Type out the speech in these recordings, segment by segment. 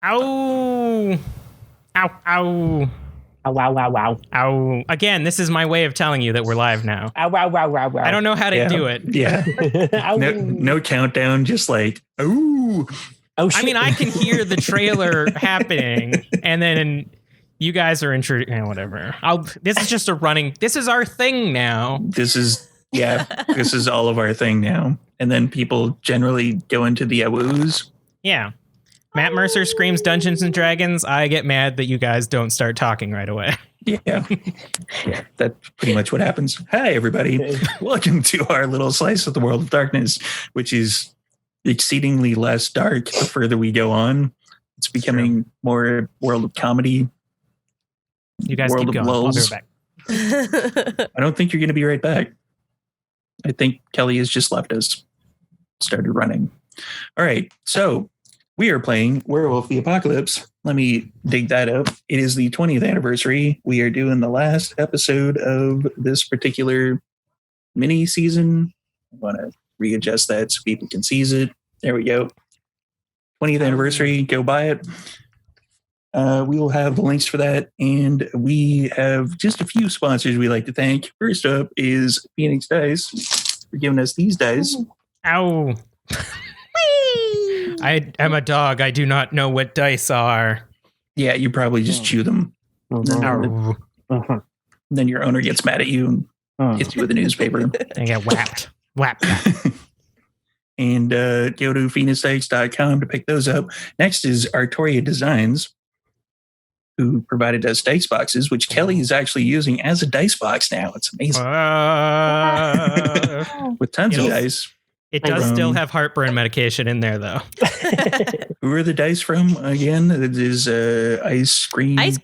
Ow! Ow! Ow! Ow, wow, wow, wow. Ow! Again, this is my way of telling you that we're live now. Ow, wow, wow, wow, wow. I don't know how to do it. Yeah. No countdown, just like, ooh. Oh, shit. I mean, I can hear the trailer happening, and then you guys are introducing, whatever. This is just this is our thing now. This is all of our thing now. And then people generally go into the woos. Yeah. Matt Mercer screams Dungeons and Dragons. I get mad that you guys don't start talking right away. Yeah. That's pretty much what happens. Hi, everybody. Welcome to our little slice of the world of darkness, which is exceedingly less dark the further we go on. It's becoming more world of comedy. You guys world keep of going. lulls. I'll be right back. I don't think you're going to be right back. I think Kelly has just left us. Started running. All right. So we are playing Werewolf the Apocalypse. Let me dig that up. It is the 20th anniversary. We are doing the last episode of this particular mini season. I want to readjust that so people can see it. There we go. 20th anniversary. Go buy it. We will have the links for that. And we have just a few sponsors we like to thank. First up is Phoenix Dice for giving us these dice. Ow. I am a dog. I do not know what dice are. Yeah, you probably just chew them. Ow. Then your owner gets mad at you and hits you with a newspaper. I get whapped. Whap. And go to phoenixdice.com to pick those up. Next is Artoria Designs, who provided us dice boxes, which Kelly is actually using as a dice box now. It's amazing. With tons of dice. It does still have heartburn medication in there, though. Who are the dice from again? It is ice cream dice.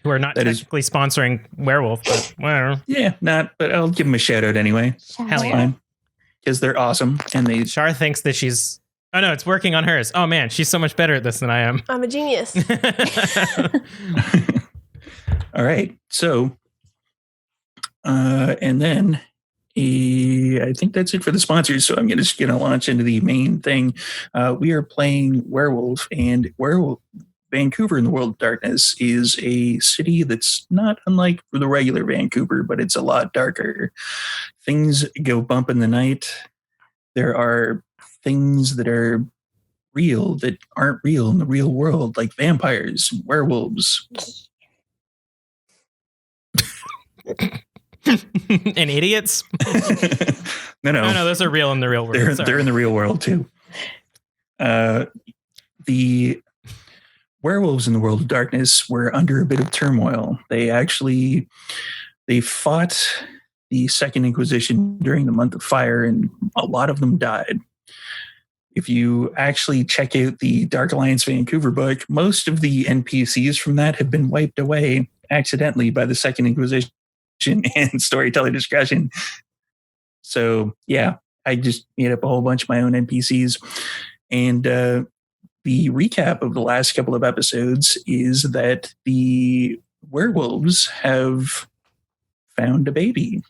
Who are not technically sponsoring Werewolf, but well. Yeah, but I'll give them a shout out anyway. Hell yeah. Because they're awesome. And Shar thinks that she's... Oh, no, it's working on hers. Oh, man, she's so much better at this than I am. I'm a genius. All right. So, and then I think that's it for the sponsors. So I'm just going to launch into the main thing. We are playing Werewolf, and Vancouver in the World of Darkness is a city that's not unlike the regular Vancouver, but it's a lot darker. Things go bump in the night. There are things that are real that aren't real in the real world, like vampires and werewolves. And idiots? No, those are real in the real world. They're in the real world too. The werewolves in the World of Darkness were under a bit of turmoil. They fought the Second Inquisition during the Month of Fire, and a lot of them died. If you actually check out the Dark Alliance Vancouver book, most of the NPCs from that have been wiped away accidentally by the Second Inquisition and storyteller discretion. So, yeah, I just made up a whole bunch of my own NPCs. And the recap of the last couple of episodes is that the werewolves have found a baby.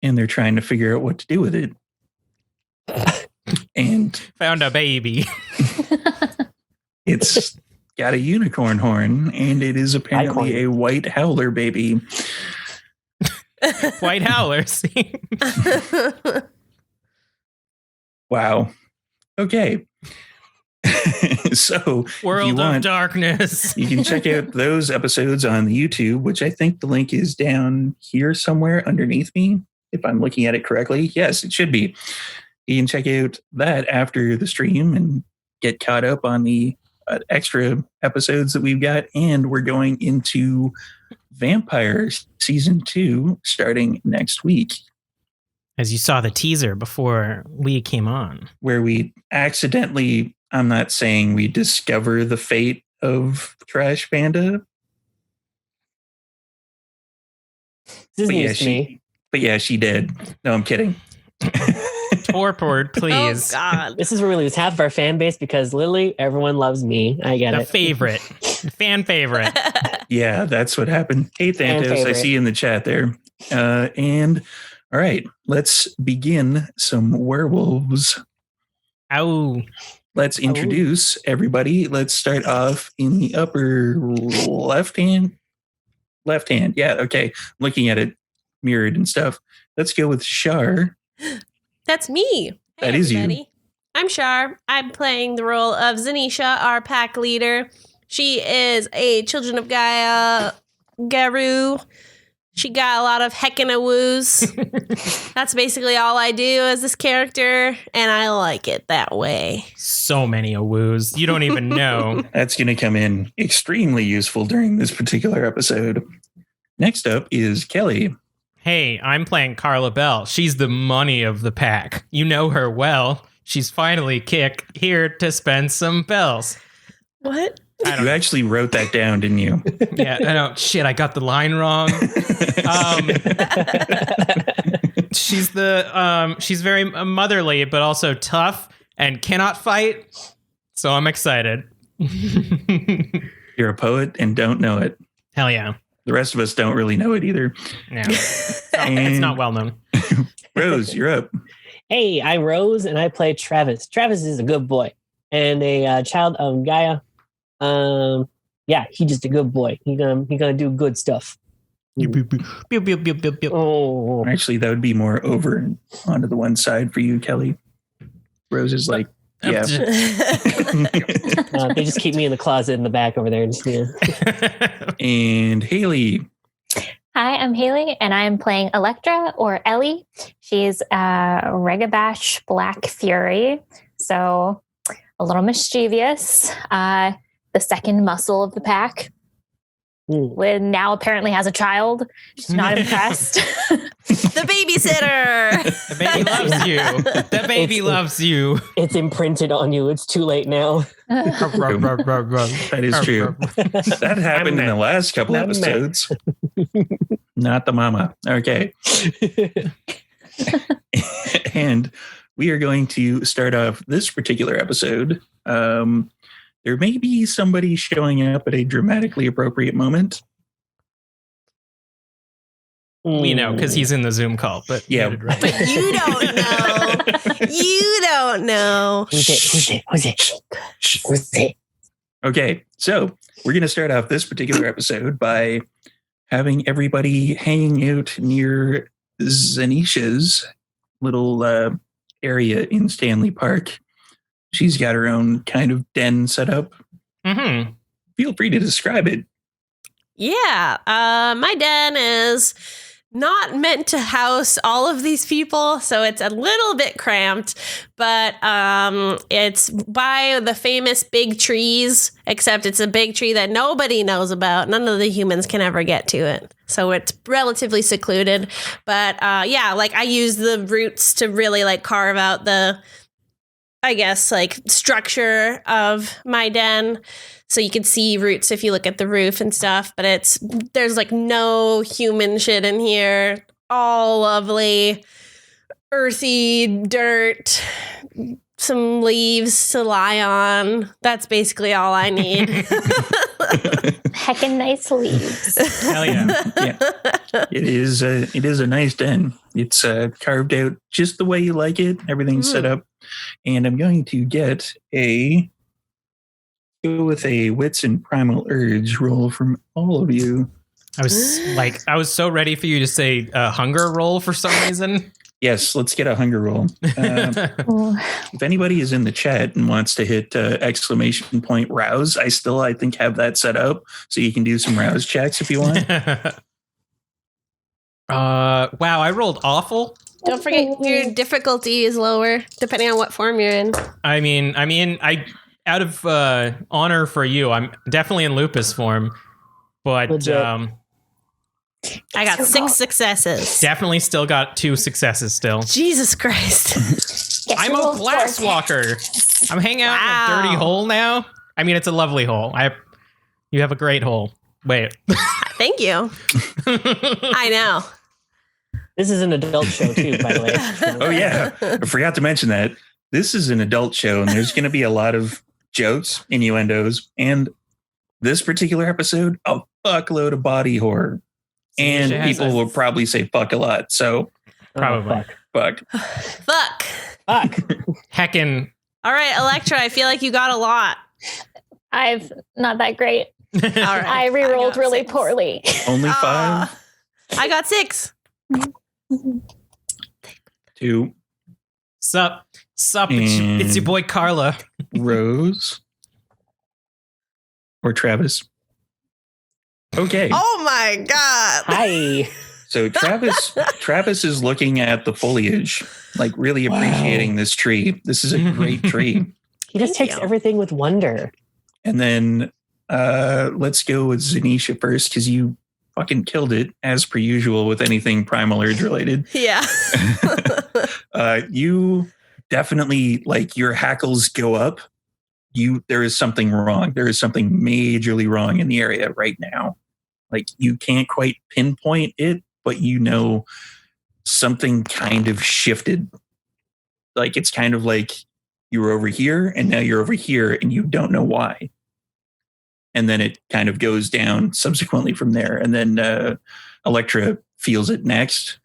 And they're trying to figure out what to do with it. And found a baby. It's got a unicorn horn, and it is apparently a white howler baby. White howlers. Wow. Okay. So, World of Darkness. You can check out those episodes on the YouTube, which I think the link is down here somewhere underneath me, if I'm looking at it correctly. Yes, it should be. You can check out that after the stream and get caught up on the extra episodes that we've got. And we're going into Vampire Season 2 starting next week. As you saw the teaser before we came on. Where we accidentally, I'm not saying we discover the fate of Trash Panda. This is news to me. But yeah, she did. No, I'm kidding. Torport, please. Oh, God. This is where we lose half of our fan base because literally everyone loves me. I get it. The fan favorite. Yeah, that's what happened. Hey, Thantos, I see you in the chat there. And all right, let's begin some werewolves. Ow. let's introduce everybody. Let's start off in the upper left hand. Left hand. Yeah, okay. Looking at it mirrored and stuff. Let's go with Shar. That's me. That is you. I'm Shar. I'm playing the role of Zanisha, our pack leader. She is a Children of Gaia Garu. She got a lot of heckin' That's basically all I do as this character, and I like it that way. So many awoos. You don't even know. That's going to come in extremely useful during this particular episode. Next up is Kelly. Hey, I'm playing Carla Bell. She's the money of the pack. You know her well. She's finally here to spend some bells. What? You actually wrote that down, didn't you? Yeah, I know. Shit, I got the line wrong. She's very motherly, but also tough and cannot fight. So I'm excited. You're a poet and don't know it. Hell yeah. The rest of us don't really know it either. Yeah. It's not well known. Rose, you're up. Hey, I'm Rose, and I play Travis. Travis is a good boy and a child of Gaia. Yeah, he's just a good boy. He gonna do good stuff. Oh, Actually, that would be more over and onto the one side for you, Kelly. Rose is like, yeah. they just keep me in the closet in the back over there. And Haley. Hi, I'm Haley, and I'm playing Electra, or Ellie. She's a Regabash Black Fury, so a little mischievous. The second muscle of the pack. When now apparently has a child. She's not impressed. The babysitter. The baby loves you. The baby loves you. It's imprinted on you. It's too late now. That is true. That happened in the last couple episodes. Not the mama. Okay. And we are going to start off this particular episode. There may be somebody showing up at a dramatically appropriate moment. We know because he's in the Zoom call, but yeah. But you don't know. You don't know. Who's it? Okay, so we're going to start off this particular episode by having everybody hanging out near Zanisha's little area in Stanley Park. She's got her own kind of den set up. Mm-hmm. Feel free to describe it. Yeah, my den is not meant to house all of these people, so it's a little bit cramped, but it's by the famous big trees, except it's a big tree that nobody knows about. None of the humans can ever get to it. So it's relatively secluded. But yeah, like I use the roots to really like carve out the, I guess, like structure of my den. So you can see roots if you look at the roof and stuff, but there's like no human shit in here. All lovely, earthy dirt, some leaves to lie on. That's basically all I need. Heckin' nice leaves. Hell yeah. Yeah. It is a nice den. It's carved out just the way you like it. Everything's set up. And I'm going to go with a Wits and Primal Urge roll from all of you. I was so ready for you to say hunger roll for some reason. Yes, let's get a hunger roll. If anybody is in the chat and wants to hit ! Rouse, I think have that set up so you can do some rouse checks if you want. Wow, I rolled awful. Don't forget your difficulty is lower depending on what form you're in. I mean, out of honor for you, I'm definitely in lupus form, but I got 6 successes. Definitely still got 2 successes still. Jesus Christ. Yes, I'm a glass walker. I'm hanging out in a dirty hole now. I mean, it's a lovely hole. You have a great hole. Wait. Thank you. I know. This is an adult show too, by the way. Oh yeah, I forgot to mention that. This is an adult show, and there's going to be a lot of jokes, innuendos, and this particular episode, a fuckload of body horror. And people will probably say fuck a lot. So probably. Fuck. Fuck. Fuck. Heckin', All right, Electra, I feel like you got a lot. I've not that great. All right. I re-rolled got really 6. poorly. Only 5? I got 6. 2. Sup? It's your boy Carla. Rose. Or Travis. Okay. Oh my god. Hi. So Travis is looking at the foliage, like really appreciating this tree. This is a great tree. He just Thank takes you. everything with wonder. And then let's go with Zanisha first, because you fucking killed it as per usual with anything Primal Urge related. Yeah. You definitely, like, your hackles go up. There is something wrong. There is something majorly wrong in the area right now. Like, you can't quite pinpoint it, but you know something kind of shifted. Like, it's kind of like you were over here and now you're over here and you don't know why. And then it kind of goes down subsequently from there. And then Electra feels it next.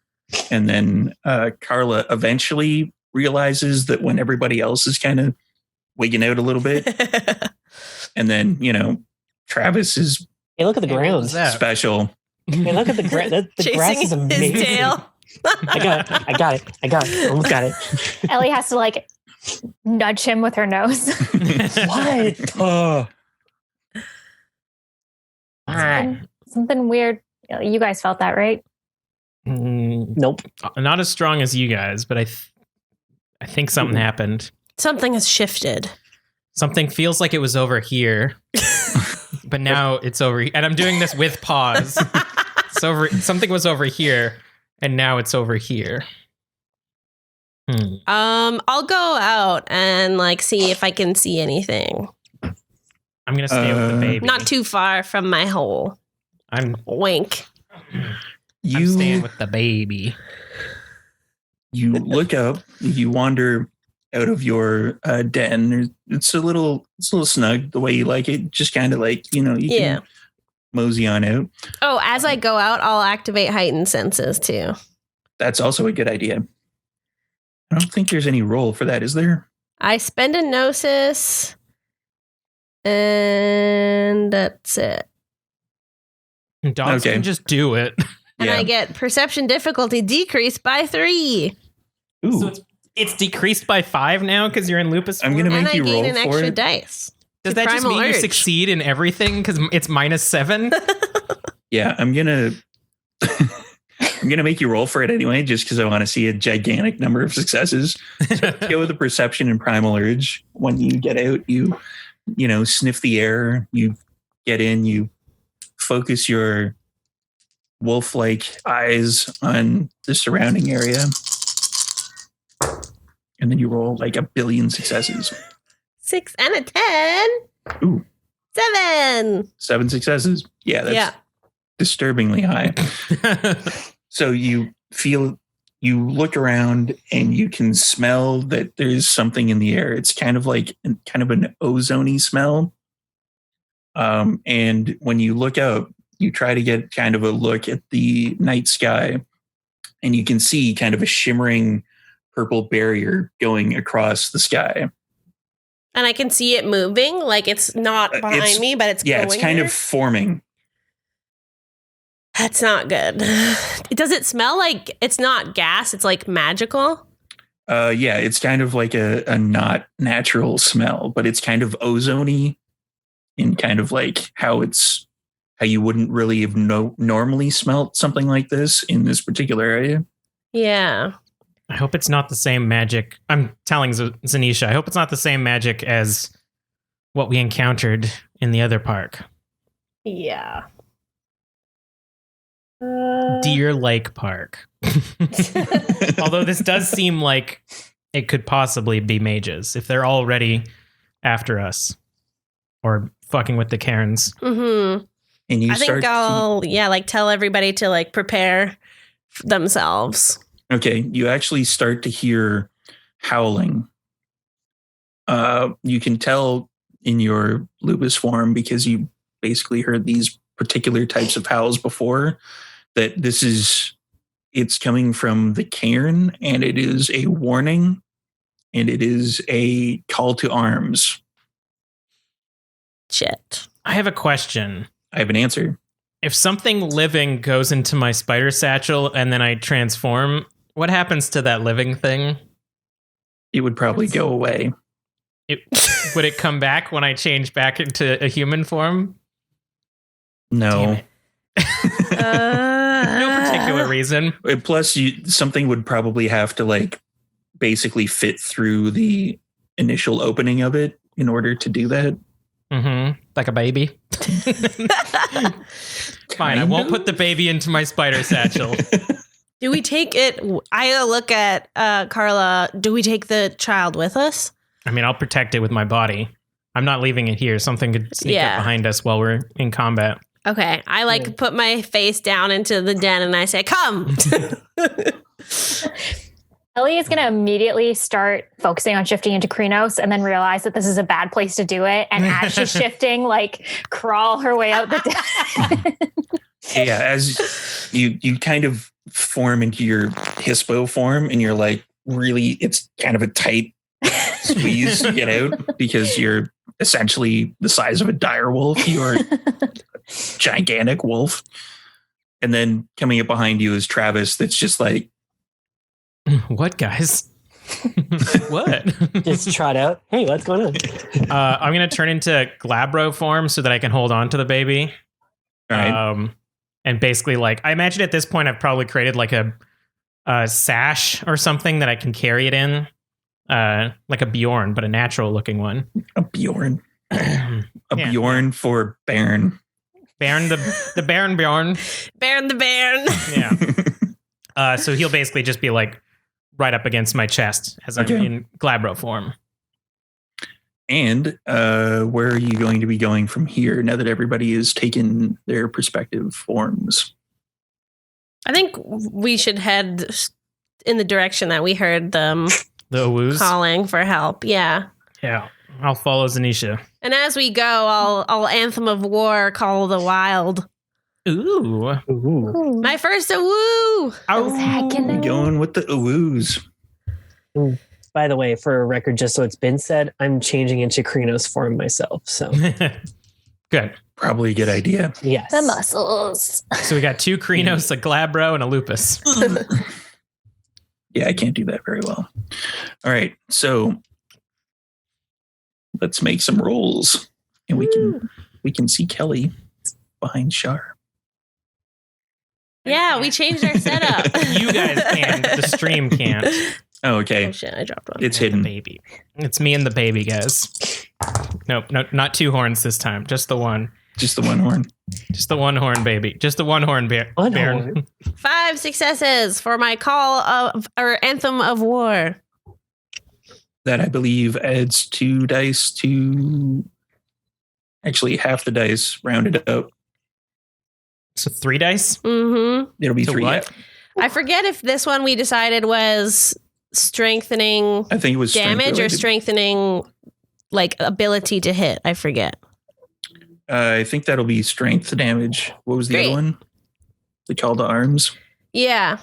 And then Carla eventually realizes that when everybody else is kind of wigging out a little bit. And then, Travis is Hey, look at the Hey, what ground. was that? special. Hey, look at the ground. The grass is Chasing amazing. his tail. I got it. Almost got it. Ellie has to like nudge him with her nose. What? Oh, Something weird. You guys felt that, right? Nope. Not as strong as you guys, but I think something happened. Something has shifted. Something feels like it was over here, but now it's over. And I'm doing this with pause. Something was over here, and now it's over here. I'll go out and see if I can see anything. I'm gonna stay with the baby. Not too far from my hole. I'm Wink. staying with the baby. You look up, you wander out of your den. It's a little snug the way you like it. Just kind of like, you can mosey on out. Oh, as I go out, I'll activate heightened senses too. That's also a good idea. I don't think there's any roll for that, is there? I spend a gnosis, and that's it. Dogs Okay. can just do it. And I get perception difficulty decreased by 3. Ooh, So it's decreased by 5 now because you're in lupus. I'm gonna form? And make I you gain roll an for extra it. dice. Does to that just primal mean you urge. succeed in everything because it's -7? Yeah, I'm gonna make you roll for it anyway, just because I want to see a gigantic number of successes. So go with the perception and primal urge. When you get out, you sniff the air. You get in. You focus your wolf-like eyes on the surrounding area, and then you roll like a billion successes. 6 and a 10. Ooh. 7. 7 successes. Yeah, that's disturbingly high. So you look around and you can smell that there's something in the air. It's kind of an ozone-y smell. And when you look out, you try to get kind of a look at the night sky, and you can see kind of a shimmering purple barrier going across the sky. And I can see it moving. Like it's not behind me, but it's going it's kind there. of forming. That's not good. Does it smell like it's not gas? It's like magical. Yeah, it's kind of like a not natural smell, but it's kind of ozone-y in kind of like how you wouldn't really have normally smelt something like this in this particular area. Yeah. I hope it's not the same magic. I'm telling Zanisha, I hope it's not the same magic as what we encountered in the other park. Yeah. Deer Lake Park. Although this does seem like it could possibly be mages if they're already after us or fucking with the Cairns. Mm-hmm. And you I think I'll tell everybody to prepare themselves. Okay, you actually start to hear howling. You can tell in your lupus form, because you basically heard these particular types of howls before, that it's coming from the Cairn, and it is a warning and it is a call to arms. Shit. I have a question. I have an answer. If something living goes into my spider satchel and then I transform, what happens to that living thing? It would probably go away. Would it come back when I change back into a human form? No. No particular reason. Plus, something would probably have to like basically fit through the initial opening of it in order to do that. Mm-hmm. Like a baby. Fine, I won't put the baby into my spider satchel. Do we take it? I look at Carla. Do we take the child with us? I mean, I'll protect it with my body. I'm not leaving it here. Something could sneak up behind us while we're in combat. Okay. I put my face down into the den and I say, come. Ellie is going to immediately start focusing on shifting into Krynos and then realize that this is a bad place to do it. And as she's shifting, crawl her way out the den. Yeah, as you kind of form into your Hispo form and you're like, really, it's kind of a tight squeeze to get out because you're essentially the size of a dire wolf. You're a gigantic wolf. And then coming up behind you is Travis that's just like, what, guys? What? Just trot out. Hey, what's going on? I'm going to turn into Glabro form so that I can hold on to the baby. all right. And basically, I imagine at this point, I've probably created a sash or something that I can carry it in. Like a Bjorn, but a natural looking one. A Bjorn. Bjorn for Baron. Baron the Baron Bjorn. Baron the Baron. Yeah. So he'll basically just be right up against my chest as I'm in Glabro form. And where are you going to be going from here now that everybody has taken their respective forms? I think we should head in the direction that we heard them The Owoos calling for help. Yeah. Yeah. I'll follow Zanisha. And as we go, I'll Anthem of War, Call of the Wild. Ooh. Ooh. My first awoo. I'm going with the Owoos. By the way, for a record, just so it's been said, I'm changing into Krynos form myself. So Good. Probably a good idea. yes. The muscles. So we got 2 Krynos, a Glabro, and a Lupus. Yeah, I can't do that very well. All right, so let's make some rolls, and we can see Kelly behind Shar. Yeah, we changed our setup. You guys can. The stream can't. Oh, okay. Oh shit, I dropped one. It's And hidden. the baby. It's me and the baby, guys. Nope, no, not 2 horns this time. Just the one. Just the one horn. Just the one horn baby. Just the one horn One Baron. horn. 5 successes for my Anthem of War. That I believe adds 2 dice to actually half the dice rounded up. So 3 dice? Mm-hmm. It'll be To 3. what? I forget if this one we decided was strengthening I think it was damage or strength strengthening ability to hit. I forget. I think that'll be strength damage. What was the Great. other one? The call to arms. Yeah.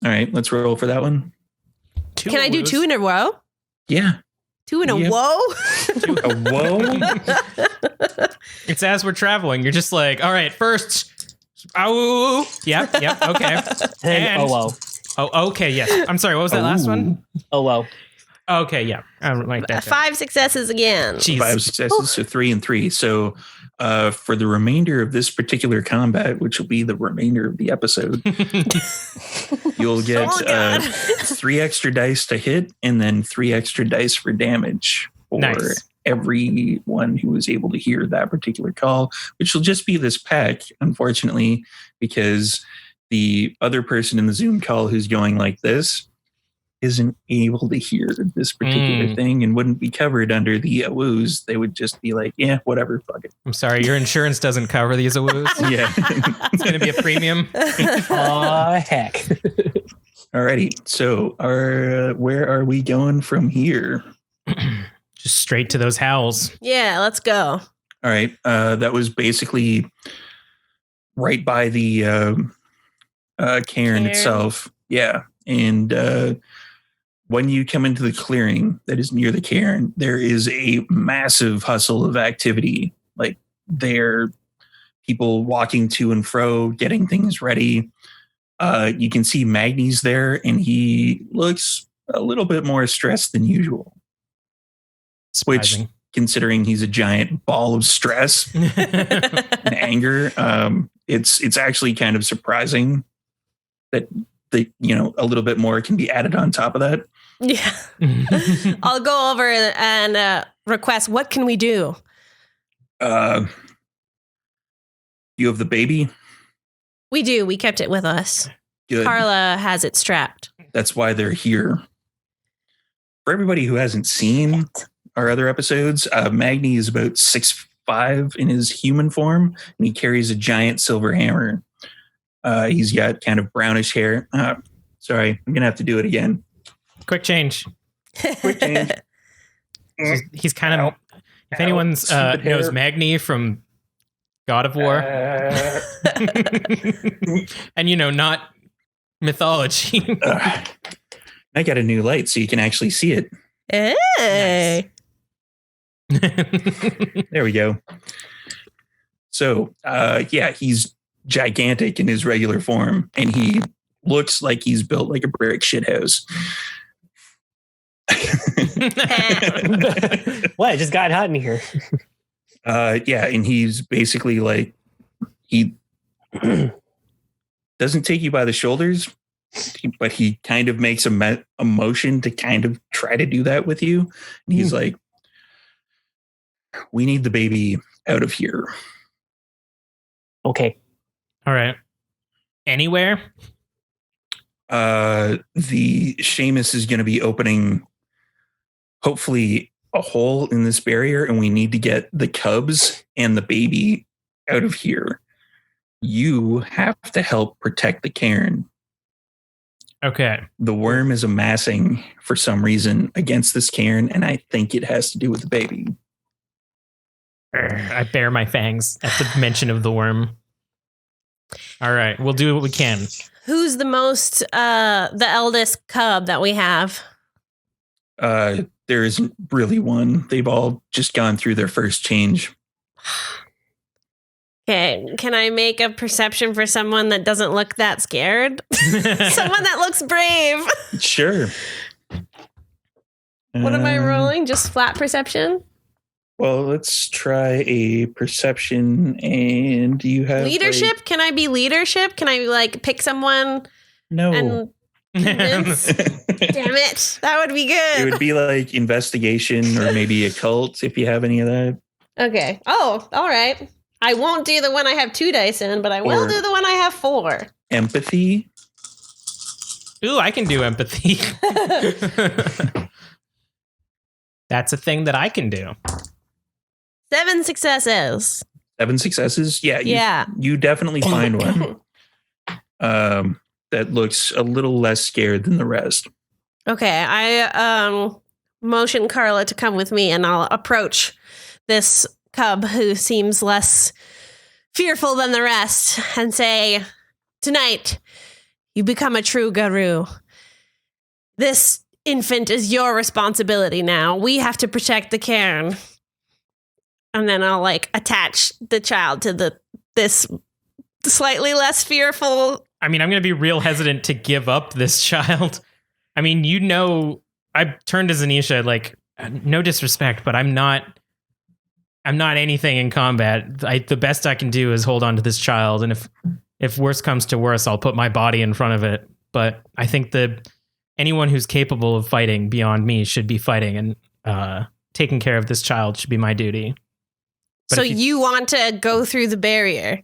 All right, let's roll for that one. 2 Can I do Owoos. 2 in a row? Yeah. 2 in a Yeah. whoa? Whoa. It's as we're traveling. You're just like, all right, first. Oh, yep, okay. And oh, Oh, okay, yes. I'm sorry, what was that last one? oh. Okay, yeah. I'll write that down. 5 successes again. Jeez. 5 successes, so 3 and 3. So for the remainder of this particular combat, which will be the remainder of the episode, you'll get Oh, God. 3 extra dice to hit and then 3 extra dice for damage for Nice. everyone who was able to hear that particular call, which will just be this pack, unfortunately, because the other person in the Zoom call who's going like this isn't able to hear this particular thing and wouldn't be covered under the woos. They would just be like, yeah, whatever, fuck it. I'm sorry, your insurance doesn't cover these awoos. Yeah. It's going to be a premium. Oh, heck. Alrighty. So where are we going from here? Just straight to those howls. Yeah, let's go. All right. That was basically right by the Caern itself. Yeah. And When you come into the clearing that is near the cairn, there is a massive hustle of activity. Like there are people walking to and fro, getting things ready. You can see Magni's there, and he looks a little bit more stressed than usual. Surprising. Which, considering he's a giant ball of stress and anger, it's actually kind of surprising that a little bit more can be added on top of that. Yeah. I'll go over and request, what can we do? You have the baby? We do. We kept it with us. Good. Carla has it strapped. That's why they're here. For everybody who hasn't seen our other episodes, Magni is about 6'5" in his human form, and he carries a giant silver hammer. He's got kind of brownish hair. Sorry, I'm going to have to do it again. Quick change. Quick change. He's kind of, if anyone's knows Magni from God of War, and not mythology. I got a new light so you can actually see it. Hey. Nice. There we go. So, he's gigantic in his regular form, and he looks like he's built like a brick shithouse. What? It just got hot in here. And he's basically like, he doesn't take you by the shoulders, but he kind of makes a motion to kind of try to do that with you. And he's like, we need the baby out of here. Okay. All right. Anywhere? The Seamus is going to be opening, hopefully, a hole in this barrier, and we need to get the cubs and the baby out of here. You have to help protect the cairn. Okay. The worm is amassing for some reason against this cairn, and I think it has to do with the baby. I bare my fangs at the mention of the worm. All right, we'll do what we can. Who's the eldest cub that we have? There isn't really one. They've all just gone through their first change. Okay, can I make a perception for someone that doesn't look that scared? Someone that looks brave. Sure. What am I rolling? Just flat perception? Well, let's try a perception. And do you have leadership? Can I be leadership? Can I pick someone? No. And convince? Damn it. That would be good. It would be like investigation or maybe occult if you have any of that. Okay. Oh, all right. I won't do the one I have 2 dice in, but I will do the one I have 4. Empathy. Ooh, I can do empathy. That's a thing that I can do. 7 successes. 7 successes? Yeah. You definitely find one that looks a little less scared than the rest. Okay. I motion Carla to come with me, and I'll approach this cub who seems less fearful than the rest and say, tonight, you become a true Garou. This infant is your responsibility now. We have to protect the cairn. And then I'll attach the child to this slightly less fearful. I mean, I'm going to be real hesitant to give up this child. I mean, I turned to Zanisha, no disrespect, but I'm not anything in combat. The best I can do is hold on to this child. And if worse comes to worse, I'll put my body in front of it. But I think anyone who's capable of fighting beyond me should be fighting, and taking care of this child should be my duty. But so you want to go through the barrier?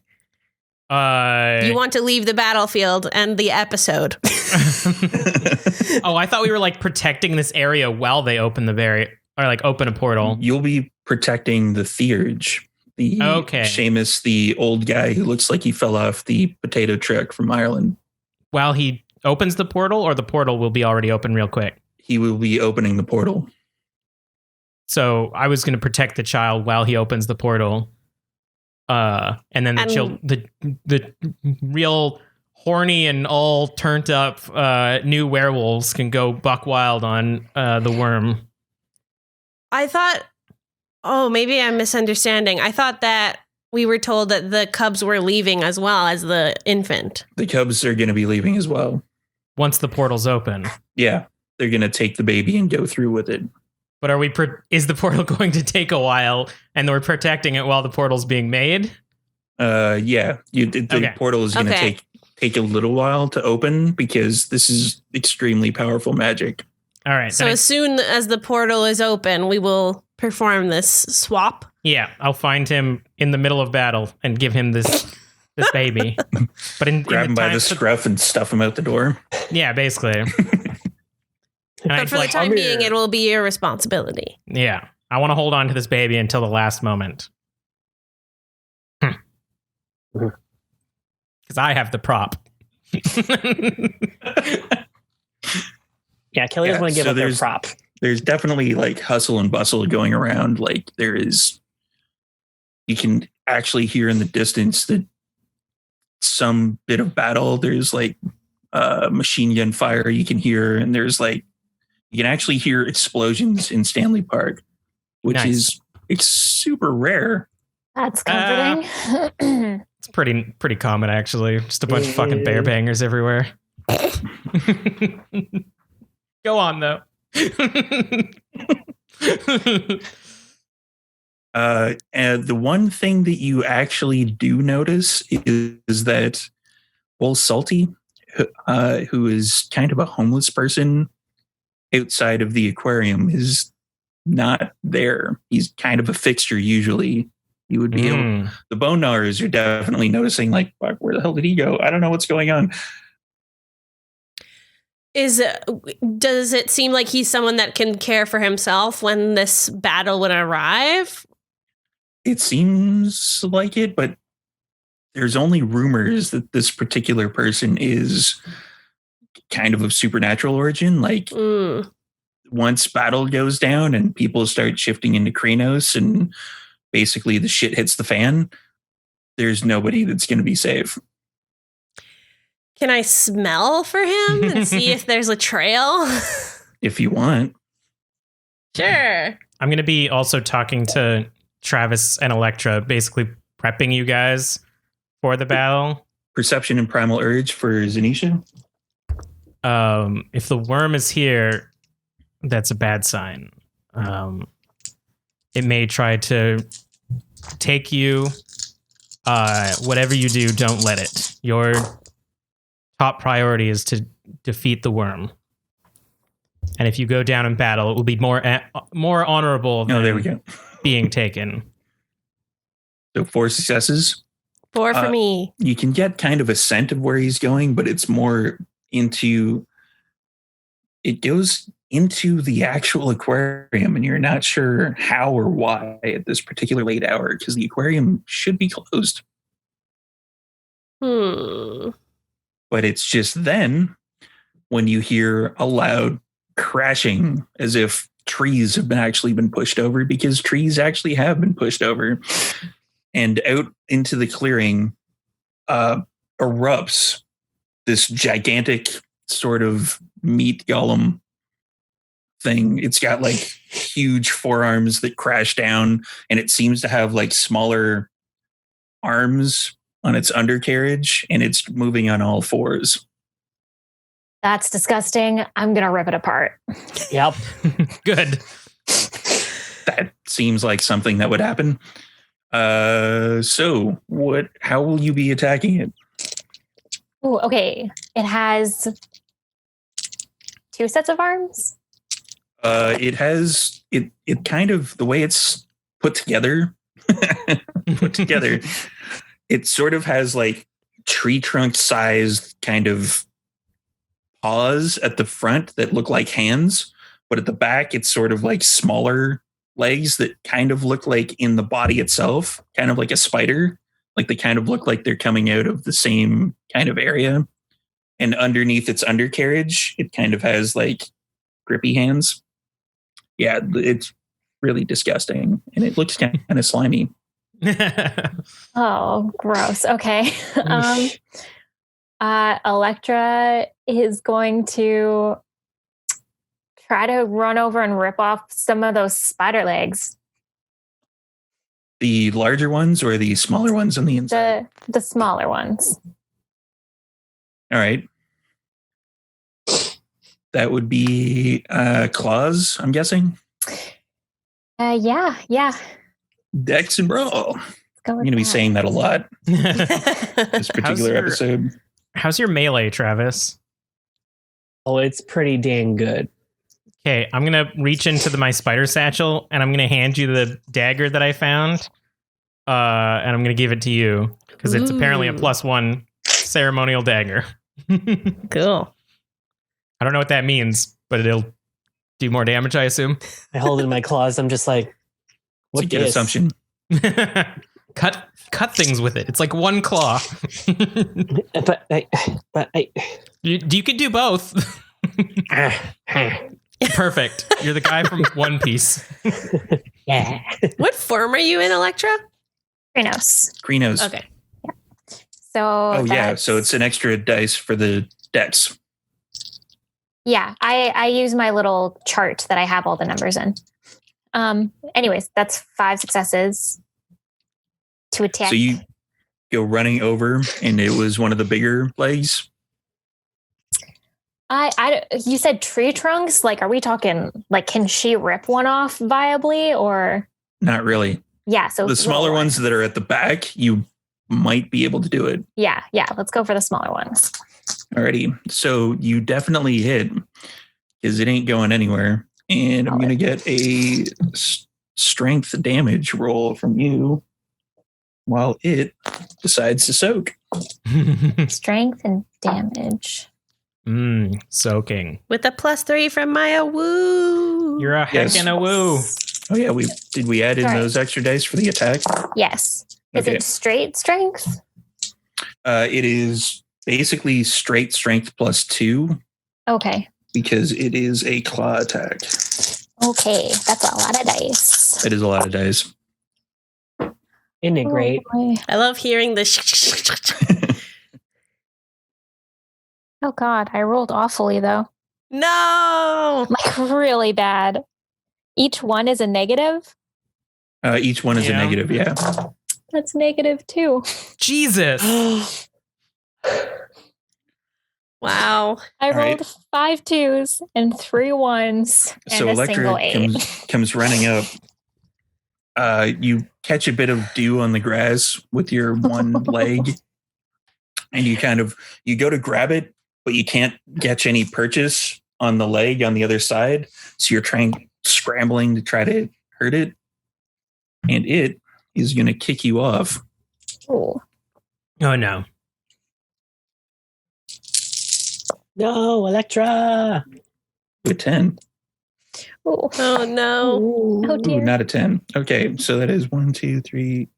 You want to leave the battlefield and the episode? Oh, I thought we were protecting this area while they open the barrier, or open a portal. You'll be protecting the Theurge, the Seamus, the old guy who looks like he fell off the potato truck from Ireland. While he opens the portal, or the portal will be already open real quick? He will be opening the portal. So I was going to protect the child while he opens the portal. And then the real horny and all turned up new werewolves can go buck wild on the worm. I thought, oh, maybe I'm misunderstanding. I thought that we were told that the cubs were leaving as well as the infant. The cubs are going to be leaving as well. Once the portal's open. Yeah, they're going to take the baby and go through with it. But is the portal going to take a while and we're protecting it while the portal's being made? Yeah, the portal is going to take a little while to open because this is extremely powerful magic. All right. So as soon as the portal is open, we will perform this swap. Yeah, I'll find him in the middle of battle and give him this baby. But grab him by the scruff and stuff him out the door. Yeah, basically. But for the time being, it will be your responsibility. Yeah, I want to hold on to this baby until the last moment. Because I have the prop. Yeah, Kelly doesn't want to give up their prop. There's definitely like hustle and bustle going around. Like you can actually hear in the distance that some bit of battle. There's like machine gun fire you can hear, and there's like you can actually hear explosions in Stanley Park, which is it's super rare. That's comforting. It's pretty common actually. Just a bunch of fucking bear bangers everywhere. Go on though. And the one thing that you actually do notice is that old Salty, who is kind of a homeless person outside of the aquarium, is not there. He's kind of a fixture usually. You would be able, the bone gnawers are definitely noticing, like, where the hell did he go? I don't know what's going on. Does it seem like he's someone that can care for himself when this battle would arrive? It seems like it, but there's only rumors that this particular person is kind of supernatural origin. Like once battle goes down and people start shifting into Kranos and basically the shit hits the fan, there's nobody that's going to be safe. Can I smell for him and see if there's a trail? If you want. Sure. I'm going to be also talking to Travis and Electra, basically prepping you guys for the battle. Perception and primal urge for Zanisha. If the worm is here, that's a bad sign. It may try to take you. Whatever you do, don't let it. Your top priority is to defeat the worm. And if you go down in battle, it will be more honorable than there we go. Being taken. So 4 successes. 4 for me. You can get kind of a scent of where he's going, but it's more into... It goes into the actual aquarium, and you're not sure how or why at this particular late hour, because the aquarium should be closed. But it's just then when you hear a loud crashing as if trees have been pushed over, because trees actually have been pushed over. And out into the clearing erupts this gigantic sort of meat golem thing. It's got like huge forearms that crash down, and it seems to have like smaller arms on its undercarriage, and it's moving on all 4s. That's disgusting. I'm going to rip it apart. Yep. Good. That seems like something that would happen. So how will you be attacking it? Oh, okay. It has 2 sets of arms. It has it kind of, the way it's put together, it sort of has like tree trunk sized kind of paws at the front that look like hands, but at the back it's sort of like smaller legs that kind of look like in the body itself, kind of like a spider. Like they kind of look like they're coming out of the same kind of area. And underneath its undercarriage, it kind of has like grippy hands. Yeah, it's really disgusting. And it looks kind of slimy. Oh, gross. Okay. Electra is going to try to run over and rip off some of those spider legs. The larger ones or the smaller ones on the inside? The smaller ones. All right. That would be claws, I'm guessing. Yeah. Dex and brawl. I'm going to be saying that a lot this particular episode. How's your melee, Travis? Oh, it's pretty dang good. Okay, I'm going to reach into my spider satchel and I'm going to hand you the dagger that I found. And I'm going to give it to you because it's apparently a +1 ceremonial dagger. Cool. I don't know what that means, but it'll do more damage, I assume. I hold it in my claws. I'm just like, What's a good assumption? Cut things with it. It's like one claw. You could do both. Perfect. You're the guy from One Piece. Yeah. What form are you in, Electra? Krynos. Okay. So. Oh yeah. So it's an extra dice for the dex. Yeah, I use my little chart that I have all the numbers in. Anyways, that's 5 successes to attack. So you go running over, and it was one of the bigger legs. You said tree trunks. Like, are we talking like can she rip one off viably or? Not really. Yeah. So the smaller ones that are at the back, you might be able to do it. Yeah. Let's go for the smaller ones. Alrighty. So you definitely hit because it ain't going anywhere. And I'm going to get a strength damage roll from you while it decides to soak. Strength and damage. Soaking. With a +3 from Maya. Woo. You're a heck and a woo. Oh, yeah. Did we add in those extra dice for the attack? Yes. Is it straight strength? It is basically straight strength +2. Okay. Because it is a claw attack. Okay. That's a lot of dice. That is a lot of dice. Isn't it great? I love hearing the Oh God, I rolled awfully though. No. Like really bad. Each one is a negative? Each one is a negative, yeah. That's -2. Jesus. Wow. I rolled 5 2s and 3 1s and so a single Electra 8. comes running up. You catch a bit of dew on the grass with your one leg, and you go to grab it, but you can't catch any purchase on the leg on the other side. So you're scrambling to try to hurt it, and it is going to kick you off. Oh no. No, Electra. A 10. Oh no. Oh dear. Ooh, not a 10. Okay, so that is 1, 2, 3.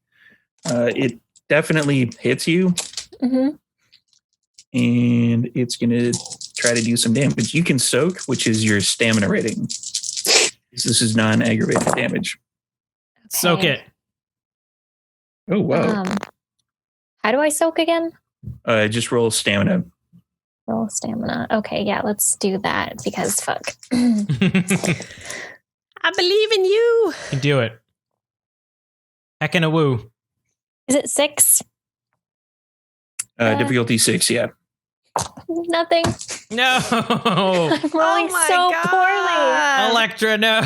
It definitely hits you. Mm-hmm. And it's going to try to do some damage. You can soak, which is your stamina rating. This is non-aggravated damage. Okay. Soak it. Oh, wow. How do I soak again? Just roll stamina. Roll stamina. Okay, yeah, let's do that because fuck. I believe in you. You can do it. Heck and a woo. Is it 6? Difficulty 6, yeah. Nothing. No. I'm rolling so poorly. Electra, no.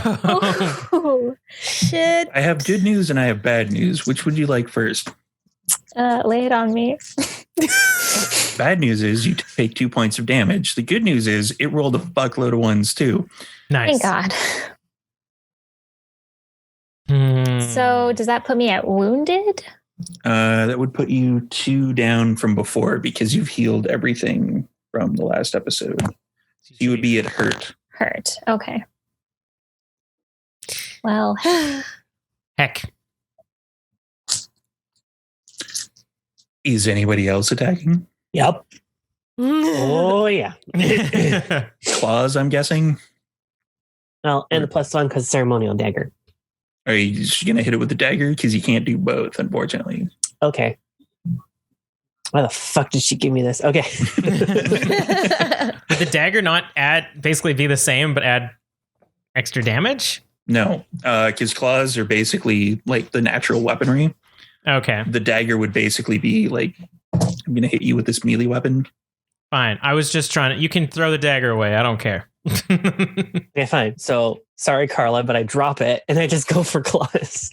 Ooh. Shit. I have good news and I have bad news. Which would you like first? Lay it on me. Bad news is you take 2 points of damage. The good news is it rolled a fuckload of ones too. Nice. Thank God. So does that put me at wounded? That would put you 2 down from before because you've healed everything from the last episode. So you would be at hurt. Hurt. Okay. Well. Heck. Is anybody else attacking? Yep. Oh, yeah. Claws, I'm guessing. Well, and the +1 because ceremonial dagger. Are you just going to hit it with the dagger? Because you can't do both, unfortunately. Okay. Why the fuck did she give me this? Okay. Would the dagger not basically be the same, but add extra damage? No, because claws are basically like the natural weaponry. Okay. The dagger would basically be like, I'm going to hit you with this melee weapon. Fine. I was just trying to... You can throw the dagger away. I don't care. Okay, fine. So, sorry, Carla, but I drop it and I just go for claws.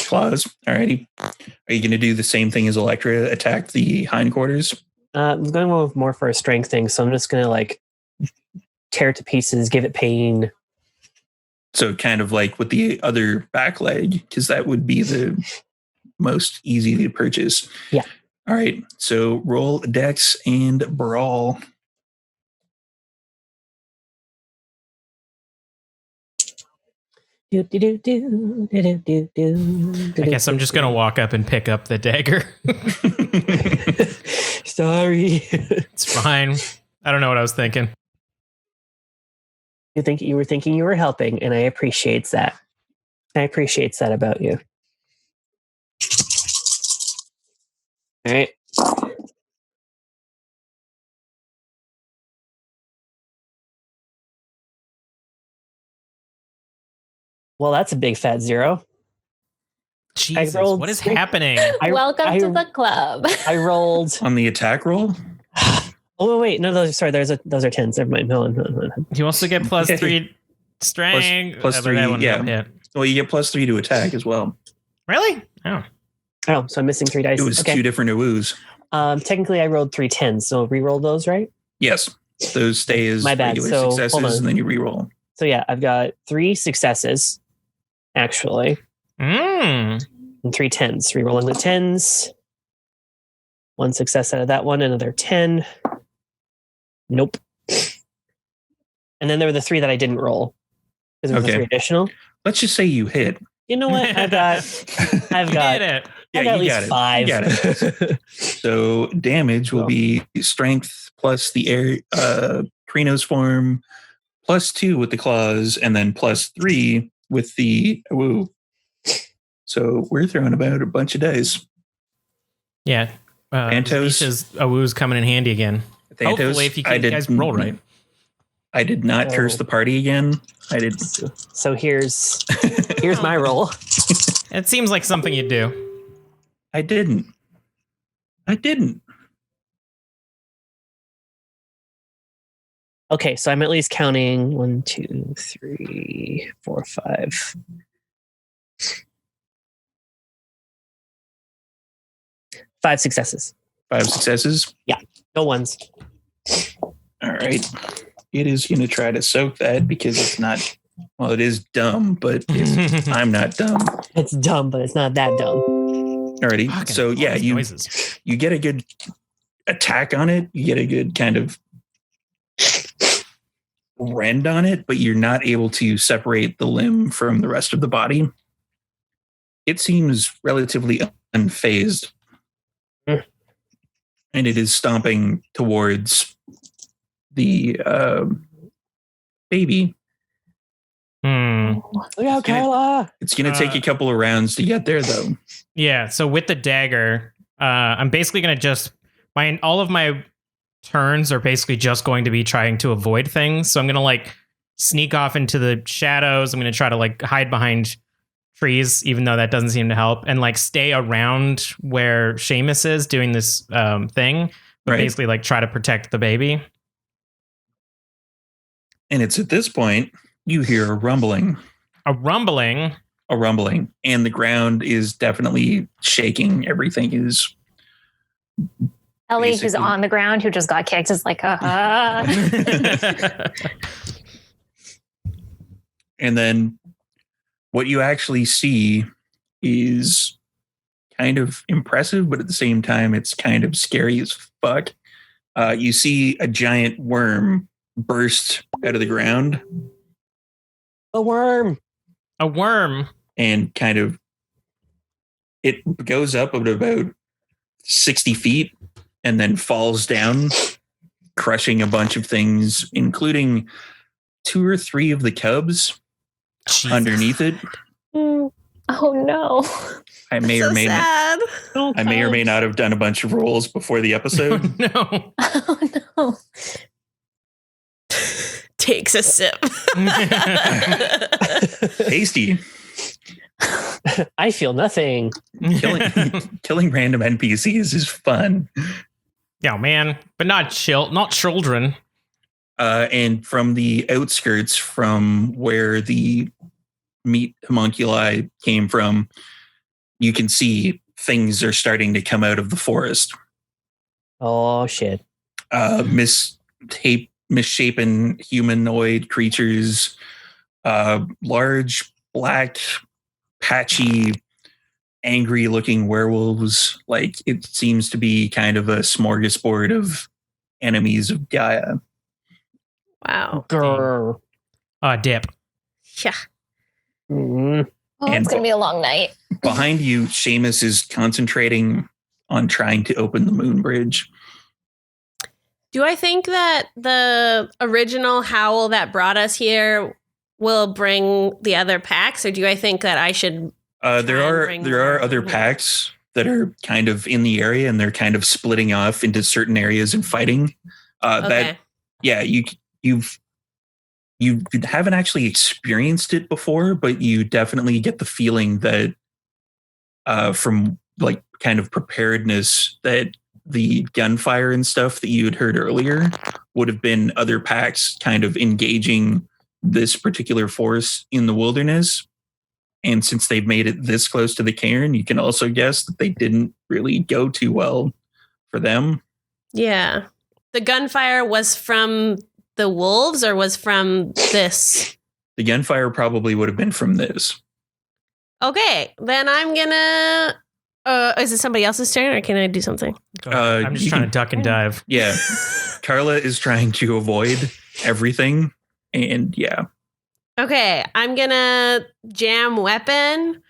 Claws. Alrighty. Are you going to do the same thing as Electra? Attack the hindquarters? I'm going more for a strength thing, so I'm just going to like tear it to pieces, give it pain. So kind of like with the other back leg, because that would be the most easy to purchase. Yeah. All right. So roll Dex and Brawl. I guess I'm just going to walk up and pick up the dagger. Sorry. It's fine. I don't know what I was thinking. You were thinking you were helping, and I appreciate that. I appreciate that about you. All right. Well, that's a big fat 0. Jesus, rolled what is 3. happening? Welcome to the club. I rolled. On the attack roll? Oh wait, no, those are 10s. Never mind. Hold on. You also get plus 3 strength. Plus 3, yeah. Hit. Well, you get plus 3 to attack as well. Really? Oh. Oh, so I'm missing 3 dice. It was 2 different woos. Technically, I rolled 3 10s, so re-roll those, right? Yes. Those stay as My bad. regular So, hold successes, on. and then you re-roll. So yeah, I've got 3 successes, actually, and 3 10s. Re-rolling the 10s. 1 success out of that one, another 10. Nope. And then there were the 3 that I didn't roll. Because it was the 3 additional. Let's just say you hit. You know what? I've got Hit it. Yeah, I got at you least got it. 5. You got it. So damage will be strength plus the air Krino's form, plus 2 with the claws, and then plus 3 with the woo. So we're throwing about a bunch of dice. Yeah. Antos. Awoo's coming in handy again. Thantos, Hopefully, if you guys roll right. I did not curse the party again. I did. So here's my roll. It seems like something you'd do. I didn't. Okay, so I'm at least counting 1, 2, 3, 4, 5. 5 successes. 5 successes. No ones. All right. It is going to try to soak that because it's not. Well, it is dumb, but I'm not dumb. It's dumb, but it's not that dumb. Alrighty. Fucking So yeah, all these noises. you get a good attack on it. You get a good kind of rend on it, but you're not able to separate the limb from the rest of the body. It seems relatively unfazed. Mm. And it is stomping towards the baby. Look out, Kyla! It's going to take a couple of rounds to get there, though. Yeah, so with the dagger, I'm basically going to just... all of my turns are basically just going to be trying to avoid things. So I'm going to like sneak off into the shadows. I'm going to try to like hide behind trees, even though that doesn't seem to help, and like stay around where Seamus is doing this thing. But Right. basically like try to protect the baby. And it's at this point you hear a rumbling. A rumbling. And the ground is definitely shaking. Everything is Ellie, who's basically- on the ground, who just got kicked, is like, And then what you actually see is kind of impressive, but at the same time, it's kind of scary as fuck. You see a giant worm burst out of the ground A worm! A worm. and kind of it goes up at about 60 feet and then falls down, crushing a bunch of things, including 2 or 3 of the cubs Jesus. underneath it. oh no. I may so or may sad. I may or may not have done a bunch of rolls before the episode. No. Oh no. Takes a sip. Tasty. I feel nothing. Killing random NPCs is fun. Yeah, man, but not children. And from the outskirts, from where the meat homunculi came from, you can see things are starting to come out of the forest. Oh shit. Misshapen humanoid creatures, large, black, patchy, angry looking werewolves. Like, it seems to be kind of a smorgasbord of enemies of Gaia. Wow. Grr. Dip. Yeah. Mm. Oh, And it's gonna be a long night. Behind you, Seamus is concentrating on trying to open the moon bridge. Do I think that the original howl that brought us here will bring the other packs, or do I think that I should? There are other packs that are kind of in the area, and they're kind of splitting off into certain areas and fighting. Okay. You haven't actually experienced it before, but you definitely get the feeling that from like kind of preparedness, that the gunfire and stuff that you had heard earlier would have been other packs kind of engaging this particular force in the wilderness. And since they've made it this close to the cairn, you can also guess that they didn't really go too well for them. Yeah. The gunfire was from the wolves or was from this? The gunfire probably would have been from this. Okay. Then I'm gonna. Is it somebody else's turn, or can I do something? I'm just trying to duck and dive. Yeah. Carla is trying to avoid everything. And yeah. Okay, I'm gonna jam weapon.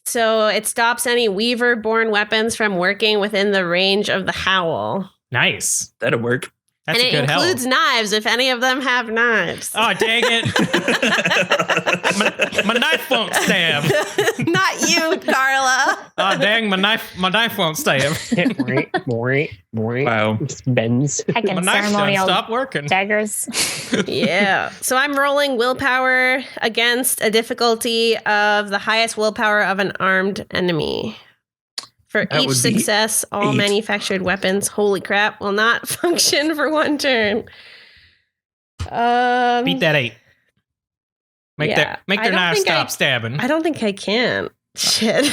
So it stops any Weaver-born weapons from working within the range of the howl. Nice. That'll work. That's and a it good includes help. knives if any of them have knives. Oh, dang it. my knife won't stab. Not you, Carla. Oh, dang, my knife won't stab. Wow. Just bends. Heckin' My knife's done. ceremonial Stop working. daggers. Yeah. So I'm rolling willpower against a difficulty of the highest willpower of an armed enemy. For That each would be success, all 8. manufactured weapons, holy crap, will not function for one turn. Beat that 8. Make yeah. their I don't knife think stop stabbing. I don't think I can. Shit.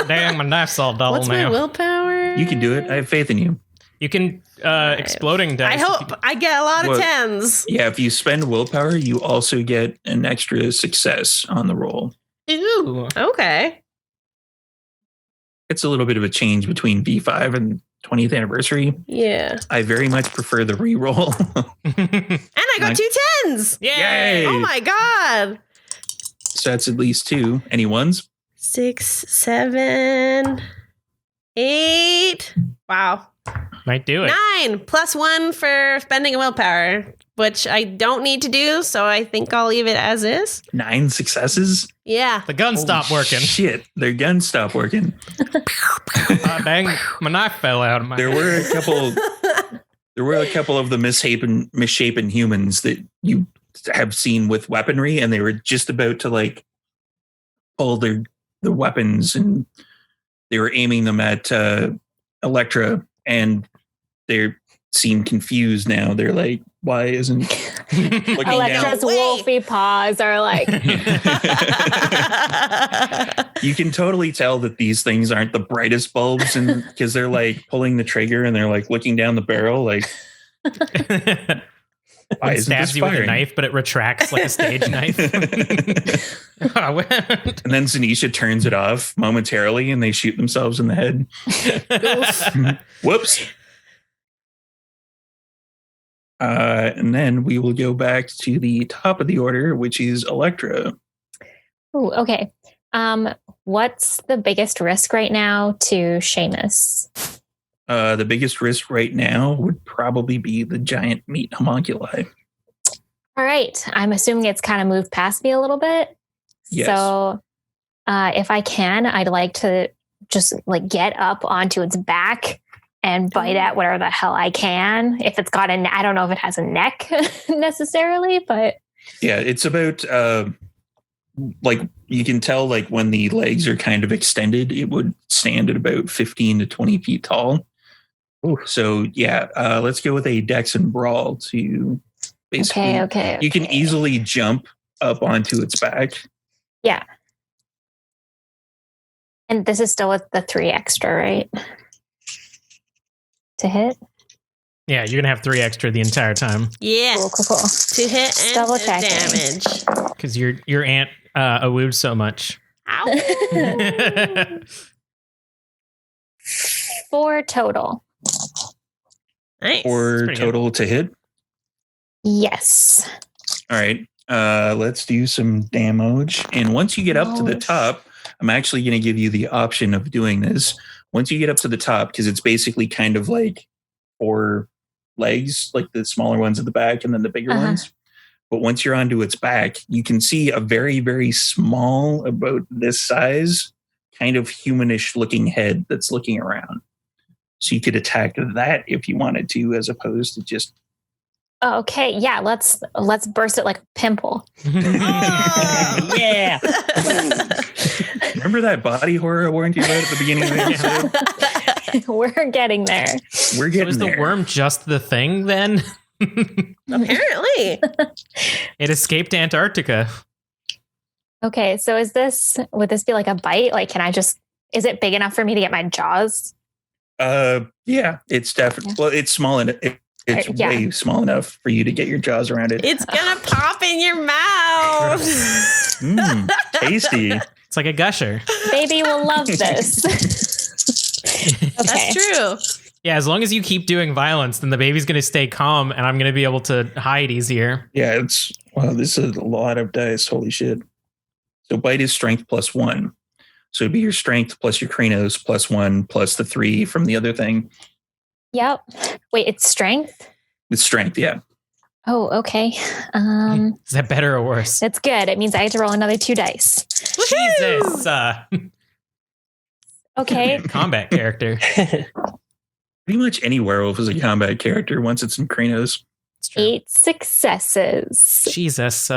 Dang, my knife's all dull What's now. my willpower? You can do it. I have faith in you. You can exploding dice. I hope I get a lot of Well, 10s. Yeah, if you spend willpower, you also get an extra success on the roll. Ooh. Okay. It's a little bit of a change between V5 and 20th anniversary. Yeah. I very much prefer the reroll. And I got 2 10s. Yay! Oh my God. So that's at least 2. Any ones? 6, 7, 8. Wow. Might do it. 9 plus 1 for spending a willpower, which I don't need to do. So I think I'll leave it as is. 9 successes? Yeah. The gun stopped Holy working. Shit, their guns stopped working. Oh, dang, my knife fell out of my There were a couple of the misshapen humans that you have seen with weaponry, and they were just about to like pull the weapons, and they were aiming them at Electra, and they seem confused now. They're like, why isn't looking Electra's down? wolfy paws are like, You can totally tell that these things aren't the brightest bulbs, and because they're like pulling the trigger and they're like looking down the barrel, like, why It isn't stabs this you with a firing? knife, but it retracts like a stage knife. Oh, And then Zanisha turns it off momentarily, and they shoot themselves in the head. Whoops. And then we will go back to the top of the order, which is Electra. ooh, okay. What's the biggest risk right now to Seamus? The biggest risk right now would probably be the giant meat homunculi. All right. I'm assuming it's kind of moved past me a little bit. Yes. So if I can, I'd like to just like get up onto its back and bite at whatever the hell I can. If it's got I don't know if it has a neck necessarily, but Yeah, it's about like you can tell like when the legs are kind of extended, it would stand at about 15 to 20 feet tall. Ooh. So yeah, let's go with a Dex and Brawl to basically. Okay. You can easily jump up onto its back. Yeah. And this is still with the 3 extra, right? To hit? Yeah, you're gonna have 3 extra the entire time Yeah. Cool. To hit and Double to checking. damage. because your aunt awooed so much. Ow. 4 total. Nice. Or pretty total to hit. Yes. All right. Let's do some damage. And once you get up to the top, I'm actually going to give you the option of doing this. Once you get up to the top, because it's basically kind of like 4 legs, like the smaller ones at the back and then the bigger ones. But once you're onto its back, you can see a very, very small, about this size, kind of humanish looking head that's looking around. So you could attack that if you wanted to, as opposed to just. Okay, yeah, let's burst it like a pimple. Oh, yeah. Remember that body horror I warned you about at the beginning of the episode? We're getting there. We're So getting is the there. worm just the thing then? Apparently. It escaped Antarctica. Okay, so would this be like a bite? Like, is it big enough for me to get my jaws? Yeah, it's definitely. Well, it's small enough. It's Yeah. way small enough for you to get your jaws around it. It's gonna pop in your mouth. Tasty. It's like a gusher. Baby will love this. That's true. Yeah, as long as you keep doing violence, then the baby's going to stay calm and I'm going to be able to hide easier. Yeah, this is a lot of dice. Holy shit. So bite is strength +1. So it'd be your strength plus your Kranos +1 plus the 3 from the other thing. Yep. Wait, it's strength? It's strength, yeah. Oh, okay. Is that better or worse? That's good. It means I have to roll another 2 dice. Jesus. Okay. Combat character. Pretty much any werewolf is a combat character once it's in Kranos. It's true. 8 successes. Jesus.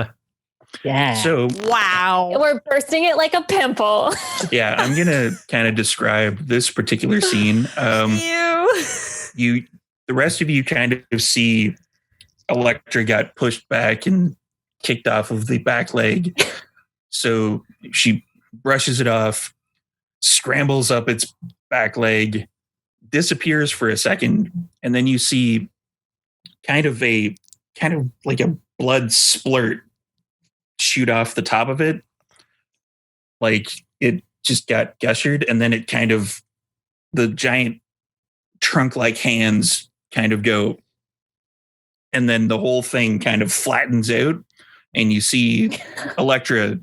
Yeah. So Wow. We're bursting it like a pimple. yeah, I'm going to kind of describe this particular scene. You. The rest of you kind of see Electra got pushed back and kicked off of the back leg. So she brushes it off, scrambles up its back leg, disappears for a second, and then you see kind of like a blood splurt shoot off the top of it. Like it just got gushered, and then it kind of, the giant trunk-like hands kind of go, and then the whole thing kind of flattens out, and you see Electra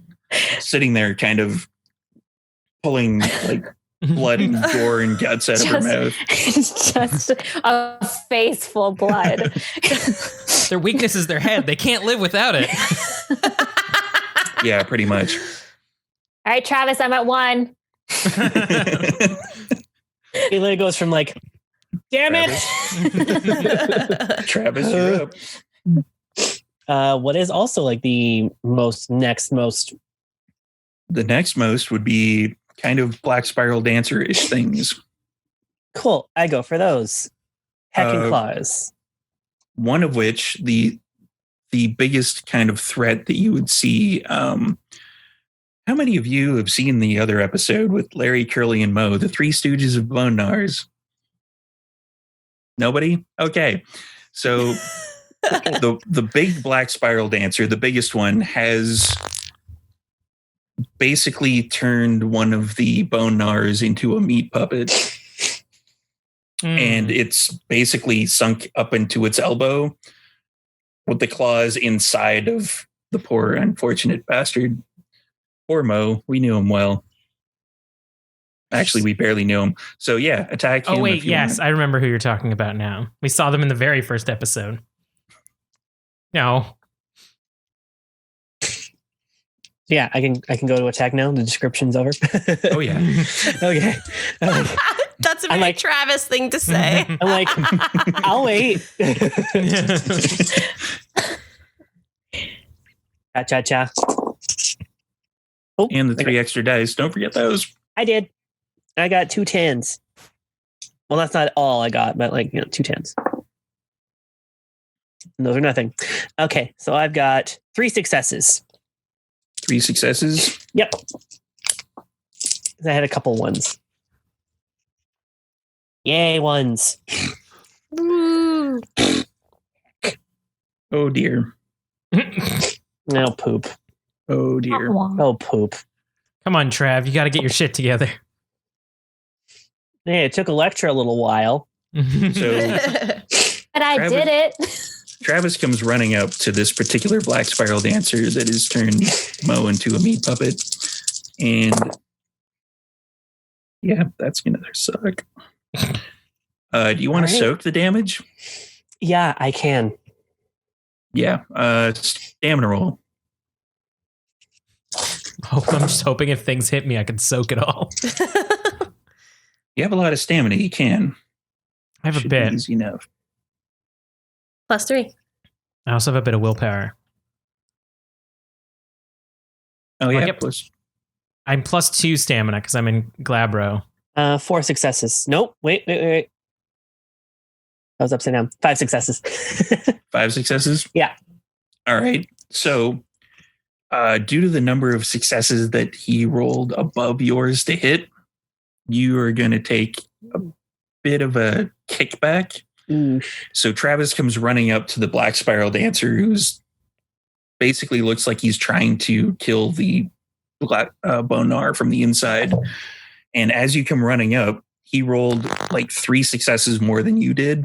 sitting there kind of pulling like blood and gore and guts out of her mouth. Just a face full of blood. Their weakness is their head. They can't live without it. Yeah, pretty much. All right, Travis, I'm at 1. It goes from like, damn it. Travis, you're up. What is also like the next most? The next most would be kind of Black Spiral Dancer-ish things. Cool. I go for those. Heckin' claws. One of which, the biggest kind of threat that you would see. How many of you have seen the other episode with Larry, Curly, and Moe, the Three Stooges of Bone Nars? Nobody? Okay. So the big Black Spiral Dancer, the biggest one, has basically turned one of the Bone Nars into a meat puppet. And it's basically sunk up into its elbow with the claws inside of the poor unfortunate bastard. Poor Moe. We knew him well. Actually, we barely knew him. So yeah, attack him. Oh wait, yes, I remember who you're talking about now. We saw them in the very first episode. No. Yeah, I can go to attack now. The description's over. Oh yeah. Okay. That's a very like- Travis thing to say. I'm like, I'll wait. Cha cha cha. Oh, And the 3 extra dice. Don't forget those. I did. I got 2 10s. Well, that's not all I got, but 2 10s. And those are nothing. Okay, so I've got 3 successes. 3 successes. Yep. I had a couple ones. Yay, ones. Woo. Oh dear. No poop. Oh dear. Oh poop. Come on, Trav. You got to get your shit together. Yeah, it took Electra a little while. So But I did it. Travis comes running up to this particular black spiral dancer that has turned Mo into a meat puppet. And yeah, that's going to suck. Do you want to All right. soak the damage? Yeah, I can. Yeah. Stamina roll. I'm just hoping if things hit me, I can soak it all. You have a lot of stamina. You can. I have a Should be bit. easy enough. +3. I also have a bit of willpower. Oh yeah. Yep. Plus, I'm +2 stamina because I'm in Glabro. 4 successes. Nope. Wait. I was upside down. 5 successes. 5 successes. Yeah. All right. So, due to the number of successes that he rolled above yours to hit, you are going to take a bit of a kickback. So Travis comes running up to the black spiral dancer, who's basically looks like he's trying to kill the black Bonar from the inside. And as you come running up, he rolled 3 successes more than you did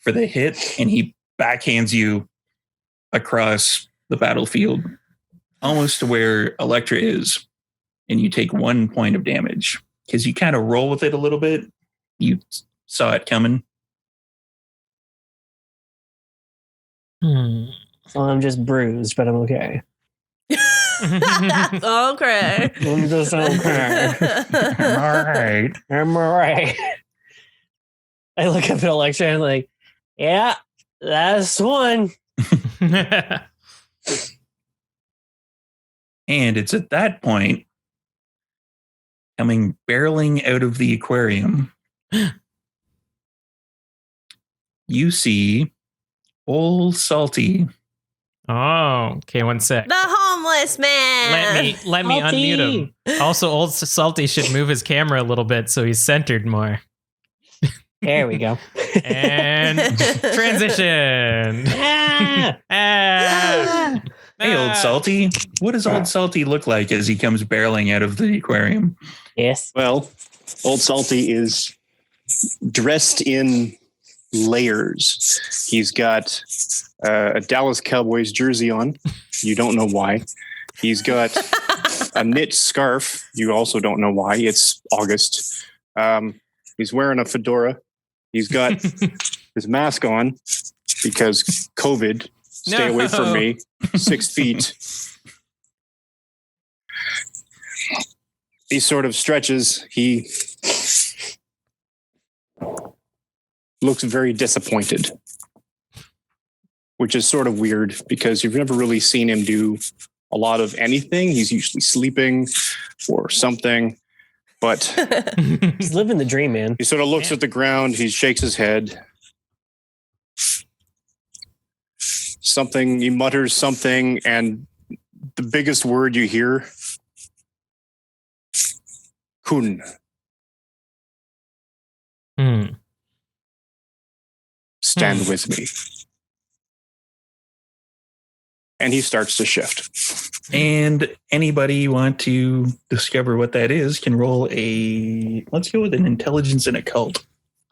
for the hit, and he backhands you across the battlefield, almost to where Electra is, and you take 1 point of damage because you kind of roll with it a little bit. You saw it coming. So I'm just bruised, but I'm okay. That's okay. I'm just okay. All right. I'm all right. I look up at Electra and I'm like, yeah, that's one. And it's at that point, coming barreling out of the aquarium, you see Old Salty. Oh, okay. 1 sec. The homeless man. Let me Salty. unmute him. Also, Old Salty should move his camera a little bit so he's centered more. There we go. And transition. Ah! Ah. Hey, Old Salty. What does Old Salty look like as he comes barreling out of the aquarium? Yes. Well, Old Salty is dressed in layers. He's got a Dallas Cowboys jersey on. You don't know why. He's got a knit scarf. You also don't know why. It's August. He's wearing a fedora. He's got his mask on because COVID. Stay away from me. 6 feet. He sort of stretches. He looks very disappointed, which is sort of weird because you've never really seen him do a lot of anything. He's usually sleeping or something, but He's living the dream, man. he sort of looks at the ground. He shakes his head. He mutters something, and the biggest word you hear, kun. Stand with me. And he starts to shift. And anybody want to discover what that is can roll let's go with an intelligence and occult.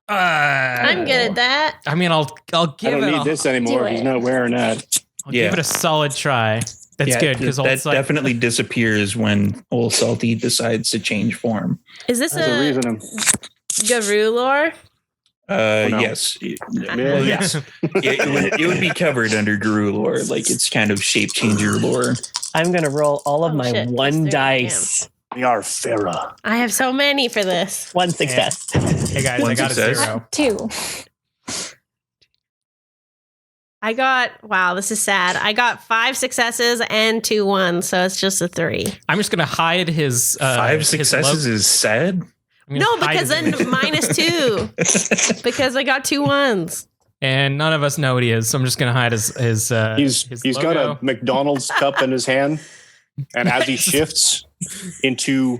I'm good at that. I mean, I'll I give don't it. need this anymore. Do He's it. not wearing that. I'll give it a solid try. That's good because that definitely disappears when Old Salty decides to change form. Is this There's a a reason. Garou lore? no. Yes. Yeah. Yes. It would be covered under Guru lore. Like it's kind of shape changer lore. I'm going to roll all of Oh, my shit, plus one 3, dice. We are Farah. I have so many for this. One success. Hey guys, One I got success. a 0. 2. Wow, this is sad. I got 5 successes and 2 1s, so it's just a 3. I'm just gonna hide his 5 his successes logo. is sad. I'm gonna No, hide because his- then -2. Because I got 2 1s. and none of us know what he is, so I'm just gonna hide his He's his got logo. a McDonald's cup in his hand, and as he shifts into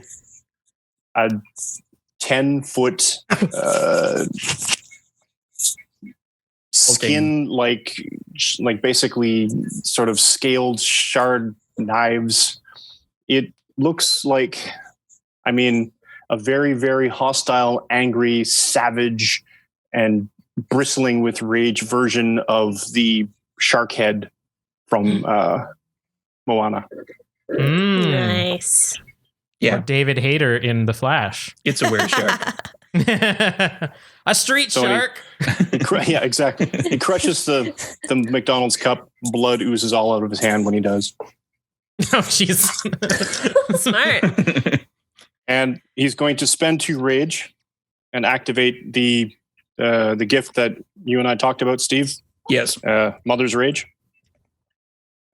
a 10-foot skin, like basically sort of scaled shard knives. It looks like, I mean, a very, very hostile, angry, savage, and bristling with rage version of the shark head from Moana. Mm. Nice. Yeah. Or David Hayter in The Flash. It's a were-shark. A street So he- shark. Yeah, exactly. He crushes the McDonald's cup. Blood oozes all out of his hand when he does. Oh, jeez. Smart. And he's going to spend 2 rage and activate the gift that you and I talked about, Steve. Yes. Mother's Rage.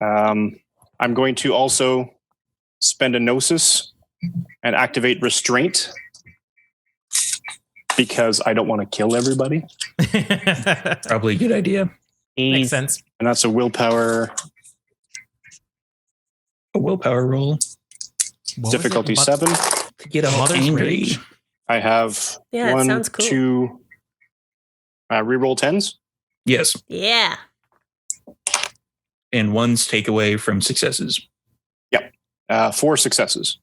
I'm going to also spend a Gnosis and activate Restraint because I don't want to kill everybody. Probably a good idea. Makes He's sense. And that's a willpower A willpower roll What was difficulty it? 7. to get all Mother's angry. Rage? I have Yeah, it 1, sounds cool. 2, reroll 10s. Yes. Yeah. And 1's take away from successes. 4 successes.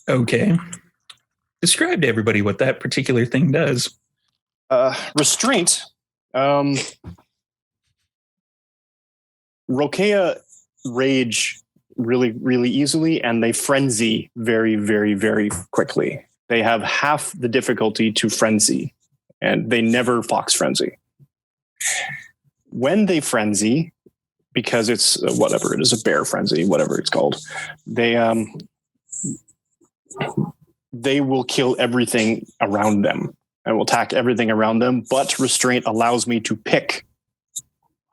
Okay. Describe to everybody what that particular thing does. Restraint. Rokea rage really, really easily, and they frenzy very, very, very quickly. They have half the difficulty to frenzy, and they never fox frenzy. When they frenzy, because it's whatever it is, a bear frenzy, whatever it's called, they will kill everything around them and will attack everything around them. But restraint allows me to pick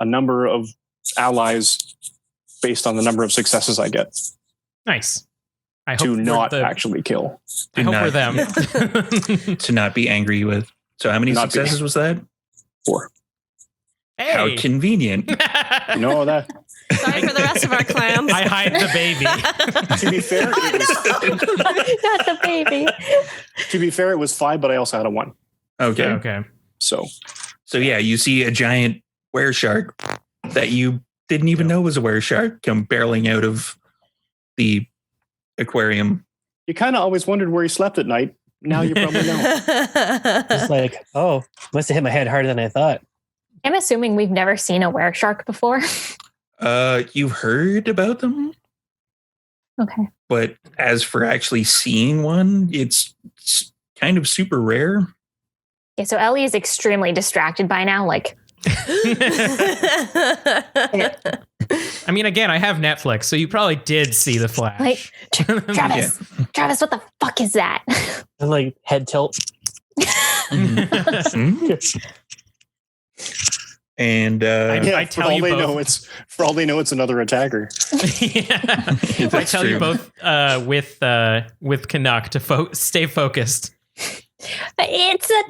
a number of allies based on the number of successes I get Nice. I to hope not we're the- actually kill. I hope we're them. To not be angry with. So how many Not be- successes was that? 4. How Hey. convenient. You know that? Sorry for the rest of our clans. I hide the baby. To be fair, Not the baby. it was 5, but I also had a 1. Okay. Okay. So So yeah, you see a giant wereshark that you didn't even know was a wereshark come barreling out of the aquarium. you kind of always wondered where he slept at night. Now you probably know. it's like, oh, must have hit my head harder than I thought. I'm assuming we've never seen a wereshark before. You've heard about them, Okay. but as for actually seeing one, it's kind of super rare. Yeah, so Ellie is extremely distracted by now. Like, I mean, again, I have Netflix, so you probably did see The Flash. Like, Travis, Travis, what the fuck is that? I'm like head tilt. Mhm. And I tell you both. For all they know, it's another attacker. Yeah. I That's tell you true. both with Canuck to stay focused. It's a.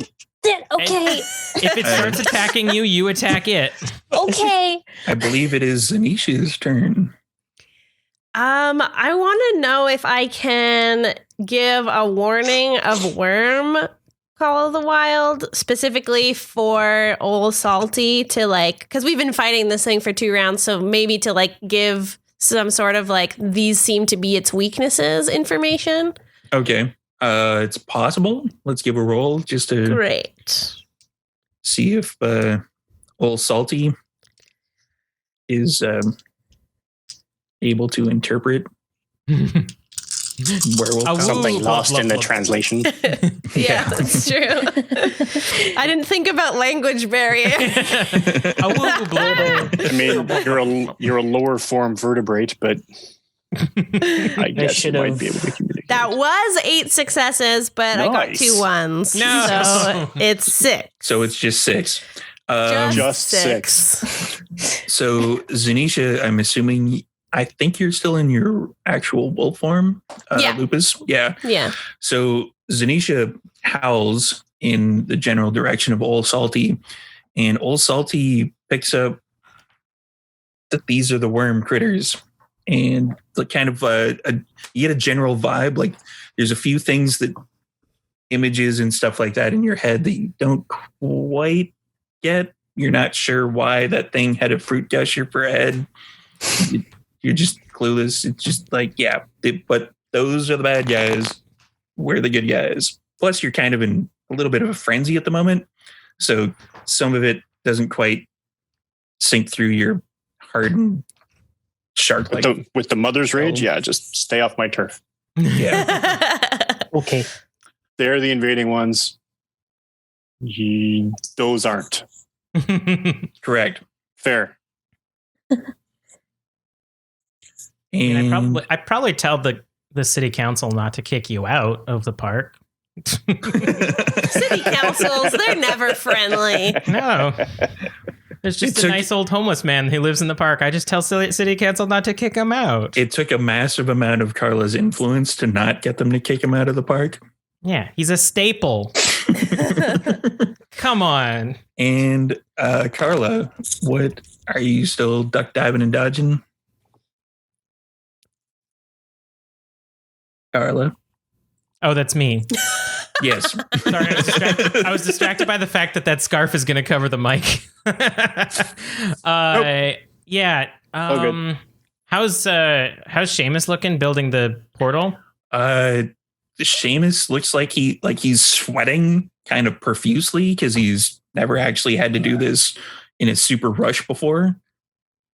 Okay. If it starts attacking you, you attack it. Okay. I believe it is Anisha's turn. I want to know if I can give a warning of worm Call of the Wild specifically for Old Salty to like, because we've been fighting this thing for 2 rounds, so maybe to like give some sort of like these seem to be its weaknesses information. Okay. It's possible. Let's give a roll just to Great. see if Old Salty is able to interpret werewolf. Oh, Something blah, lost blah, in the blah. translation. Yeah, that's true. I didn't think about language barrier. Oh, blah, blah, blah. I mean, you're a lower form vertebrate, but I guess you might should've- be able to communicate. That was 8 successes, but I got Nice. 2 ones. No. So it's 6. So it's just 6. Just 6. So Zanisha, I'm assuming, I think you're still in your actual wolf form, Yeah. Lupus. Yeah. Yeah. So Zanisha howls in the general direction of Old Salty, and Old Salty picks up that these are the worm critters, and the kind of you get a general vibe. Like there's a few things that images and stuff like that in your head that you don't quite get. You're not sure why that thing had a fruit gusher for a head. You're just clueless. It's just like, yeah, but those are the bad guys. We're the good guys. Plus, you're kind of in a little bit of a frenzy at the moment. So some of it doesn't quite sink through your hardened shark like. With the mother's rage, yeah, just stay off my turf. Yeah. Okay. They're the invading ones. Those aren't. Correct. Fair. And I'd probably tell the city council not to kick you out of the park. City councils, they're never friendly. No. There's just It's a a- nice old homeless man who lives in the park. I just tell city council not to kick him out. it took a massive amount of Carla's influence to not get them to kick him out of the park. Yeah, he's a staple. Come on. And Carla, what are you still duck diving and dodging? Carla? Oh, that's me. Yes. Sorry, I was distracted by the fact that scarf is going to cover the mic. Yeah. good. How's Seamus looking building the portal? Seamus looks like he's sweating kind of profusely because he's never actually had to do this in a super rush before.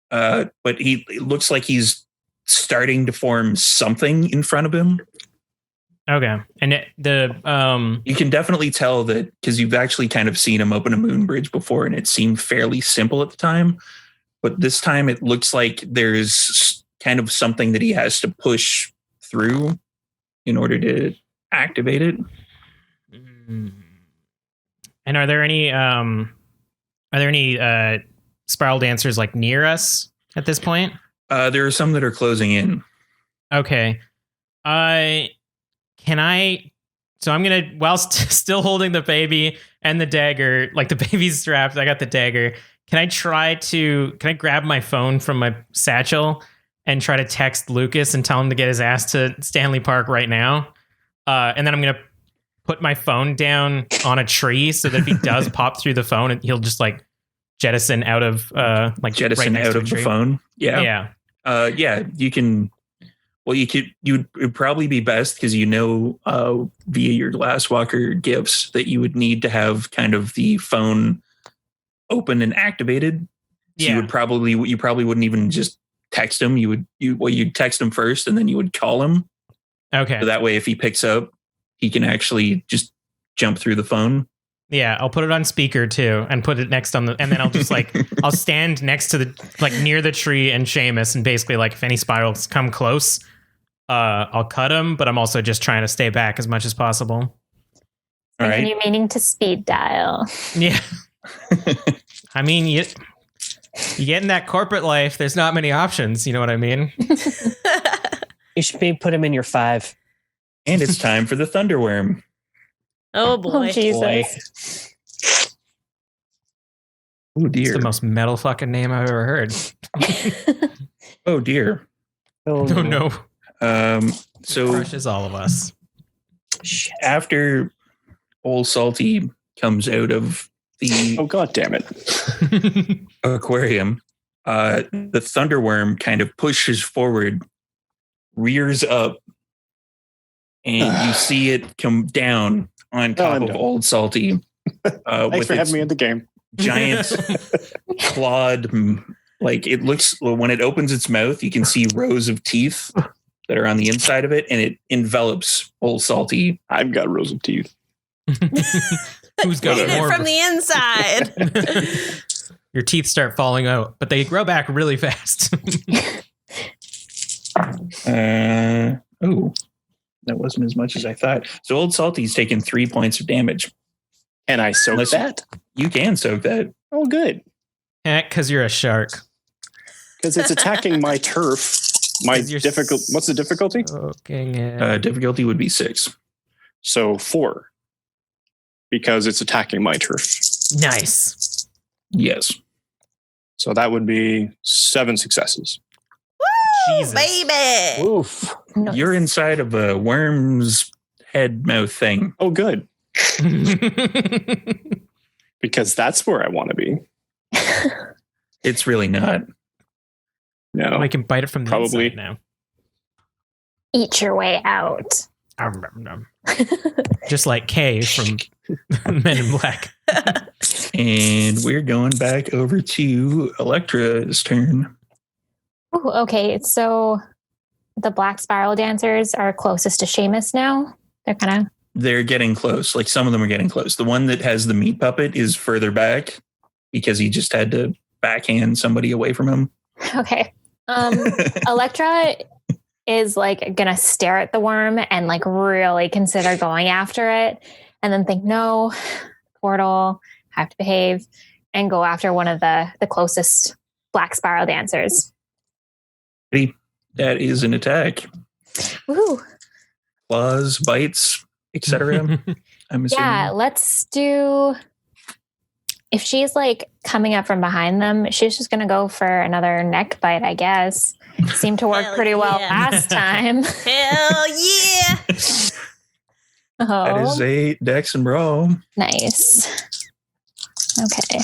But it looks like he's starting to form something in front of him. Okay, and You can definitely tell that because you've actually kind of seen him open a moon bridge before, and it seemed fairly simple at the time. But this time, it looks like there's kind of something that he has to push through in order to activate it. And are there any spiral dancers like near us at this point? There are some that are closing in. Okay. Can I? So I'm gonna, whilst still holding the baby and the dagger, like the baby's strapped, I got the dagger. Can I grab my phone from my satchel and try to text Lucas and tell him to get his ass to Stanley Park right now? And then I'm gonna put my phone down on a tree so that if he does pop through the phone, he'll just like jettison out of Jettison right next out to a of the tree. phone. Yeah. Yeah, you can. Well, it would probably be best because via your Glasswalker gifts that you would need to have kind of the phone open and activated. So Yeah. you probably wouldn't even just text him. You'd text him first and then you would call him. Okay. So that way, if he picks up, he can actually just jump through the phone. Yeah, I'll put it on speaker too, and put it next on and then I'll just I'll stand next to near the tree and Seamus, and basically if any spirals come close, I'll cut them. But I'm also just trying to stay back as much as possible. All right. You're meaning to speed dial. Yeah, I mean, you get in that corporate life. There's not many options. You know what I mean? You should put him in your 5. And it's time for the Thunderworm. Oh boy. Oh, Jesus. Oh It's dear. the most metal fucking name I've ever heard. Oh dear. Oh no, So crushes all of us. after Old Salty comes out of the Oh, God damn it. aquarium, the Thunderworm kind of pushes forward, rears up, and you see it come down on top I'm of done. Old Salty. Thanks with for its having me in the game. giant clawed, it looks, when it opens its mouth, you can see rows of teeth that are on the inside of it, and it envelops Old Salty. I've got rows of teeth. Who's got Eat it more? from the inside. Your teeth start falling out, but they grow back really fast. Oh, that wasn't as much as I thought. So Old Salty's taken 3 points of damage. And I soak Unless- that? You can soak that. Oh, good. Because you're a shark. Because it's attacking my turf. My 'Cause you're difficult. What's the difficulty? Soaking it. Difficulty would be 6. So 4. Because it's attacking my turf. Nice. Yes. So that would be 7 successes. Jesus. Baby. Oof. No. You're inside of a worm's head mouth thing. Oh, good. Because that's where I want to be. It's really not. No. I can bite it from the Probably. inside now. Eat your way out. Just like Kay from Men in Black. And we're going back over to Electra's turn. Ooh, okay, so the black spiral dancers are closest to Seamus now. They're kind They're getting close. Like some of them are getting close. The one that has the meat puppet is further back because he just had to backhand somebody away from him. of okay. Electra is like gonna stare at the worm and like really consider going after it, and then think, no, portal, have to behave, and go after one of the closest black spiral dancers. That is an attack. Woo! Claws, bites, etc. I'm assuming. Yeah, let's do. If she's like coming up from behind them, she's just gonna go for another neck bite, I guess. Seemed to work Hell pretty well yeah. last time. Hell yeah. That Oh, is a Dex and Brawl. nice. Okay.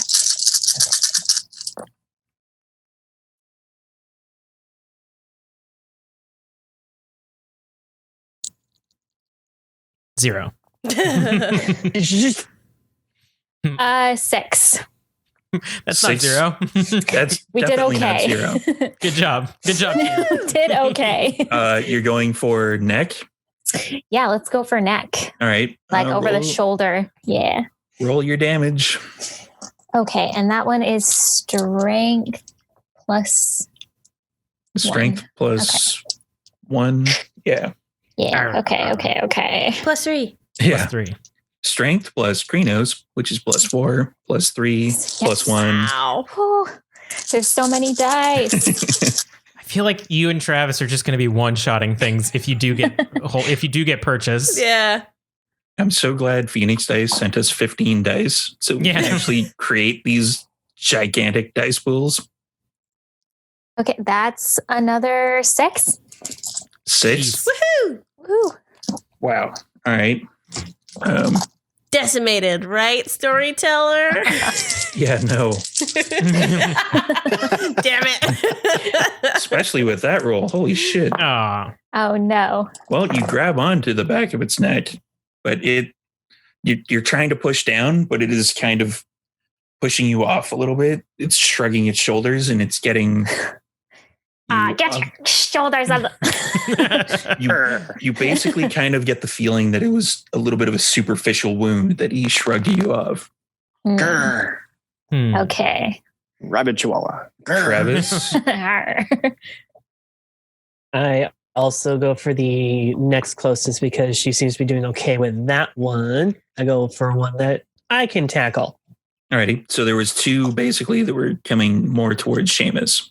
Zero. 6. That's Six. not 0. That's We did definitely not okay. 0. Good job. Good job. Kay. Did okay. You're going for neck. Yeah, let's go for neck. All right. Like over the roll- shoulder. Yeah. Roll your damage. Okay, and that one is strength plus. Strength plus 1. Yeah. Yeah. Okay. +3. Yeah. Plus 3. Strength plus Krinos, which is +4, +3, Yes. +1. Ow. Whew, there's so many dice. I feel like you and Travis are just going to be one-shotting things if you do get purchased. Yeah. I'm so glad Phoenix Dice sent us 15 dice so we can Yeah. actually create these gigantic dice pools. Okay, that's another 6. 6. Jeez. Woo. Wow. All right. Decimated, right, storyteller? Yeah, no. Damn it. Especially with that roll. Holy shit. Aw. Oh no. Well, you grab onto the back of its neck, but you're trying to push down, but it is kind of pushing you off a little bit. It's shrugging its shoulders and it's getting Get your shoulders on the. you basically kind of get the feeling that it was a little bit of a superficial wound that he shrugged you off. Mm, Grr. okay. Rabbit Chihuahua. Grr. Travis, I also go for the next closest because she seems to be doing okay with that one. I go for one that I can tackle. alrighty. So there was 2 basically that were coming more towards Seamus.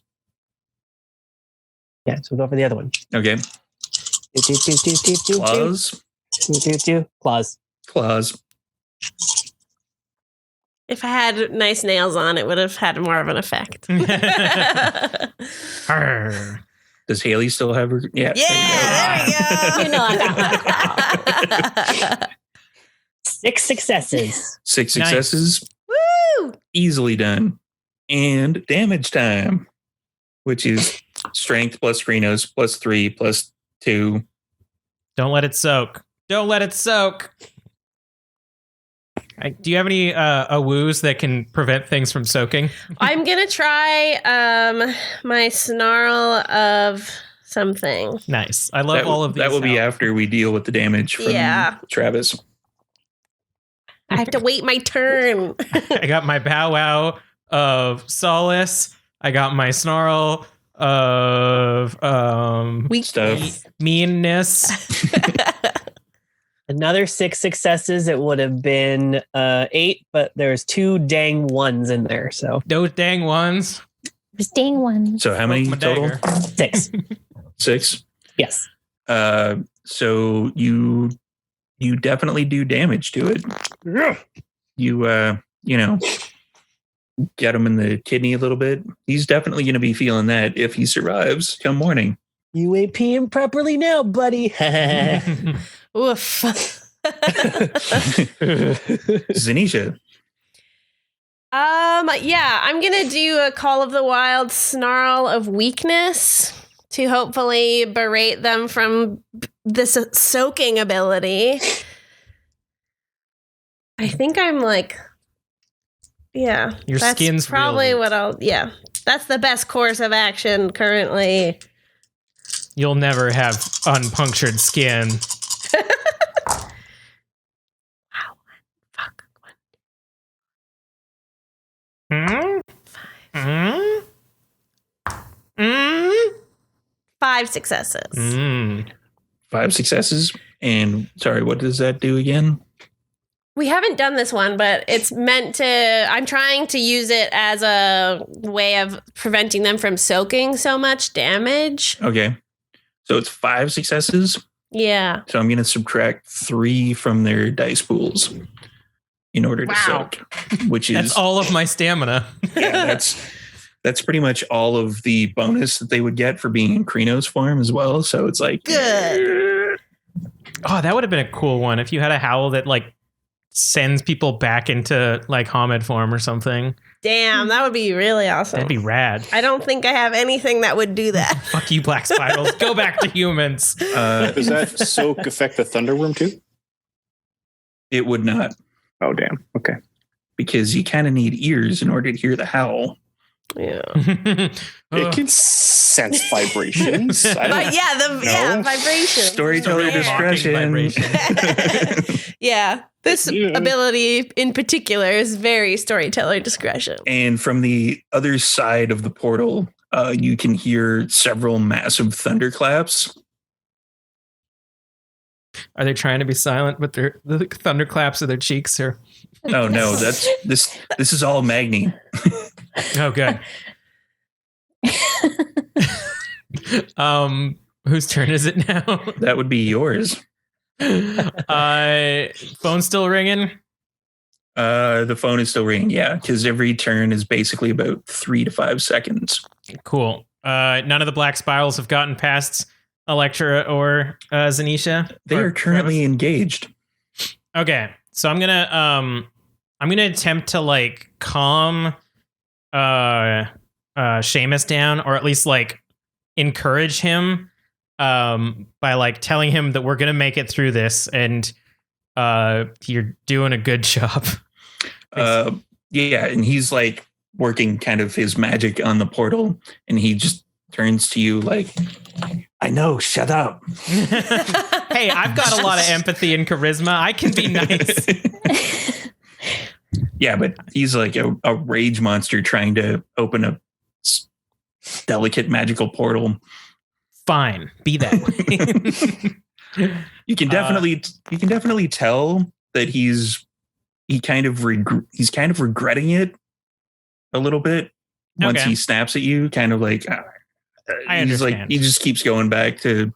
Yeah, so we'll go for the other one. Okay. Claws. Claws. Claws. Claws. If I had nice nails on, it would have had more of an effect. Arr. Does Haley still have her? Yeah. Yeah, there we go. You know I got one. 6 successes. 6 Nice. successes. Woo! Easily done. And damage time, which is strength plus Krinos plus 3 plus 2. Don't let it soak. Don't let it soak. Do you have any woos that can prevent things from soaking? I'm gonna try my snarl of something. Nice. I love all of these. That will be now. after we deal with the damage from Yeah. Travis. I have to wait my turn. I got my bow wow of solace. I got my snarl of Stuff. meanness. Another 6 successes. It would have been 8, but there's 2 dang ones in there. So Those dang ones. There's dang one. So how many My total? dagger. 6. 6. Yes. So you definitely do damage to it. You get him in the kidney a little bit. He's definitely going to be feeling that if he survives come morning. You ain't peeing properly now, buddy. Oof. Zanisha. Yeah, I'm gonna do a Call of the Wild Snarl of Weakness to hopefully berate them from this soaking ability. I think I'm like, yeah, Your that's skin's real probably weak. what I'll. Yeah, that's the best course of action currently. You'll never have unpunctured skin. Wow, fuck. Hmm? Hmm? 5 successes. 5 successes. And sorry, what does that do again? We haven't done this one, but it's meant to. I'm trying to use it as a way of preventing them from soaking so much damage. Okay. So it's 5 successes. Yeah. So I'm going to subtract 3 from their dice pools in order to Wow. soak, which is That's all of my stamina. yeah, that's pretty much all of the bonus that they would get for being in Krino's form as well. So it's like Good. Oh, that would have been a cool one if you had a howl that like sends people back into like Hamid form or something. Damn, that would be really awesome. That'd be rad. I don't think I have anything that would do that. Fuck you, Black Spirals. Go back to humans. Does that soak affect the Thunderworm too? It would not, Oh, damn. Okay. because you kind of need ears in order to hear the howl. Yeah. It can sense vibrations. I don't But yeah, No. vibration. Storyteller Mocking discretion. vibration. Yeah. This Yeah. ability in particular is very storyteller discretion. And from the other side of the portal, you can hear several massive thunderclaps. Are they trying to be silent with the thunderclaps of their cheeks? Or Oh no, that's this is all Magni. oh, good. Whose turn is it now? That would be yours. Phone still ringing. The phone is still ringing, yeah, because every turn is basically about 3 to 5 seconds. Cool. None of the Black Spirals have gotten past Electra or Zanisha. They Or are currently Travis? engaged. Okay, so I'm gonna attempt to like calm Seamus down, or at least like encourage him by like telling him that we're gonna make it through this, and you're doing a good job. Yeah, and he's like working kind of his magic on the portal, and he just turns to you like, I know, shut up. Hey, I've got a lot of empathy and charisma. I can be nice. Yeah, but he's like a rage monster trying to open a delicate magical portal. Fine, be that way. You can definitely tell that he's kind of regretting it a little bit once Okay. he snaps at you, kind of like I he's like understand. he just keeps going back to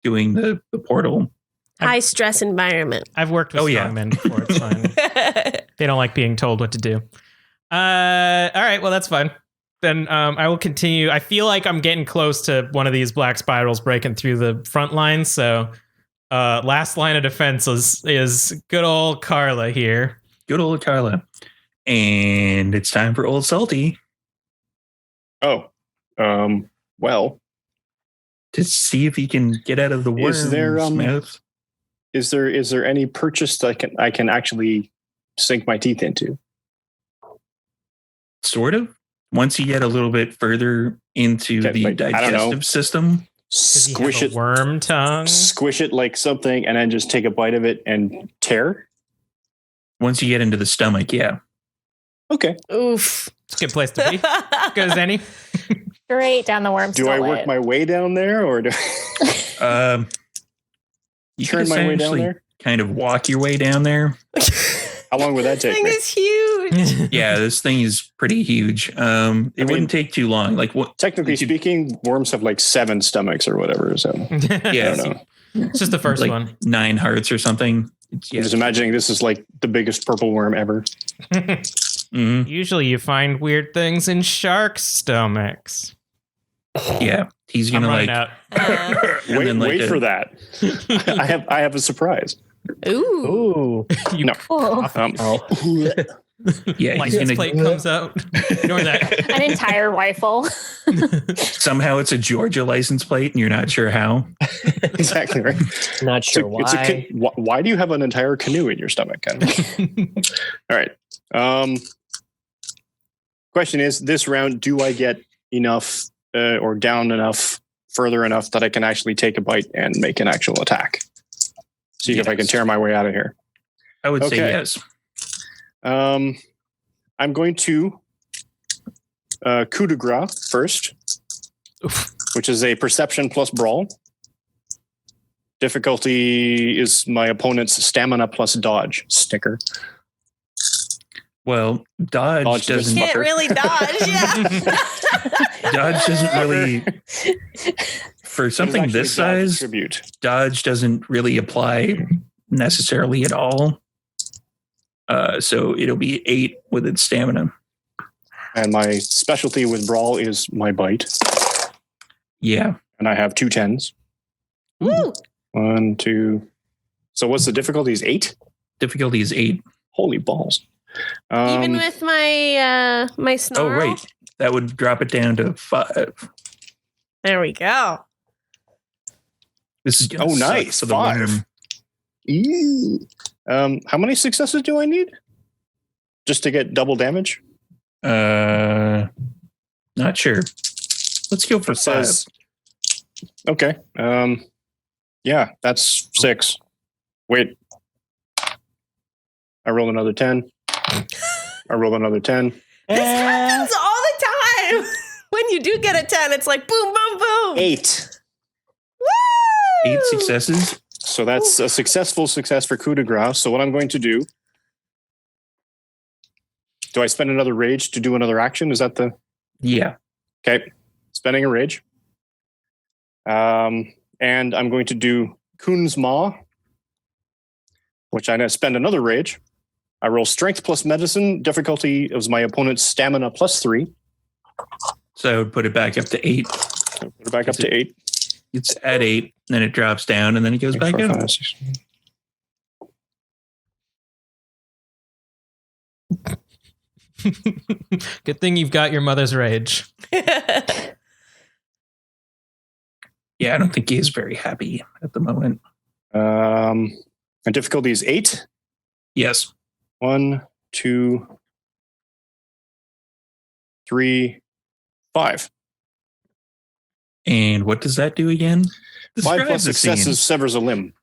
doing the portal. High stress environment. I've worked with Oh, yeah. strong men before. It's fine. They don't like being told what to do. All right, well, that's fine. Then I will continue. I feel like I'm getting close to one of these Black Spirals breaking through the front line. So last line of defense is good old Carla here. Good old Carla. And it's time for Old Salty Oh, well, to see if he can get out of the worm's Is there, mouth. is there any purchase that I can actually sink my teeth into? Sort of. Once you get a little bit further into Okay, the like, I don't know. digestive system, Does he Squish have it, a worm tongue. squish it like something, and then just take a bite of it and tear. once you get into the stomach, yeah. Okay. Oof. It's a good place to be. Good as any. Straight down the worm's Do I work my way down there, or do You turn could my way down essentially there? kind of walk your way down there. How long would that This take thing me? is huge. Yeah, this thing is pretty huge. It wouldn't take too long. Like what? Technically speaking, worms have like 7 stomachs or whatever. So Yeah, I don't know. It's just the first like one. 9 hearts or something. I'm just imagining this is like the biggest purple worm ever. Mhm. Usually you find weird things in shark stomachs. Yeah, he's I'm gonna running like. out. and Wait, then, like, wait for that. I have a surprise. Ooh. Ooh. You No. Oh, Yeah, he's license gonna. plate comes out. Ignore that. an entire rifle. Somehow it's a Georgia license plate, and you're not sure how. Exactly right. Not sure why. Why do you have an entire canoe in your stomach? Ken? All right. Question is, this round, do I get enough or down enough, further enough that I can actually take a bite and make an actual attack? See if I can tear my way out of here. I would say Okay. yes. I'm going to coup de grace first, which is a perception plus brawl. Difficulty is my opponent's stamina plus dodge. Sticker. Well, dodge Dodge this doesn't. fucker. Can't really dodge. Yeah. Dodge doesn't really. For something What is this actually dodge size, attribute? dodge doesn't really apply necessarily at all. So it'll be 8 with its stamina. And my specialty with brawl is my bite. Yeah. And I have 2 10s. Woo. 1, 2. So what's the difficulty? Is 8? Difficulty is 8. Holy balls. Even with my my Oh, snarl. right. That would drop it down to 5. There we go. This is gonna Oh, suck nice. for the 5. worm. Eee. How many successes do I need? Just to get double damage? Not sure. Let's go for It says. Okay. Yeah, that's 6. Wait. I rolled another 10. I rolled another 10. This happens all the time. When you do get a 10, it's like boom, boom, boom. 8. Woo! 8 successes. So that's a successful success for coup de grace. So what I'm going to do. Do I spend another rage to do another action? Is that the. Yeah. Okay. Spending a rage. And I'm going to do Kun's Maw, which I now spend another rage. I roll strength plus medicine. Difficulty is my opponent's stamina plus 3. So I would put it back up to 8. Put it back up to 8. It's at 8, then it drops down, and then it goes back up. 5, 6. Good thing you've got your mother's rage. Yeah, I don't think he is very happy at the moment. And difficulty is 8. Yes. 1, 2, 3, 5. And what does that do again? 5 Describe plus the scene. successes severs a limb.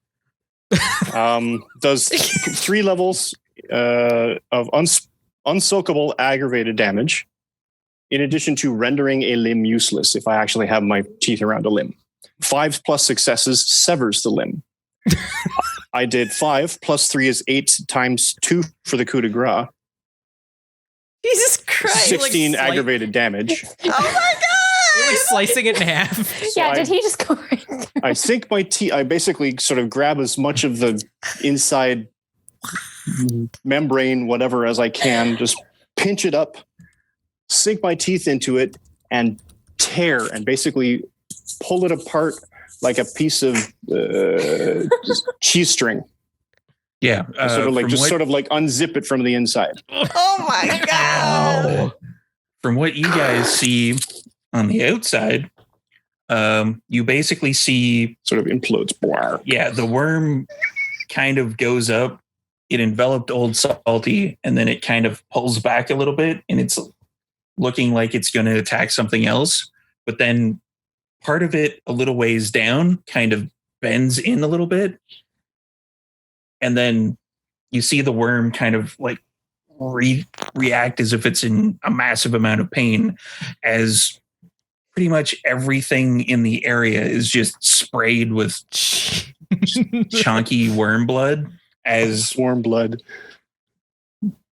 Does 3 levels of unsoakable aggravated damage, in addition to rendering a limb useless if I actually have my teeth around a limb. 5 plus successes severs the limb. I did 5 plus 3 is 8 times 2 for the coup de grace. Jesus Christ. 16 like, aggravated damage. Oh my God. You're like slicing it in half. So Yeah, I- did he just go right through? I sink my teeth. I basically sort of grab as much of the inside membrane, whatever, as I can. Just pinch it up, sink my teeth into it, and tear, and basically pull it apart like a piece of cheese string. Yeah. Sort of like from just what- sort of like unzip it from the inside. Oh my God. Ow. From what you guys see on the outside, you basically see, Sort of implodes. Blah. yeah, the worm kind of goes up. It enveloped Old Salty, and then it kind of pulls back a little bit, and it's looking like it's going to attack something else. But then part of it, a little ways down, kind of bends in a little bit. And then you see the worm kind of like react as if it's in a massive amount of pain as pretty much everything in the area is just sprayed with chunky worm blood as Warm blood.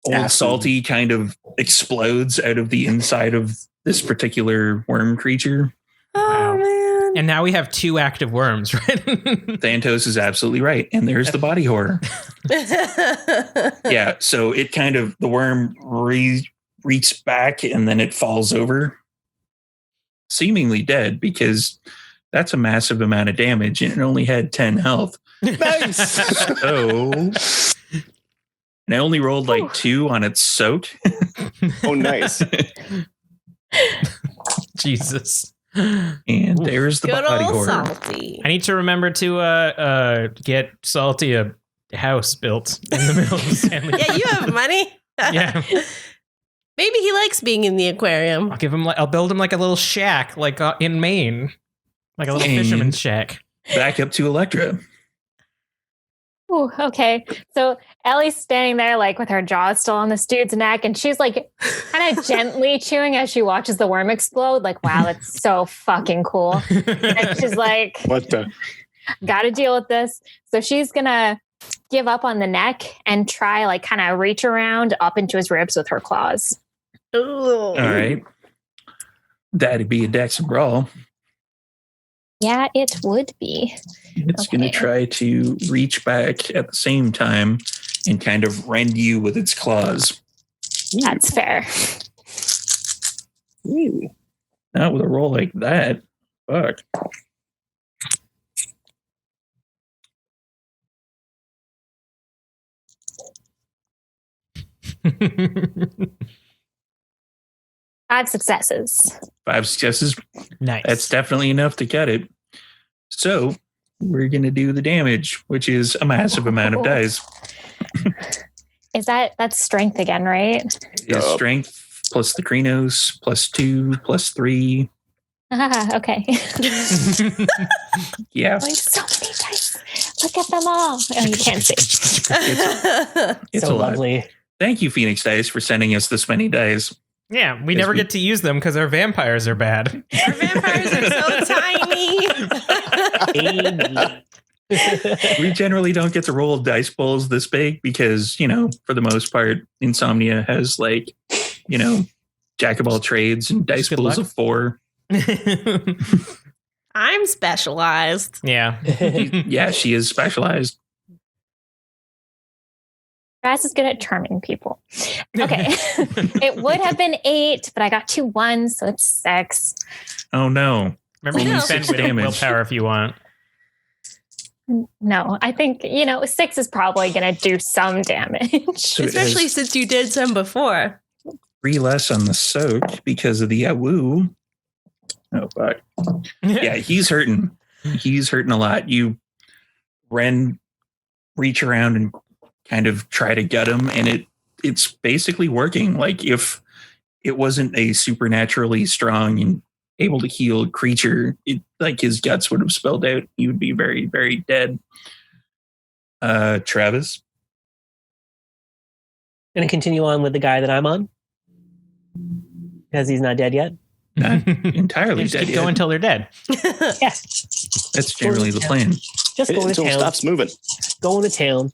Old Acid. Salty kind of explodes out of the inside of this particular worm creature. Oh, man. And now we have 2 active worms, right? Thantos is absolutely right. And there's the body horror. Yeah. So it kind of, the worm reaches back and then it falls over, seemingly dead, because that's a massive amount of damage and it only had 10 health. Nice. So, and I only rolled like 2 on its soak. Oh, nice. Jesus. And there's the Good body old horror. Salty. I need to remember to get Salty a house built in the middle of Stanley. Yeah, you have money. Yeah. Maybe he likes being in the aquarium. I'll build him like a little shack, like in Maine, like a little Maine. fisherman's shack. Back up to Electra. Ooh, okay. So Ellie's standing there, like with her jaws still on this dude's neck, and she's like kind of gently chewing as she watches the worm explode. Like, wow, that's so fucking cool. And she's like, What the? got to deal with this. So she's gonna give up on the neck and try, like, kind of reach around up into his ribs with her claws. All right. That'd be a Dex brawl. Yeah, it would be. It's going to Okay. try to reach back at the same time and kind of rend you with its claws. That's fair. Ooh. Not with a roll like that. Fuck. Five successes. 5 successes. Nice. That's definitely enough to cut it. So we're going to do the damage, which is a massive amount of dice. Is that's strength again, right? Is strength plus the Krinos plus 2 plus 3. Okay. Yeah. Like, so many dice. Look at them all. Oh, you can't see. It's so a lot. lovely. Thank you, Phoenix Dice, for sending us this many dice. Yeah, we never get to use them because our vampires are bad. Our vampires are so tiny. We generally don't get to roll dice bowls this big because, for the most part, Insomnia has jack of all trades and dice Good pools luck. of 4. I'm specialized. Yeah. Yeah, she is specialized. Raz is good at charming people. Okay. It would have been 8, but I got 2 1s, so it's 6. Oh no. Remember, you No. can spend Damage. willpower if you want. No, I think, 6 is probably going to do some damage. So it Especially has since you did some before. 3 less on the soak because of the woo. Oh fuck. Yeah, he's hurting. He's hurting a lot. You reach around and kind of try to gut him, and it's basically working. Like, if it wasn't a supernaturally strong and able to heal creature, his guts would have spilled out. He would be very, very dead. Travis. Gonna continue on with the guy that I'm on because he's not dead yet. Not entirely Just dead keep yet. going until they're dead. Yes, That's generally the plan. just going to Until it town. stops moving. Going to town.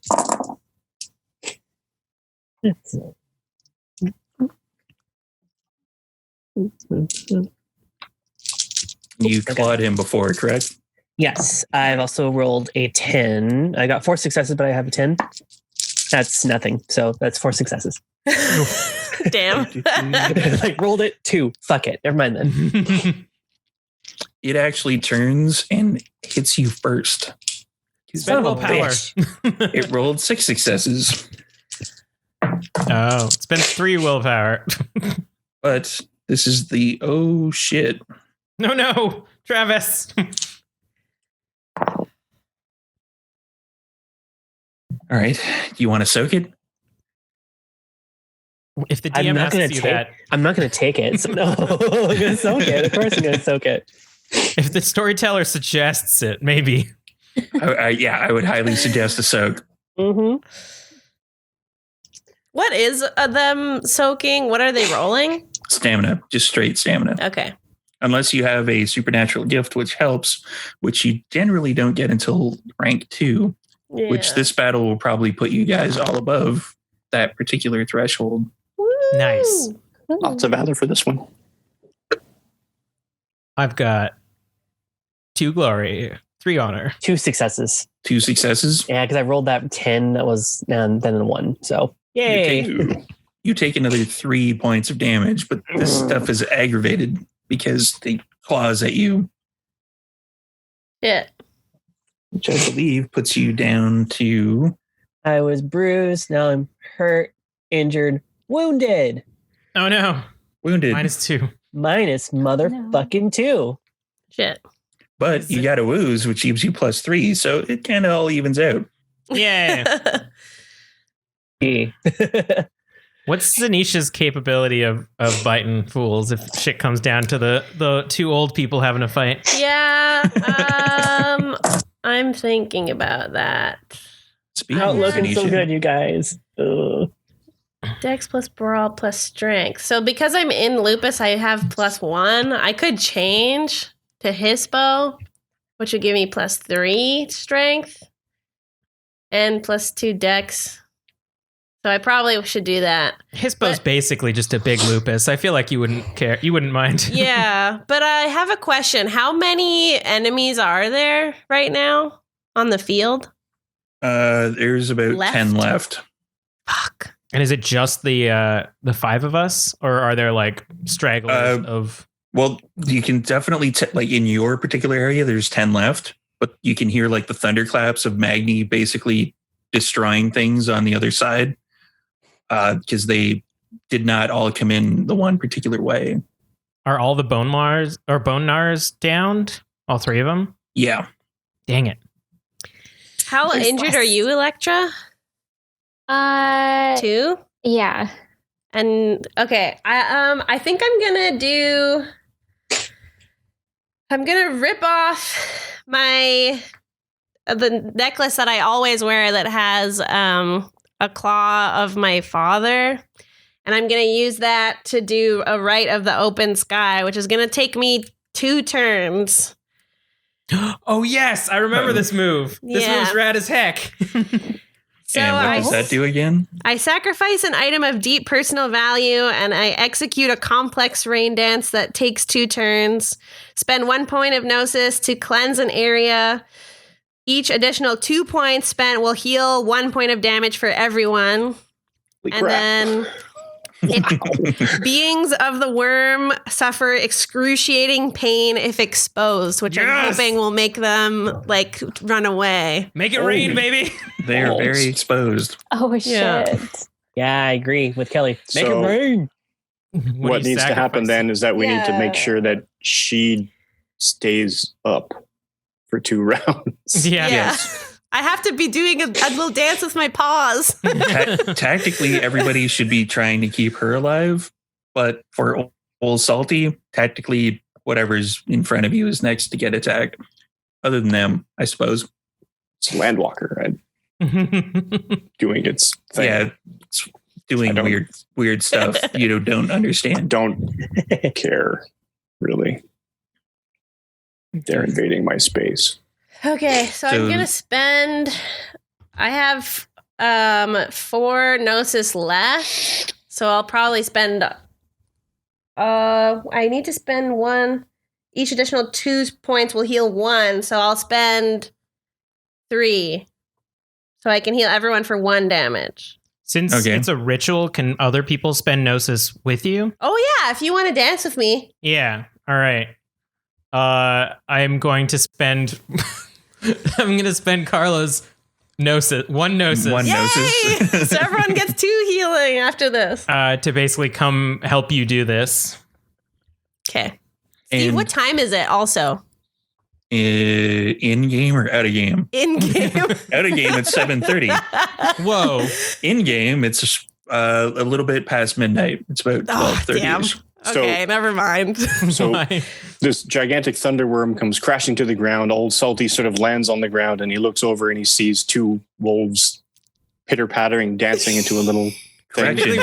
You clawed him before, correct? Yes, I've also rolled a 10. I got 4 successes, but I have a 10. That's nothing. So that's 4 successes. Damn. Like, rolled it 2. Fuck it. Never mind then. It actually turns and hits you first. Spend Son of a willpower. bitch. It rolled 6 successes, Oh, spend 3 willpower. but this is the oh shit. No, Travis. All right. Do you want to soak it? If the I'm DM not gonna asks you take- that, I'm not going to take it. So no, I'm going to soak it. Of course I'm going to soak it. if the storyteller suggests it, maybe. I would highly suggest a soak. Mm-hmm. What is them soaking? What are they rolling? Stamina, just straight stamina. Okay. Unless you have a supernatural gift, which helps, which you generally don't get until rank 2, which this battle will probably put you guys all above that particular threshold. Nice. Lots of valor for this one. I've got 2 glory, 3 honor. 2 successes. 2 successes. Yeah, because I rolled that 10 that was and then a 1. So yay. You take another 3 points of damage, but this stuff is aggravated because they claws at you, Shit. which I believe puts you down to I was bruised. Now I'm hurt, injured, wounded. Oh no. wounded. -2. Minus motherfucking 2. Shit. But you got a woos, which gives you +3, so it kind of all evens out. Yeah. What's Zanisha's capability of biting fools if shit comes down to the 2 old people having a fight? Yeah. I'm thinking about that. Speaking Not of looking so Zanisha, good, you guys. Ugh. Dex plus brawl plus strength. So because I'm in lupus, I have +1. I could change to Hispo, which would give me +3 strength and +2 dex. So I probably should do that. Hispo's basically just a big lupus. I feel like you wouldn't care. You wouldn't mind. Yeah, but I have a question. How many enemies are there right now on the field? there's about Left? 10 left. Fuck. And is it just the 5 of us, or are there like stragglers of? Well, you can definitely, like in your particular area, there's 10 left, but you can hear like the thunderclaps of Magni basically destroying things on the other side because they did not all come in the one particular way. Are all the bone Nars downed? All 3 of them? Yeah. Dang it. How There's injured less. are you, Electra? 2? Yeah. And okay, I think I'm gonna rip off the necklace that I always wear that has a claw of my father, and I'm gonna use that to do a Rite of the Open Sky, which is gonna take me 2 turns. Oh yes, I remember this move. This Yeah. move's rad as heck. So And what does that do again? I sacrifice an item of deep personal value and I execute a complex rain dance that takes 2 turns. Spend 1 point of Gnosis to cleanse an area. Each additional 2 points spent will heal 1 point of damage for everyone. Holy And crap. then beings of the worm suffer excruciating pain if exposed, which I'm Yes! hoping will make them like run away. Make it rain, baby. They are very exposed. Oh, Yeah. shit. Yeah, I agree with Kelly. Make So- it rain. What needs to happen then is that we need to make Yeah. sure that she stays up for 2 rounds. Yeah. Yes. I have to be doing a little dance with my paws. Tactically, everybody should be trying to keep her alive, but for old Salty, tactically, whatever's in front of you is next to get attacked. Other than them, I suppose. It's Landwalker, right? Doing its thing. Yeah, it's doing I don't- weird stuff you don't I understand. don't care, really. They're invading my space. Okay, so I'm gonna spend. I have 4 Gnosis left, so I'll probably spend. I need to spend 1. Each additional 2 points will heal 1, so I'll spend 3, so I can heal everyone for 1 damage. Since Okay. it's a ritual, can other people spend Gnosis with you? Oh yeah, if you want to dance with me. Yeah. All right. I'm going to spend. I'm going to spend Carlos Gnosis, 1 Gnosis, One Yay! Gnosis. So everyone gets 2 healing after this. to basically come help you do this. Okay. Steve, And what time is it? Also in game or out of game? in game. Out of game, it's 7:30. Whoa. In game, it's a little bit past midnight. It's about Oh, 12:30. damn. Okay, never mind. So Why? this gigantic thunderworm comes crashing to the ground. Old Salty sort of lands on the ground and he looks over and he sees 2 wolves pitter-pattering, dancing into a little thing. Correction.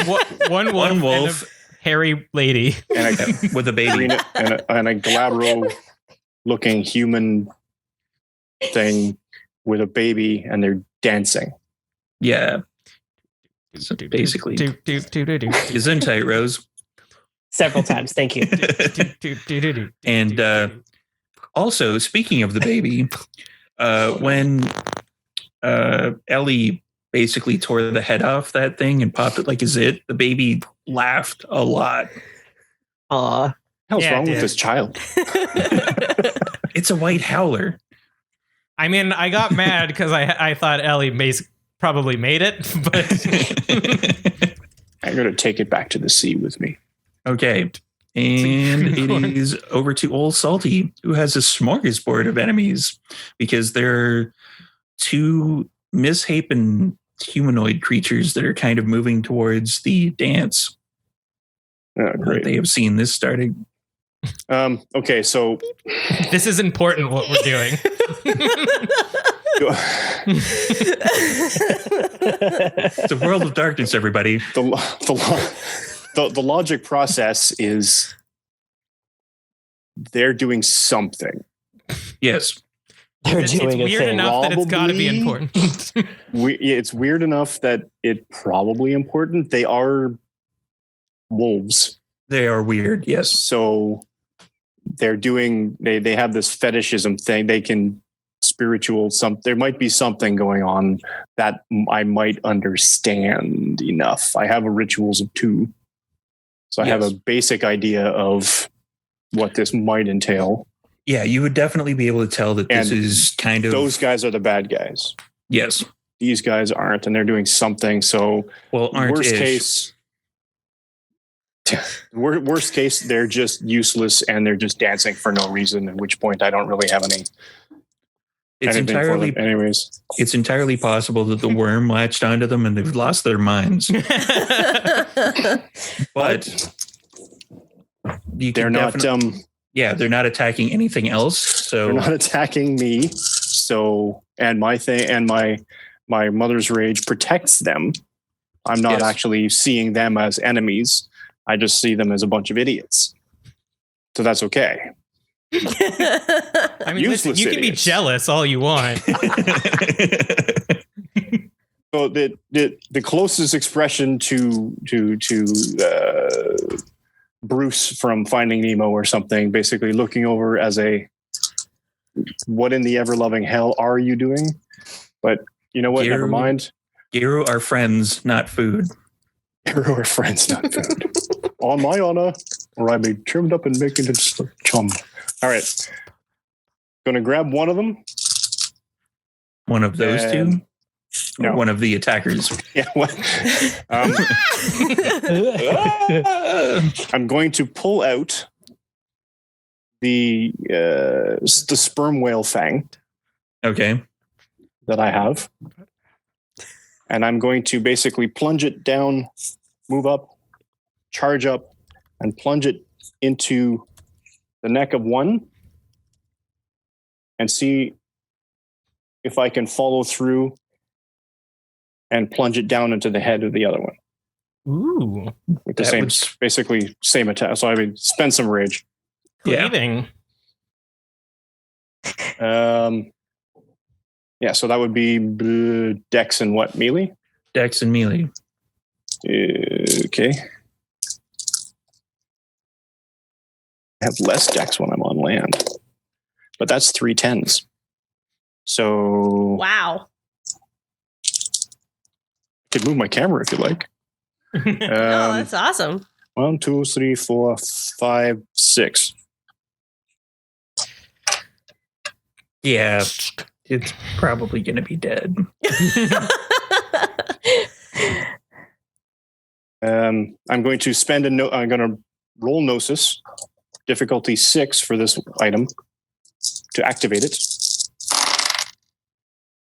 One wolf, One and wolf hairy lady and with a baby. and a Glabro-looking human thing with a baby, and they're dancing. Yeah. So basically, Gesundheit, Rose. Several times. Thank you. And also, speaking of the baby, when Ellie basically tore the head off that thing and popped it like a zit, the baby laughed a lot. Aw. What's wrong with this child? It's a white howler. I mean, I got mad because I thought Ellie probably made it, but I'm going to take it back to the sea with me. Okay. And it is over to Old Salty, who has a smorgasbord of enemies because there are two misshapen humanoid creatures that are kind of moving towards the dance. Oh, great. They have seen this starting. Okay, so this is important what we're doing. It's a world of darkness, everybody. The logic process is they're doing something. Yes. They're It's doing a weird thing. enough that it's got to be Probably. important. It's weird enough that it's probably important. They are wolves. They are weird, yes. So they're doing, they have this fetishism thing. They can there might be something going on that I might understand enough. I have a rituals of 2. So I have a basic idea of what this might entail. Yeah, you would definitely be able to tell that this is kind of... Those guys are the bad guys. Yes. These guys aren't, and they're doing something. So worst case, they're just useless and they're just dancing for no reason, at which point I don't really have anything for them anyways. It's entirely possible that the worm latched onto them and they've lost their minds. But they're not they're not attacking anything else. So they're not attacking me. So and my thing and my mother's rage protects them. I'm not actually seeing them as enemies. I just see them as a bunch of idiots. So that's okay. I mean, listen, you can be jealous all you want. So the closest expression to Bruce from Finding Nemo or something, basically looking over as a, what in the ever-loving hell are you doing? But you know what? Never mind. Gero are friends, not food. Gero are friends, not food. On my honor, or I may trimmed up and make it into chum. All right. Going to grab one of them. One of those two? No. One of the attackers. Yeah. I'm going to pull out the sperm whale fang. Okay. That I have. And I'm going to basically plunge it down, move up, charge up, and plunge it into the neck of one and see if I can follow through and plunge it down into the head of the other one. Ooh. With the basically same attack. So I mean, spend some rage. Cleaving. Yeah, so that would be Dex and what? Melee? Dex and melee. Okay. I have less Dex when I'm on land. But that's 3 10s. So... Wow. I could move my camera if you like. Oh, that's awesome. 1, 2, 3, 4, 5, 6. Yeah, it's probably going to be dead. I'm going to spend I'm going to roll Gnosis, difficulty 6 for this item to activate it.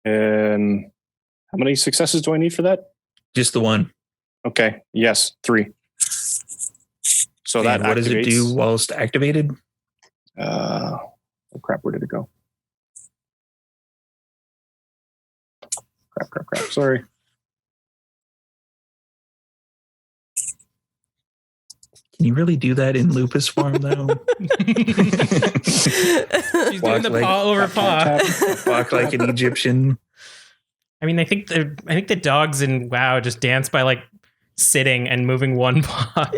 How many successes do I need for that? Just the one. Okay. Yes, 3. So that what does it do whilst activated? Oh crap! Where did it go? Crap. Sorry. Can you really do that in lupus form, though? She's doing the paw over paw. Walk like an Egyptian. I mean, I think the dogs in WoW just dance by like sitting and moving one paw.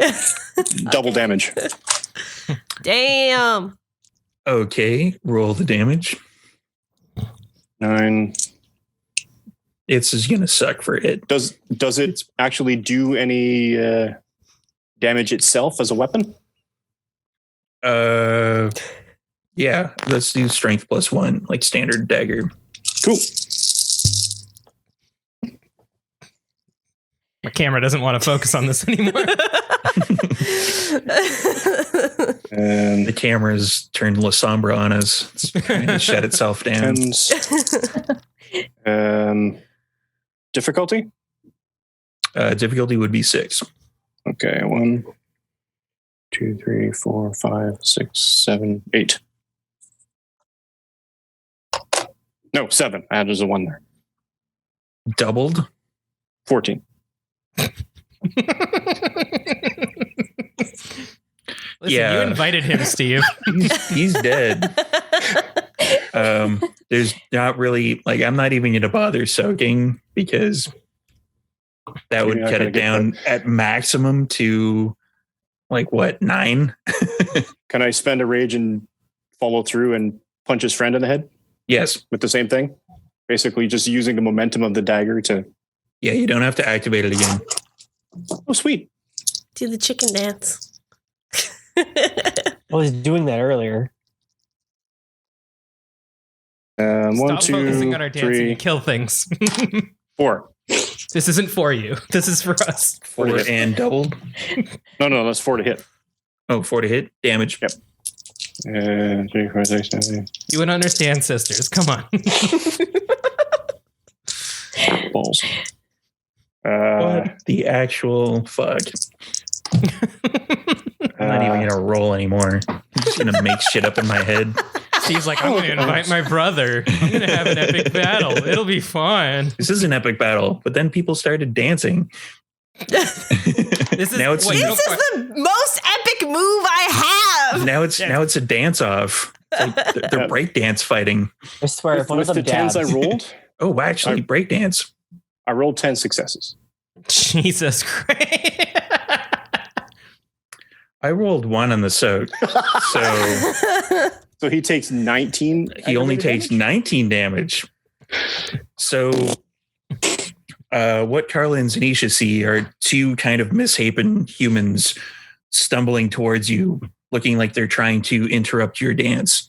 Double damage. Damn. Okay, roll the damage. 9. It's just gonna suck for it. Does it actually do any damage itself as a weapon? Yeah. Let's do strength +1, like standard dagger. Cool. My camera doesn't want to focus on this anymore. And The camera's turned La Sombra on us. It's trying to shut itself down. 10s. Difficulty? Difficulty would be 6. Okay, 1, 2, 3, 4, 5, 6, 7, 8. No, 7. I added a 1 there. Doubled? 14. Listen, Yeah. you invited him, Steve. He's dead. There's not really, like, I'm not even going to bother soaking because that would You're not cut gonna it get down at maximum to, like, what, 9? Can I spend a rage and follow through and punch his friend in the head Yes. with the same thing? Basically just using the momentum of the dagger to... Yeah, you don't have to activate it again. Oh, sweet. Do the chicken dance. I was doing that earlier. 1, Stop 2, focusing on our dancing 3, and kill things. 4. This isn't for you. This is for us. 4 and doubled. No, that's 4 to hit. Oh, 4 to hit. Damage. Yep. 3, 4, 6, 7, 8. You would understand, sisters. Come on. Balls. What the actual fuck? I'm not even gonna roll anymore. I'm just gonna make shit up in my head. Steve's like, I'm going to invite my brother. I'm going to have an epic battle. It'll be fun. This is an epic battle, but then people started dancing. This is Now it's- what you This is don't the most epic move I have. Now it's a dance off. Like they're break dance fighting. I swear, if one of With them the 10s dabs, I rolled, Oh, actually, break dance. I rolled 10 successes. Jesus Christ. I rolled 1 on the soak, so So he takes 19. he only aggravated takes damage? 19 damage. So, what Carlin and Anisha see are 2 kind of misshapen humans stumbling towards you, looking like they're trying to interrupt your dance.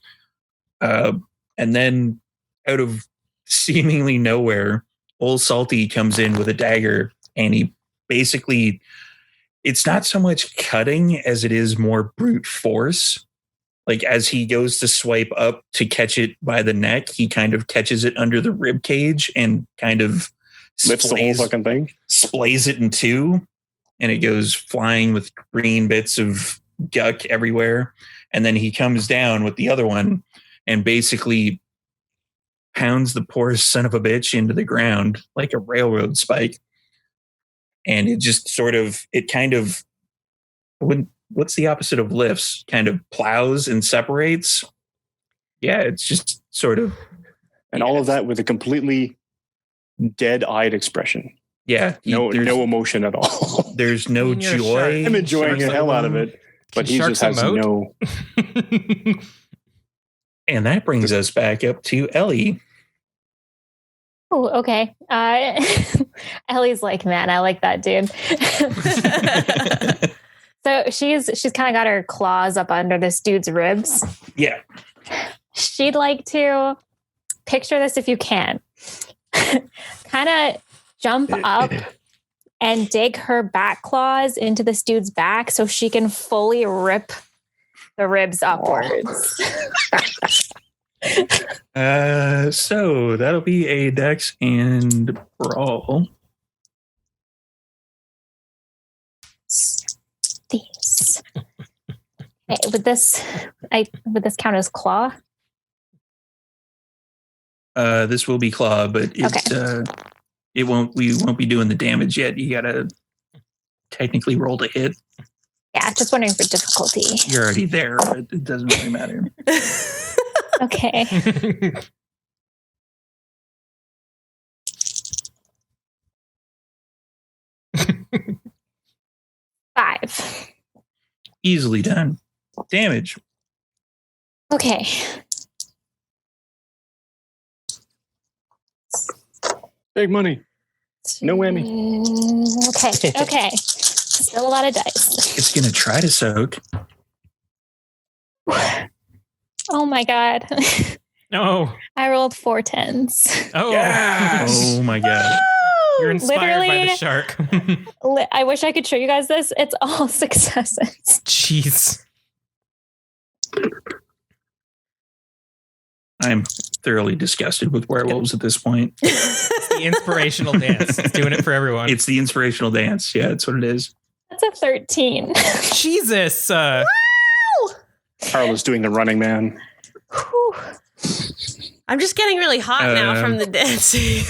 And then, out of seemingly nowhere, old Salty comes in with a dagger, and he basically, it's not so much cutting as it is more brute force. Like as he goes to swipe up to catch it by the neck, he kind of catches it under the rib cage and kind of Lifts the whole fucking thing. splays it in 2, and it goes flying with green bits of guck everywhere. And then he comes down with the other one and basically pounds the poor son of a bitch into the ground like a railroad spike. And it just sort of, what's the opposite of lifts? Kind of plows and separates. Yeah, it's just sort of. And all of that with a completely dead-eyed expression. Yeah. No emotion at all. There's no And you're a joy. shark. I'm enjoying the Sharks hell out of emote. it. But Can he sharks just has emote? no... And that brings us back up to Ellie. Oh, okay. Ellie's like, man, I like that dude. So she's kind of got her claws up under this dude's ribs. Yeah. She'd like to picture this if you can. Kind of jump up and dig her back claws into this dude's back so she can fully rip the ribs upwards. So that'll be a dex and brawl. These. Okay, would this count as claw? This will be claw, but we won't be doing the damage yet. You gotta technically roll to hit. Yeah, just wondering for difficulty. You're already there, but it doesn't really matter. Okay. 5. Easily done. Damage. Okay. Big money. No whammy. Okay. Still a lot of dice. It's going to try to soak. Oh my god. No. I rolled 4 10s. Oh. Oh my god. You're inspired by Literally- the shark. I wish I could show you guys this. It's all successes. Jeez. I'm thoroughly disgusted with werewolves at this point. It's the inspirational dance. It's doing it for everyone. It's the inspirational dance. Yeah, that's what it is. That's a 13. Jesus. Carla's doing the running man. Whew. I'm just getting really hot now from the dancing.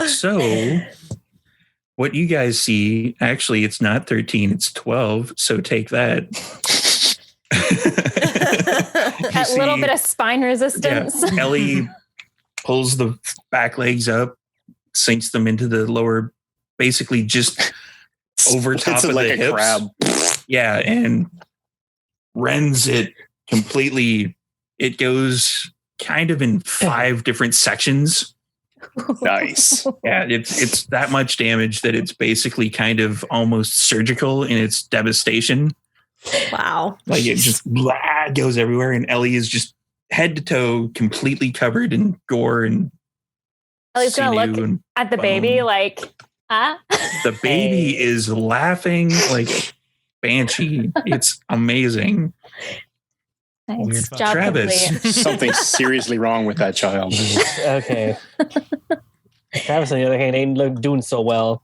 So, what you guys see, actually, it's not 13, it's 12. So take that. That little bit of spine resistance. Yeah, Ellie pulls the back legs up, sinks them into the lower, basically just over top It's of like the a hips. crab. Yeah, and rends it completely. It goes kind of in 5 different sections. Nice. Yeah, it's that much damage that it's basically kind of almost surgical in its devastation. Wow. Like it just goes everywhere, and Ellie is just head to toe completely covered in gore and Ellie's gonna sinew look and at the bone. baby like, huh? The baby is laughing like banshee. It's amazing. Weird Nice fuck. job, Travis. complete. Something seriously wrong with that child. Okay. Travis, on the other hand, ain't doing so well.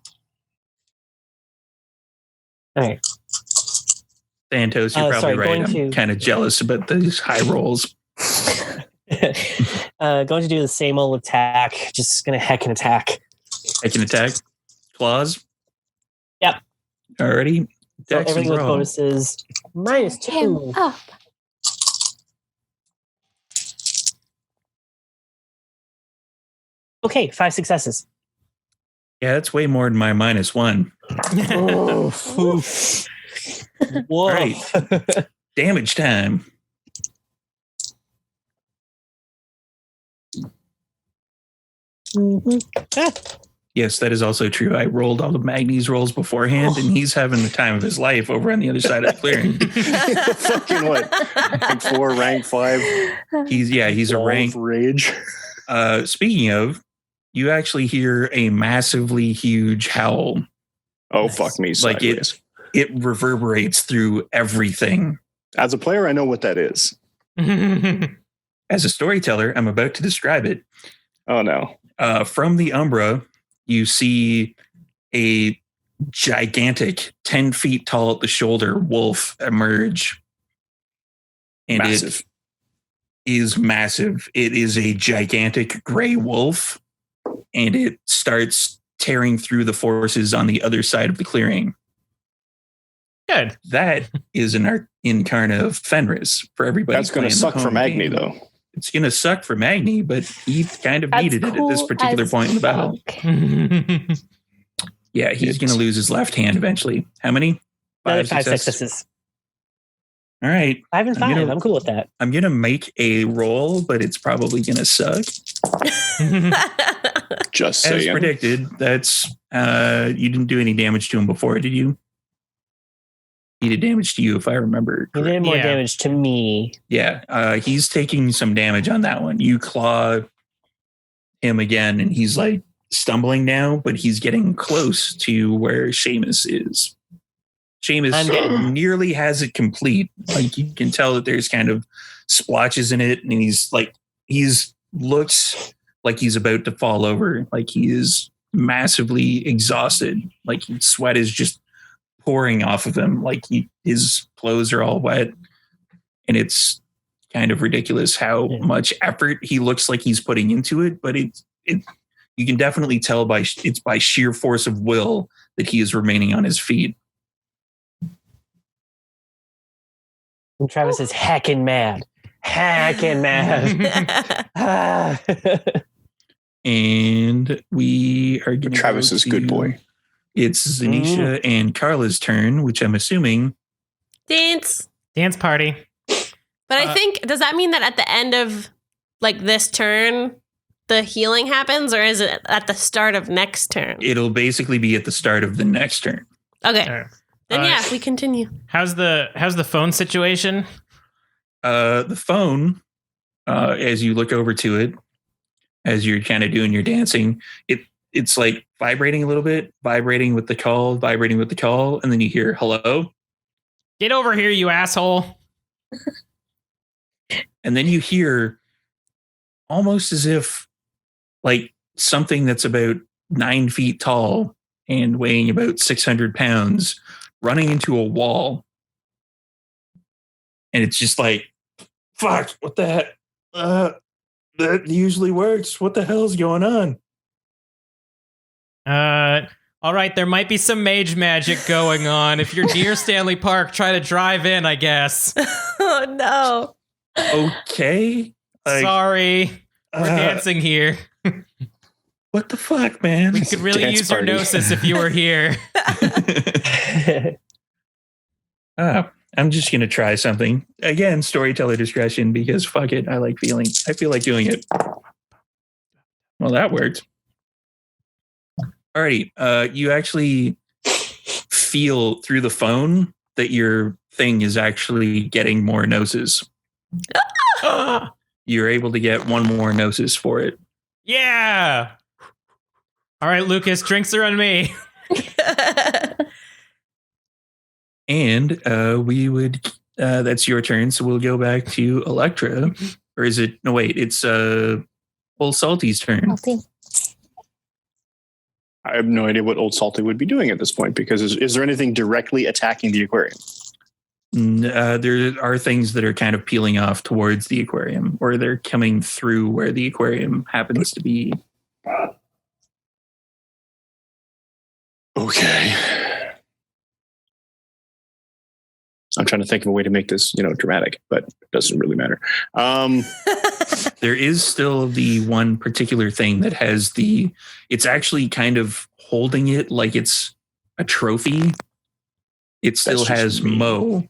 Okay. Santos, you're probably sorry, right. going I'm to- kind of jealous about these high rolls. Going to do the same old attack. Just gonna heck and attack. I can attack. Claws? Yep. Alrighty. So Dex everything and with roll. bonuses -2. Him up. Okay, 5 successes. Yeah, that's way more than my -1. Oof. Whoa. Right. Damage time. Yes, that is also true. I rolled all of Magni's rolls beforehand, and he's having the time of his life over on the other side of the clearing. Fucking what? Rank 4, rank 5. He's a Wall of rank. rage. Speaking of, you actually hear a massively huge howl. Oh, fuck me. Like Sideways. It reverberates through everything. As a player, I know what that is. As a storyteller, I'm about to describe it. Oh, no. From the Umbra, you see a gigantic 10 feet tall at the shoulder wolf emerge. And Massive. it is massive. It is a gigantic gray wolf, and it starts tearing through the forces on the other side of the clearing. Good. That is an Incarna of Fenris for everybody. That's going to playing the suck for home Magni, game. though. It's going to suck for Magni, but he kind of That's needed it at this cool particular as point in the battle. fuck. Yeah, he's going to lose his left hand eventually. How many? Another 5 5 successes. successes. All right. 5 and I'm 5. gonna- I'm cool with that. I'm going to make a roll, but it's probably going to suck. Just As saying. predicted, that's you didn't do any damage to him before, did you? He did damage to you, if I remember. He did more Yeah. damage to me. Yeah, he's taking some damage on that one. You claw him again, and he's like stumbling now, but he's getting close to where Seamus is. I'm Seamus getting- nearly has it complete. Like you can tell that there's kind of splotches in it, and he's looks like he's about to fall over. Like he is massively exhausted. Like sweat is just pouring off of him. Like his clothes are all wet, and it's kind of ridiculous how much effort he looks like he's putting into it. But it you can definitely tell by sheer force of will that he is remaining on his feet. And Travis is heckin' mad. Heckin' mad. Ah. And we are going to Travis is good boy. It's Zanisha and Carla's turn, which I'm assuming. Dance. Dance party. But I think, does that mean that at the end of like this turn, the healing happens, or is it at the start of next turn? It'll basically be at the start of the next turn. Okay. Then yeah, we continue. How's the phone situation? The phone, as you look over to it, as you're kind of doing your dancing, it's like vibrating a little bit, vibrating with the call, and then you hear hello. Get over here, you asshole. And then you hear almost as if like something that's about 9 feet tall and weighing about 600 pounds running into a wall. And it's just like, fuck, what the heck? That usually works. What the hell's going on? All right, there might be some mage magic going on. If you're near Stanley Park, try to drive in, I guess. Oh, no. Okay. Sorry. We're dancing here. What the fuck, man? We could really use your gnosis if you were here. I'm just going to try something. Again, storyteller discretion, because fuck it. I feel like doing it. Well, that worked. Alrighty. You actually feel through the phone that your thing is actually getting more gnosis. You're able to get one more gnosis for it. Yeah. All right, Lucas, drinks are on me. And we would, that's your turn. So we'll go back to Electra. Or is it, no, wait, it's Old Salty's turn. Salty. I have no idea what Old Salty would be doing at this point, because is there anything directly attacking the aquarium? There are things that are kind of peeling off towards the aquarium, or they're coming through where the aquarium happens to be. Okay. I'm trying to think of a way to make this, dramatic, but it doesn't really matter. There is still the one particular thing that has it's actually kind of holding it like it's a trophy. It still has Mo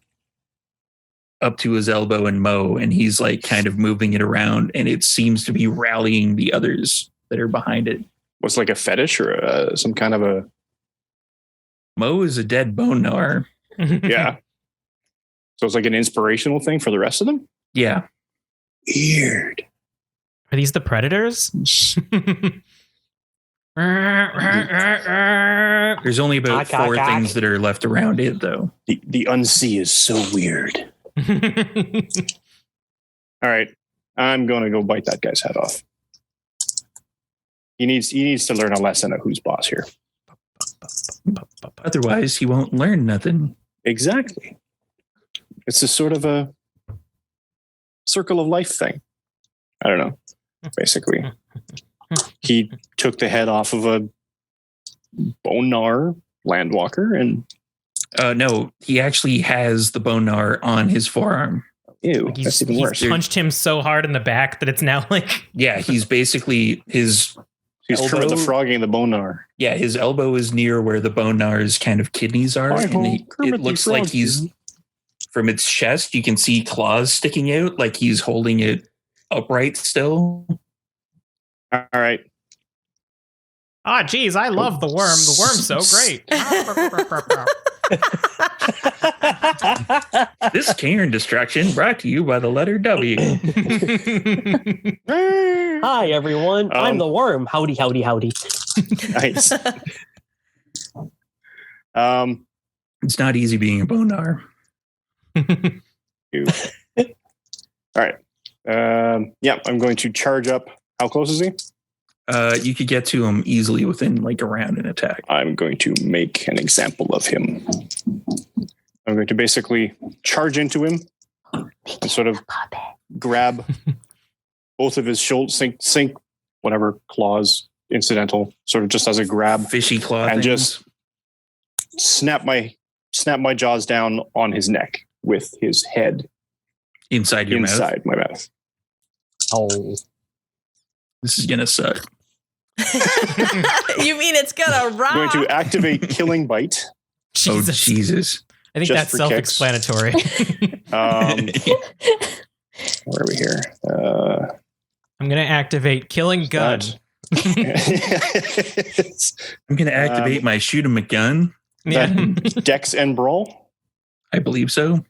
up to his elbow and Mo, and he's like kind of moving it around, and it seems to be rallying the others that are behind it. What's like a fetish or some kind of a... Mo is a dead bone gnawer. Yeah. So it's like an inspirational thing for the rest of them? Yeah. Weird. Are these the predators? There's only about four things that are left around it, though. The unsea is so weird. All right. I'm going to go bite that guy's head off. He needs to learn a lesson of who's boss here. Otherwise, he won't learn nothing. Exactly. It's a sort of a circle of life thing. I don't know. Basically, he took the head off of a bone gnawer landwalker, and no, he actually has the bone gnawer on his forearm. Ew, that's even worse. He's punched him so hard in the back that it's now like... Yeah, he's basically He's Kermit the Frog and the bone gnawer. Yeah, his elbow is near where the bone gnawer's kind of kidneys are. And it looks like he's... From its chest, you can see claws sticking out, like he's holding it upright still. All right. Ah, geez, I love the worm. The worm's so great. This Caern distraction brought to you by the letter W. Hi, everyone. I'm the worm. Howdy, howdy, howdy. Nice. It's not easy being a bone gnawer. All right. Yeah, I'm going to charge up. How close is he? You could get to him easily within like a round and attack. I'm going to make an example of him. I'm going to basically charge into him and sort of grab both of his shoulders, sink whatever claws, incidental, sort of just as a grab, fishy claw, and just snap my jaws down on his neck with his head Inside your mouth. Inside my mouth. Oh. This is gonna suck. You mean it's gonna rock? I'm going to activate Killing Bite. Oh Jesus! I think Just that's for self-explanatory. Where are we here? I'm going to activate Killing Gun. I'm gonna activate my shoot 'em a gun. Yeah. Dex and Brawl. I believe so.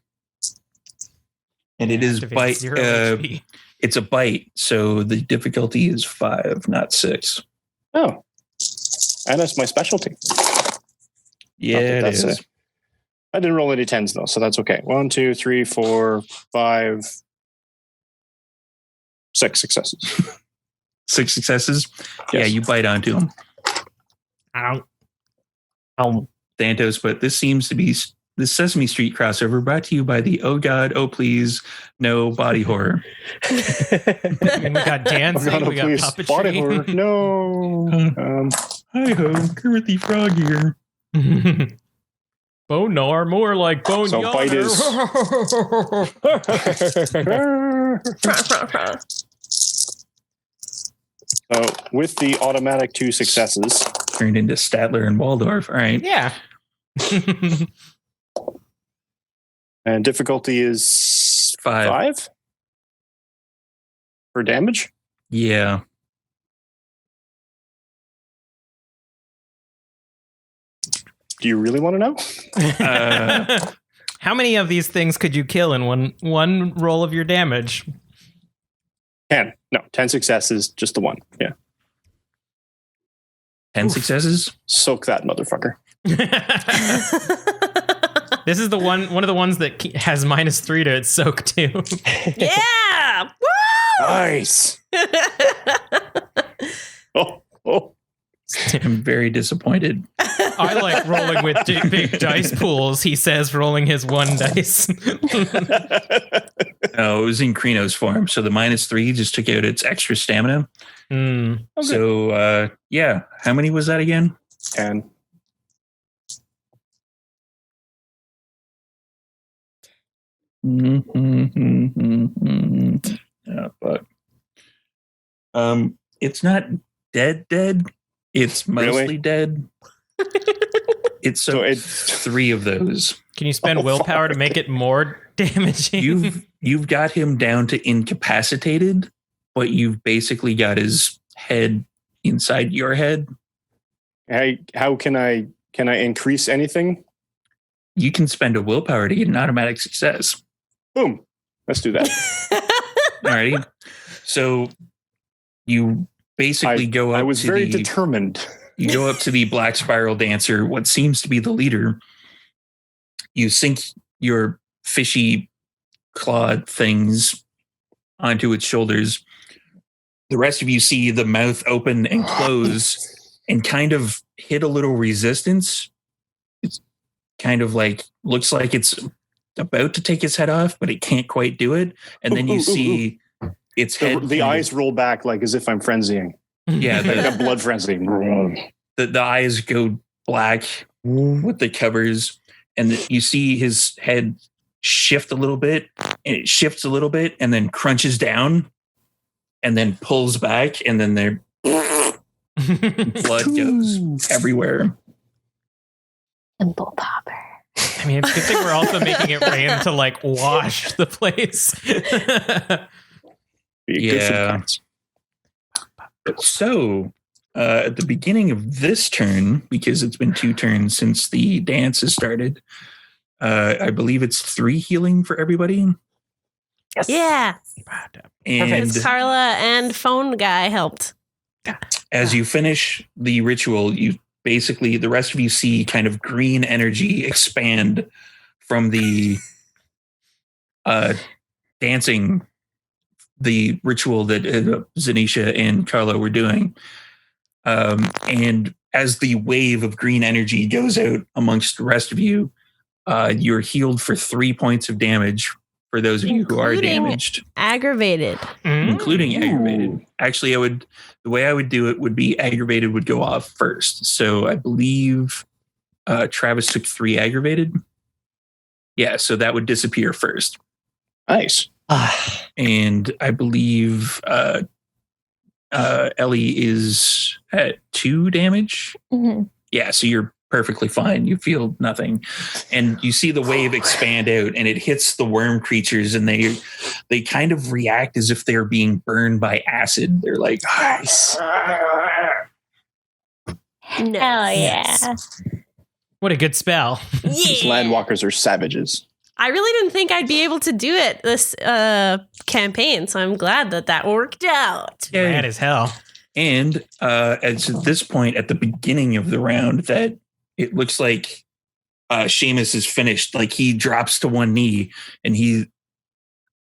And it is Activate bite. 0 HP. It's a bite, so the difficulty is 5, not 6. Oh, and that's my specialty. Yeah, it That's is. it. I didn't roll any 10s though, so that's okay. 1, 2, 3, 4, 5, 6 successes. 6 successes. Yeah, Yes. you bite onto him, Ow. Thantos. But this seems to be the Sesame Street crossover brought to you by the Oh God, Oh Please, No body horror. I mean, we got dancing, Oh, no, we got please. Body horror. puppetry. No. Hi ho, Kermit the Frog here. Bonar, more like bone. So bite is- So with the automatic 2 successes, Turned into Statler and Waldorf. All right. Yeah. and difficulty is 5. 5 for damage. Yeah. Do you really want to know? How many of these things could you kill in one roll of your damage? 10. No, 10 successes, just the one. Yeah. 10 successes. Soak that motherfucker. This is the one of the ones that has -3 to its soak too. Yeah! Woo! Nice. Oh. I'm very disappointed. I like rolling with big dice pools, he says, rolling his 1 dice. No, it was in Krino's form. So the -3 just took out its extra stamina. Mm. Okay. So, yeah. How many was that again? 10. Oh, fuck. It's not dead. It's mostly Really? dead. It's So so it- 3 of those. Can you spend willpower to make it more damaging? You've got him down to incapacitated, but you've basically got his head inside your head. How can I increase anything? You can spend a willpower to get an automatic success. Boom. Let's do that. Alrighty. So you basically go up I was to very the determined. you go up to the Black Spiral Dancer, what seems to be the leader. You sink your fishy clawed things onto its shoulders. The rest of you see the mouth open and close and kind of hit a little resistance. It's kind of like, looks like it's about to take its head off, but it can't quite do it. And then you see its head. The eyes roll back like as if I'm frenzying. Yeah, Like a blood frenzy. the eyes go black with the covers, and you see his head shift a little bit, and it shifts a little bit, and then crunches down, and then pulls back, and then there blood goes everywhere. Pimple popper. I mean, it's a good thing we're also making it rain to like wash the place. Be good for the Yeah. plants. So, at the beginning of this turn, because it's been 2 turns since the dance has started, I believe it's 3 healing for everybody. Yes. Yeah. And Because Carla and phone guy helped. as you finish the ritual, you basically, the rest of you see kind of green energy expand from the dancing, the ritual that Zanisha and Carla were doing. And as the wave of green energy goes out amongst the rest of you, you're healed for 3 points of damage for those of you who are Including- damaged, Aggravated. including aggravated. Actually, the way I would do it would be aggravated would go off first. So I believe Travis took 3 aggravated. Yeah, so that would disappear first. Nice. And I believe Ellie is at 2 damage. Mm-hmm. Yeah, so you're perfectly fine. You feel nothing. And you see the wave expand out and it hits the worm creatures and they kind of react as if they're being burned by acid. They're like, Nice. Hell yeah. What a good spell. These landwalkers are savages. I really didn't think I'd be able to do it this campaign, so I'm glad that worked out. Rad as hell. and at this point at the beginning of the round that it looks like Seamus is finished. Like he drops to one knee and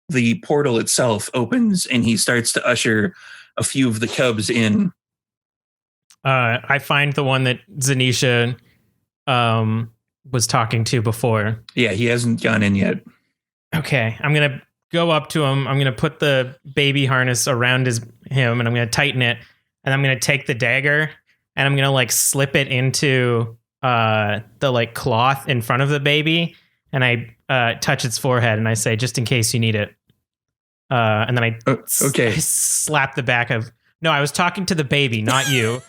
the portal itself opens and he starts to usher a few of the cubs in. I find the one that Zanisha was talking to before. Yeah, he hasn't gone in yet. Okay, I'm going to go up to him. I'm going to put the baby harness around him and I'm going to tighten it. And I'm going to take the dagger and I'm going to like slip it into the like cloth in front of the baby. And I touch its forehead and I say, just in case you need it. And then I okay. I slap the back of... No, I was talking to the baby, not you.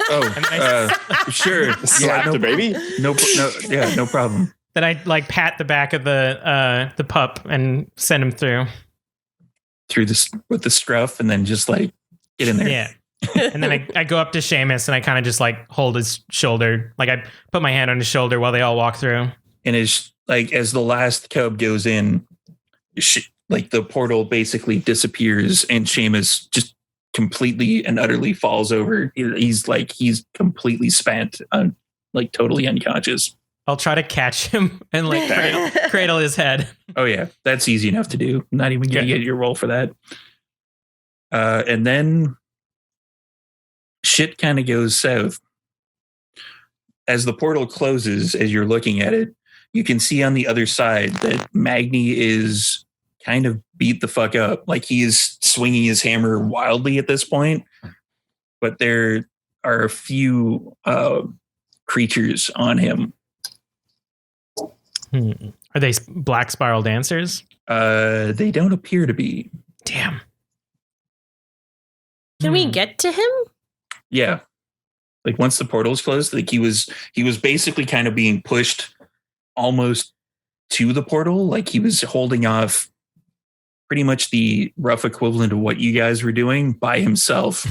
Sure. Slap the baby? No problem. Then I like pat the back of the pup and send him through this with the scruff, and then just like get in there. Yeah. And then I go up to Seamus and I kind of just like hold his shoulder, like I put my hand on his shoulder while they all walk through. And as the last cub goes in, like the portal basically disappears, and Seamus just completely and utterly falls over. He's completely spent, like totally unconscious. I'll try to catch him and like cradle his head. Oh yeah, that's easy enough to do. Not even gonna get your roll for that. And then shit kind of goes south. As the portal closes, as you're looking at it, you can see on the other side that Magni is kind of beat the fuck up. Like he is swinging his hammer wildly at this point. But there are a few creatures on him. Are they black spiral dancers? They don't appear to be. Damn. Can we get to him? Yeah. Like once the portal's closed, like he was basically kind of being pushed almost to the portal. Like he was holding off pretty much the rough equivalent of what you guys were doing by himself.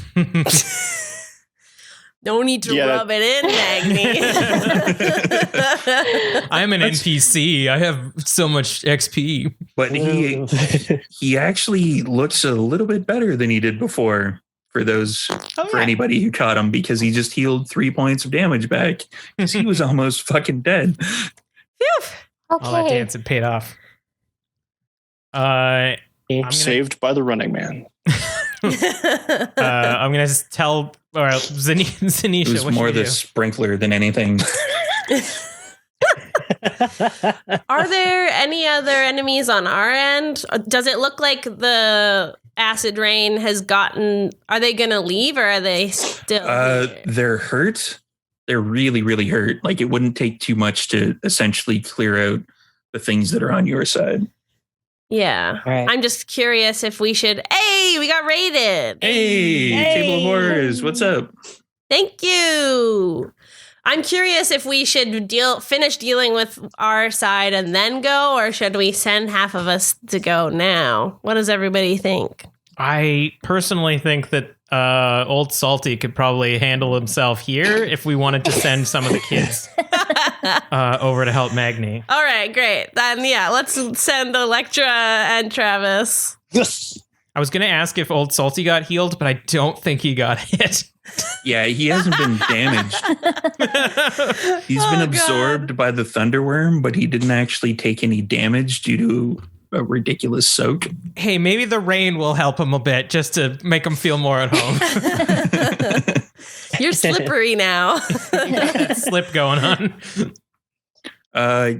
No need to rub it in, Magni. I'm an NPC. I have so much XP. But he actually looks a little bit better than he did before for anybody who caught him, because he just healed 3 points of damage back because he was almost fucking dead. Phew. Okay. All that dance had paid off. Saved by the running man. I'm gonna tell Zanisha. It was more the sprinkler than anything. Are there any other enemies on our end? Does it look like the acid rain has gotten... Are they gonna leave or are they still here? They're hurt. They're really, really hurt. Like it wouldn't take too much to essentially clear out the things that are on your side. Yeah. Right. I'm just curious if we should... Hey, we got raided. Hey, Table of Horrors, what's up? Thank you. I'm curious if we should finish dealing with our side and then go, or should we send half of us to go now? What does everybody think? I personally think that Old Salty could probably handle himself here if we wanted to send some of the kids over to help Magni. All right, great. Then, yeah, let's send Electra and Travis. Yes. I was going to ask if Old Salty got healed, but I don't think he got hit. Yeah, he hasn't been damaged. He's been absorbed by the thunderworm, but he didn't actually take any damage due to a ridiculous soak. Hey, maybe the rain will help him a bit just to make him feel more at home. You're slippery now. Slip going on.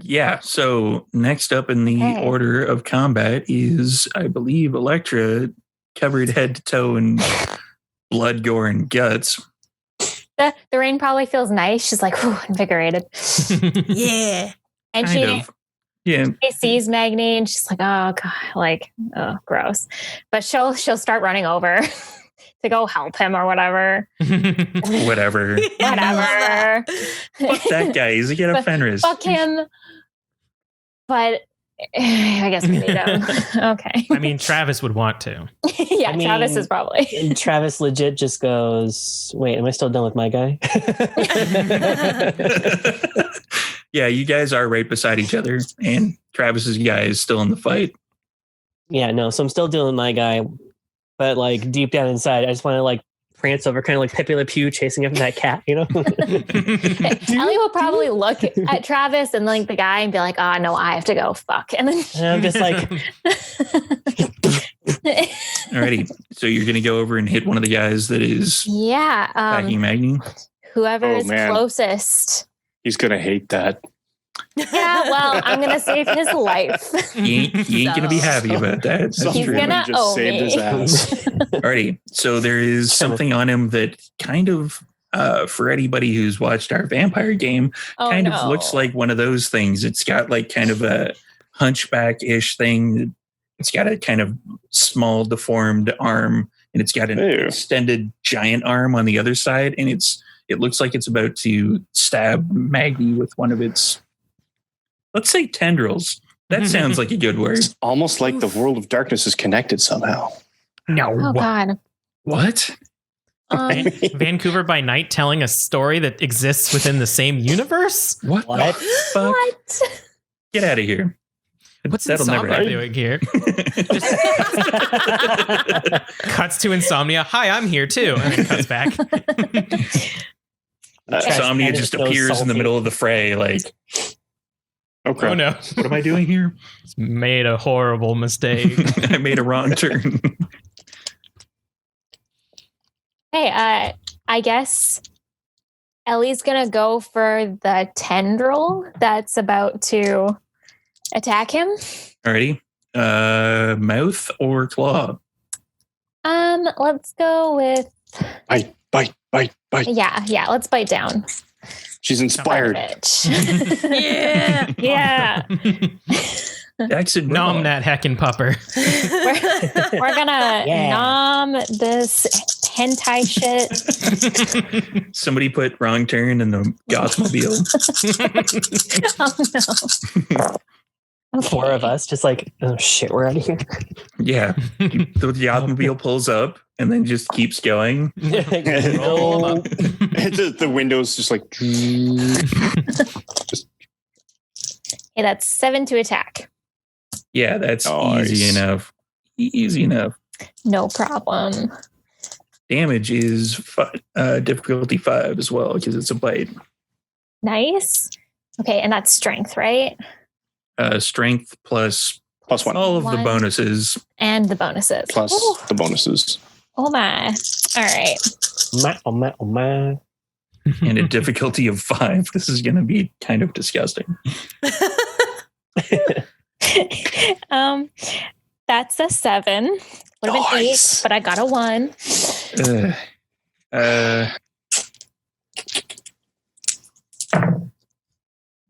Yeah, so next up in the order of combat is, I believe, Electra, covered head to toe in blood, gore, and guts. The rain probably feels nice. She's like, whew, invigorated. Yeah. And Kind of. Yeah. She sees Magni and she's like, oh god, like, oh, gross. But she'll start running over to go help him or whatever. Whatever. Whatever. Fuck that guy. He's a But Fenris. Fuck him. But I guess we need him. Okay. I mean, Travis would want to. Yeah, I mean, Travis is probably. And Travis legit just goes, wait, am I still done with my guy? Yeah, you guys are right beside each other, and Travis's guy is still in the fight. Yeah, no, so I'm still dealing with my guy. But like deep down inside, I just want to like prance over, kind of like Pepe Le Pew chasing after that cat, you know? Ellie will probably look at Travis and like the guy and be like, oh no, I have to go. Fuck. And then And I'm just like, Alrighty, so you're gonna go over and hit one of the guys that is yeah. attacking Magni. Whoever Oh, is man. closest. He's gonna hate that. Yeah, well, I'm gonna save his life. You ain't gonna be happy about that. That's He's true. gonna just owe saved his me. ass. Alrighty, so there is something on him that kind of, for anybody who's watched our vampire game, Oh, kind no. of looks like one of those things. It's got like kind of a hunchback-ish thing. It's got a kind of small deformed arm, and it's got an Ew. extended giant arm on the other side, and it looks like it's about to stab Maggie with one of its, let's say, tendrils. That sounds like a good word. It's almost like the world of darkness is connected somehow. No. Oh God. What? Vancouver by Night telling a story that exists within the same universe? What? What? The fuck? What? Get out of here. What's That'll never Insomnia happen. doing here? Just cuts to Insomnia. Hi, I'm here too. And then cuts back. Insomnia and just it's so appears in the salty. middle of the fray, like, Okay. Oh no. what am I doing here? Made a horrible mistake. I made a wrong turn. Hey, I guess Ellie's gonna go for the tendril that's about to attack him. Alrighty. Mouth or claw? Let's go with Bite, bite, bite, bite. yeah, let's bite down. She's inspired. Bitch. Yeah. Yeah. Exit Nom that heckin' pupper. We're gonna Yeah. nom this hentai shit. Somebody put wrong turn in the Gothmobile. Oh no. Okay. Four of us, just like, oh shit, we're out of here. Yeah. The Gothmobile pulls up and then just keeps going. Roll 'em up. The windows just like. Hey, that's 7 to attack. Yeah, that's Nice. easy enough. Easy enough. No problem. Damage is difficulty 5 as well because it's a bite. Nice. Okay, and that's strength, right? Strength plus +1. all of the One. bonuses. And the bonuses. Plus Ooh. the bonuses. Oh my. All right. Oh my. And a difficulty of 5. This is going to be kind of disgusting. That's a 7. Would have been 8, Nice. but I got a 1.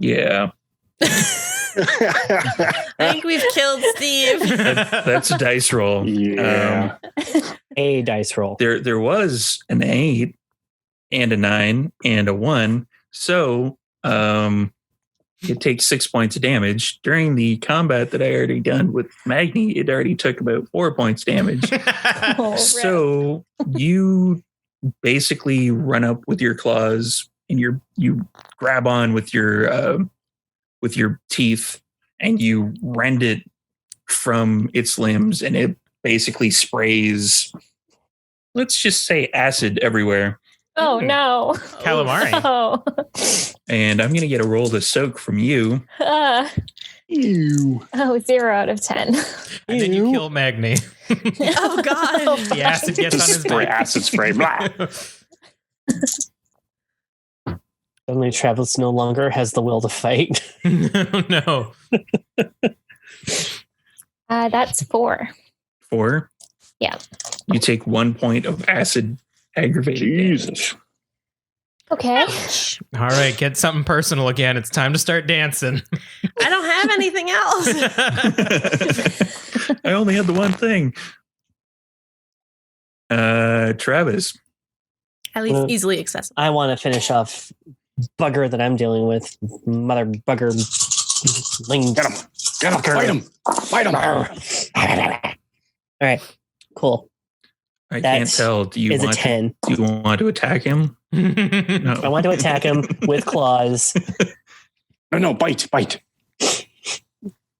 Yeah, I think we've killed Steve. that's a dice roll. Yeah. A dice roll. There was an 8 and a 9 and a 1. So it takes 6 points of damage. During the combat that I already done with Magni, it already took about 4 points damage. Oh, rip. So you basically run up with your claws and you grab on with your teeth and you rend it from its limbs, and it basically sprays, let's just say, acid everywhere. Oh no. Calamari. Oh. And I'm gonna get a roll to soak from you. Ew. 0 out of 10. And then you kill Magni. Oh God. The acid gets on his Spray, back. acid spray. Blah. Suddenly Travis no longer has the will to fight. No. That's 4. 4. Yeah. You take 1 point of acid aggravated damage. Jesus. Okay. All right, get something personal again. It's time to start dancing. I don't have anything else. I only had the one thing. Travis. At least easily accessible. I want to finish off bugger that I'm dealing with. Mother bugger. Ling. Get him. Fight him. Fight him. All right. Cool. I That can't tell. Do you Is a want 10. do you want to attack him? No. I want to attack him with claws. No, bite.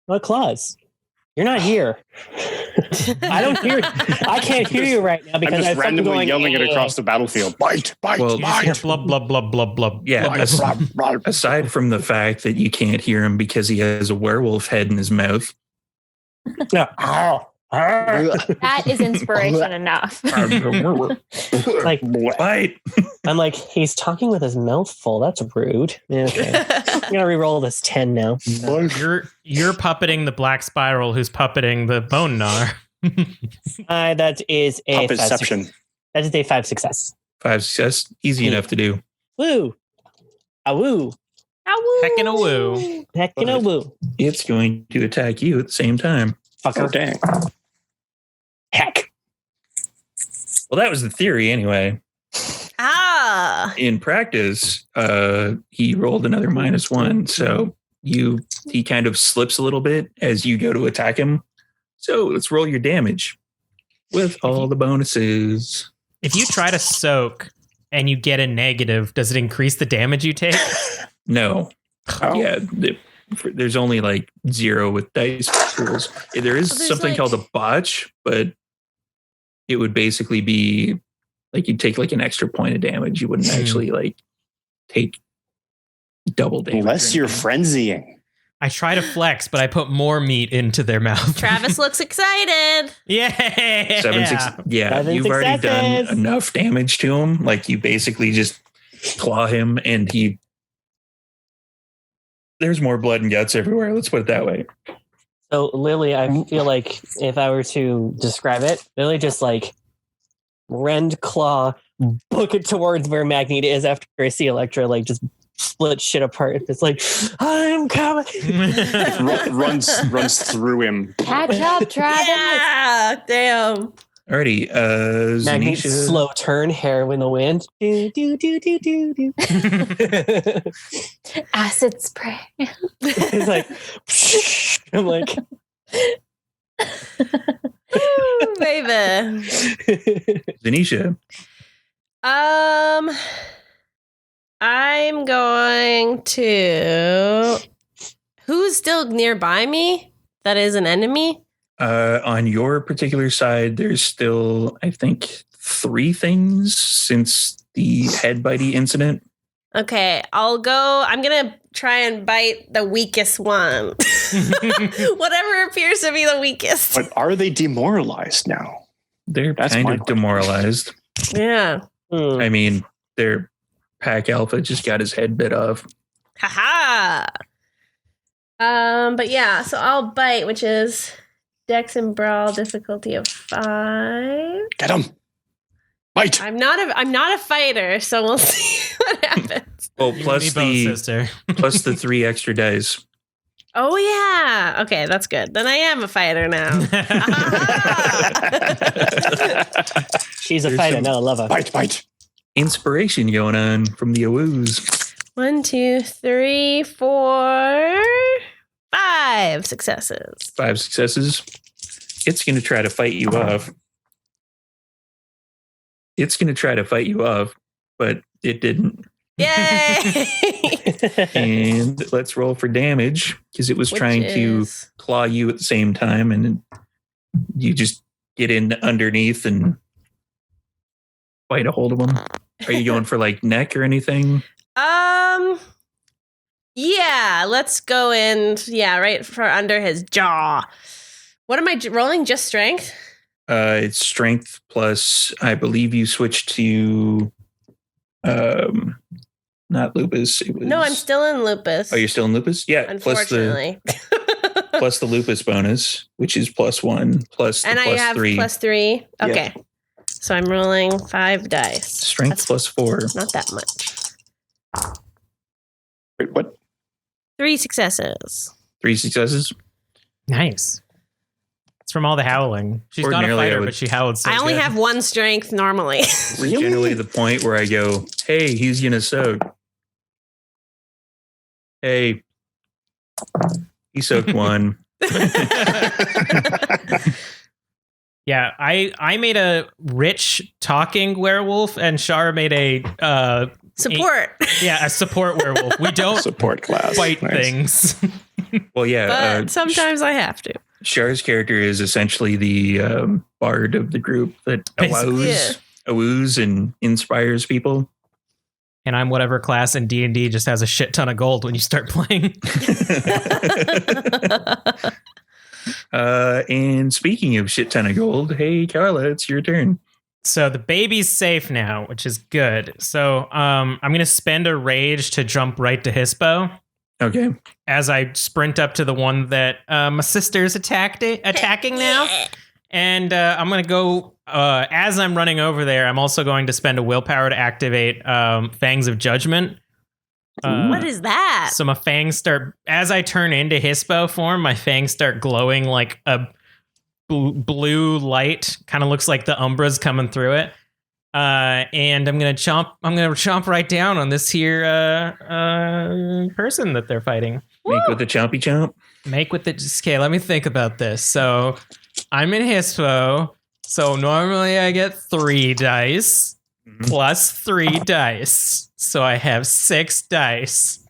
What claws? You're not here. I don't hear. I can't hear you right now I'm because just I'm randomly going, yelling it across the battlefield. Bite. Well, Bite. Blub, blub, blub, blub, blub. Yeah. Bite. Aside from the fact that you can't hear him because he has a werewolf head in his mouth. That is inspiration enough. Like, Bite. I'm like, he's talking with his mouth full. That's rude. Yeah, okay. I'm gonna re-roll this 10 now. You're puppeting the black spiral who's puppeting the bone gnar. That is a Puppeception. That is a 5 success. 5 success. Easy enough to do. Woo! A woo! Heckin' a woo. Heckin' a woo! It's going to attack you at the same time. Fucker! Oh, dang. Heck! Well, that was the theory anyway. Ah. In practice, he rolled another -1. So he kind of slips a little bit as you go to attack him. So let's roll your damage with all the bonuses. If you try to soak and you get a negative, does it increase the damage you take? No. Oh. Yeah. There's only like 0 with dice rules. There is there's something called a botch, but it would basically be like you'd take like an extra point of damage. You wouldn't actually like take double damage. Unless you're frenzying. I try to flex, but I put more meat into their mouth. Travis looks excited. Yeah. 7 you've already done successes. enough damage to him. Like you basically just claw him and there's more blood and guts everywhere. Let's put it that way. So Lily, I feel like if I were to describe it, Lily just like rend claw, book it towards where Magneto is after I see Elektra like just split shit apart. It's like, I'm coming. runs through him. Catch up, Travis. Yeah. Damn. Alrighty, Magneto's Zanisha. slow turn, hair in the wind. Do, do, do, do, do, do. Acid spray. It's like, I'm like, Ooh, baby. Zanisha. I'm going to. Who's still nearby me? That is an enemy. On your particular side, there's still, I think, 3 things since the head bitey incident. Okay, I'm gonna try and bite the weakest one. Whatever appears to be the weakest. But are they demoralized now? They're That's kind my of question. demoralized. Yeah. I mean, their pack alpha just got his head bit off. Haha. But yeah, so I'll bite, which is Dex and Brawl difficulty of 5. Get him. Bite. I'm not a fighter, so we'll see what happens. Well, You plus and me both, the sister. plus the 3 extra dice. Oh yeah. Okay, that's good. Then I am a fighter now. she's a There's fighter, some- not a lover. Bite. Inspiration going on from the awoos. 1, 2, 3, 4, 5 successes. 5 successes. It's going to try to fight you off. But it didn't. Yay! And let's roll for damage because it was Which trying to is- claw you at the same time, and you just get in underneath and bite a hold of them. Are you going for like neck or anything? Yeah, let's go in. Yeah, right for under his jaw. What am I rolling? Just strength? It's strength plus, I believe you switched to, not lupus. It was, No, I'm still in lupus. Oh, you're still in lupus? Yeah. Unfortunately. Plus the lupus bonus, which is +1, plus the and I plus have 3. +3. Okay. So I'm rolling 5 dice. Strength That's +4. not that much. Wait, what? 3 successes. 3 successes. Nice. It's from all the howling. She's not a Ordinarily, I fighter, would- but she howled so I only good. have 1 strength normally. This is generally the point where I go, hey, he's going to soak. Hey, he soaked 1. Yeah, I made a rich talking werewolf, and Shar made a Support. a support werewolf. We don't Support class. fight Nice. things. Well, yeah. But sometimes I have to. Char's character is essentially the bard of the group that Basically. awoos and inspires people. And I'm whatever class in D&D just has a shit ton of gold when you start playing. And speaking of shit ton of gold, hey, Carla, it's your turn. So the baby's safe now, which is good. So I'm going to spend a rage to jump right to Hispo Okay. as I sprint up to the one that my sister's attacking now. And I'm going to go, as I'm running over there, I'm also going to spend a willpower to activate Fangs of Judgment. What is that? So my fangs start, as I turn into Hispo form, my fangs start glowing like a blue light. Kind of looks like the Umbra's coming through it. And I'm gonna chomp right down on this here person that they're fighting. Make with the chompy chomp. Make with it. Okay, let me think about this. So I'm in Hispo. So normally I get 3 dice plus 3 dice. So I have 6 dice.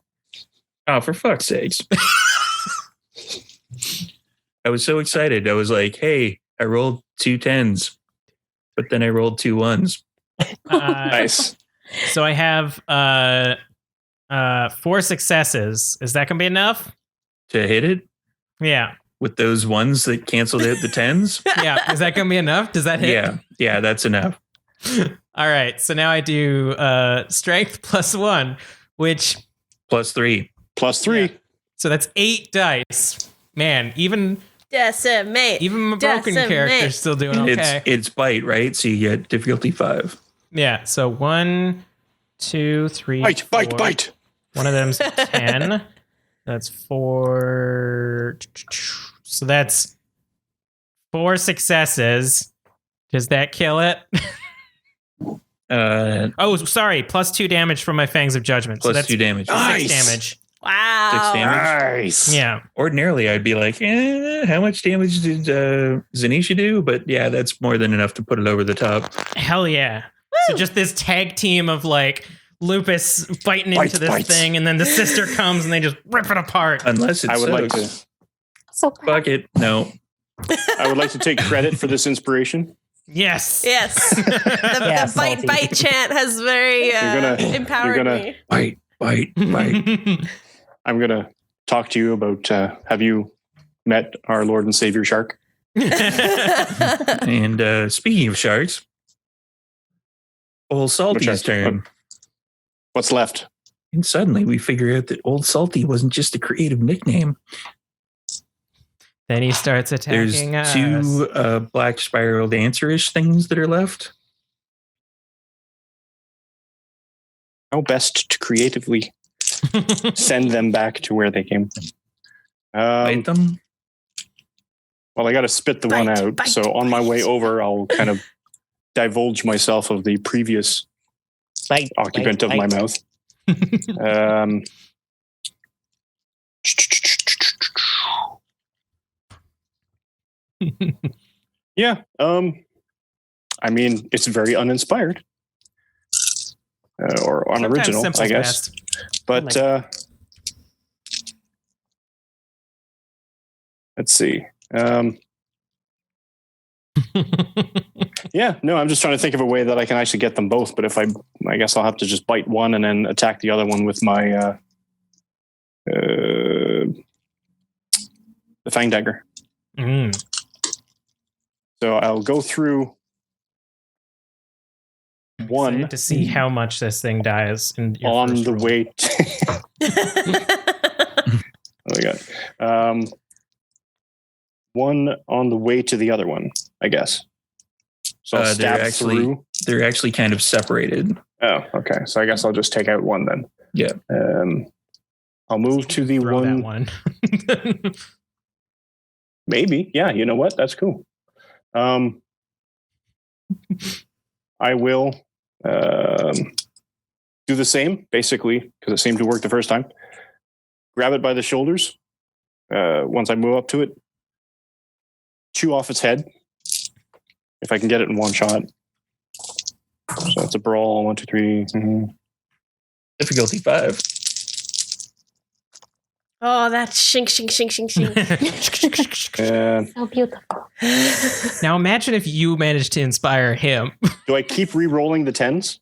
Oh, for fuck's sakes. I was so excited. I was like, hey, I rolled 2 10s, but then I rolled 2 1s. Nice. So I have 4 successes. Is that gonna be enough? To hit it Yeah. with those 1s that canceled out the 10s. Yeah. Is that gonna be enough? Does that hit? Yeah, that's enough. All right. So now I do strength plus 1, which Plus 3. Plus 3. Yeah. So that's 8 dice. Man, even Decimate. my broken Decimate. character's still doing okay. It's bite, right? So you get difficulty 5. Yeah. So 1, 2, 3. Bite, 4. bite, bite. One of them's 10. That's 4. So that's 4 successes. Does that kill it? Oh, sorry. Plus 2 damage from my Fangs of Judgment. Plus so that's 2 damage. 6 Nice. damage. Wow. 6 damage. Nice. Yeah. Ordinarily, I'd be like, how much damage did Zanisha do? But yeah, that's more than enough to put it over the top. Hell yeah. So just this tag team of like Lupus fighting into this thing, and then the sister comes and they just rip it apart. Unless it's I would like to. So proud. Fuck it. No. I would like to take credit for this inspiration. Yes. Yes. The bite salty. bite chant has very empowered you're gonna- me. Bite, bite, bite. I'm gonna talk to you about. Have you met our Lord and Savior Shark? And speaking of sharks, Old Salty's shark? turn. What's left? And suddenly we figure out that Old Salty wasn't just a creative nickname. Then he starts There's attacking us. 2 black spiral dancer-ish things that are left. How best to creatively send them back to where they came from? Bite them. Well, I got to spit the one Bite, out. bite, So on my way bite. over, I'll kind of divulge myself of the previous Bite, occupant bite, of my bite. mouth. Yeah. I mean, it's very uninspired. Or Sometimes unoriginal, simple's I guess. best. But let's see. Yeah, no, I'm just trying to think of a way that I can actually get them both. But if I guess I'll have to just bite one and then attack the other one with my the Fang Dagger. Mm. So I'll go through one Excited to see how much this thing dies in your on first the roll. way. Oh my god. One on the way to the other one, I guess. So I'll They're stab actually through. they're actually kind of separated. Oh, okay. So I guess I'll just take out one then. Yeah. I'll move to the Throw one. that one. Maybe. Yeah. You know what? That's cool. I will do the same, basically, because it seemed to work the first time. Grab it by the shoulders. Once I move up to it, chew off its head. If I can get it in one shot. So it's a brawl. 1, 2, 3. Mm-hmm. Difficulty 5. Oh, that shink, shink, shink, shink, shink. And So beautiful. Now imagine if you managed to inspire him. do I keep re-rolling the 10s?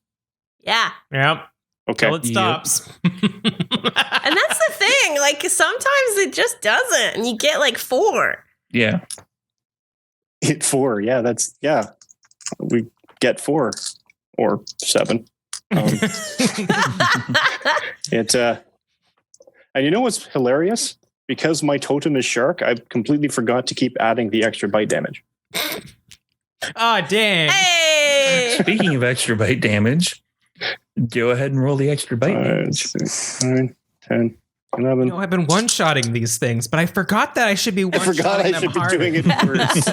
Yeah. Yep. Okay. Till it stops. And that's the thing. Like, sometimes it just doesn't. And you get like 4. Yeah. Hit 4. Yeah, we get 4 or 7. And you know what's hilarious? Because my totem is shark, I completely forgot to keep adding the extra bite damage. Oh, damn. Hey! Speaking of extra bite damage, go ahead and roll the extra bite 5, damage. 6, 9, 10, 11. You know, I've been one-shotting these things, but I forgot that I should be I one-shotting forgot I them should be harder. doing it worse.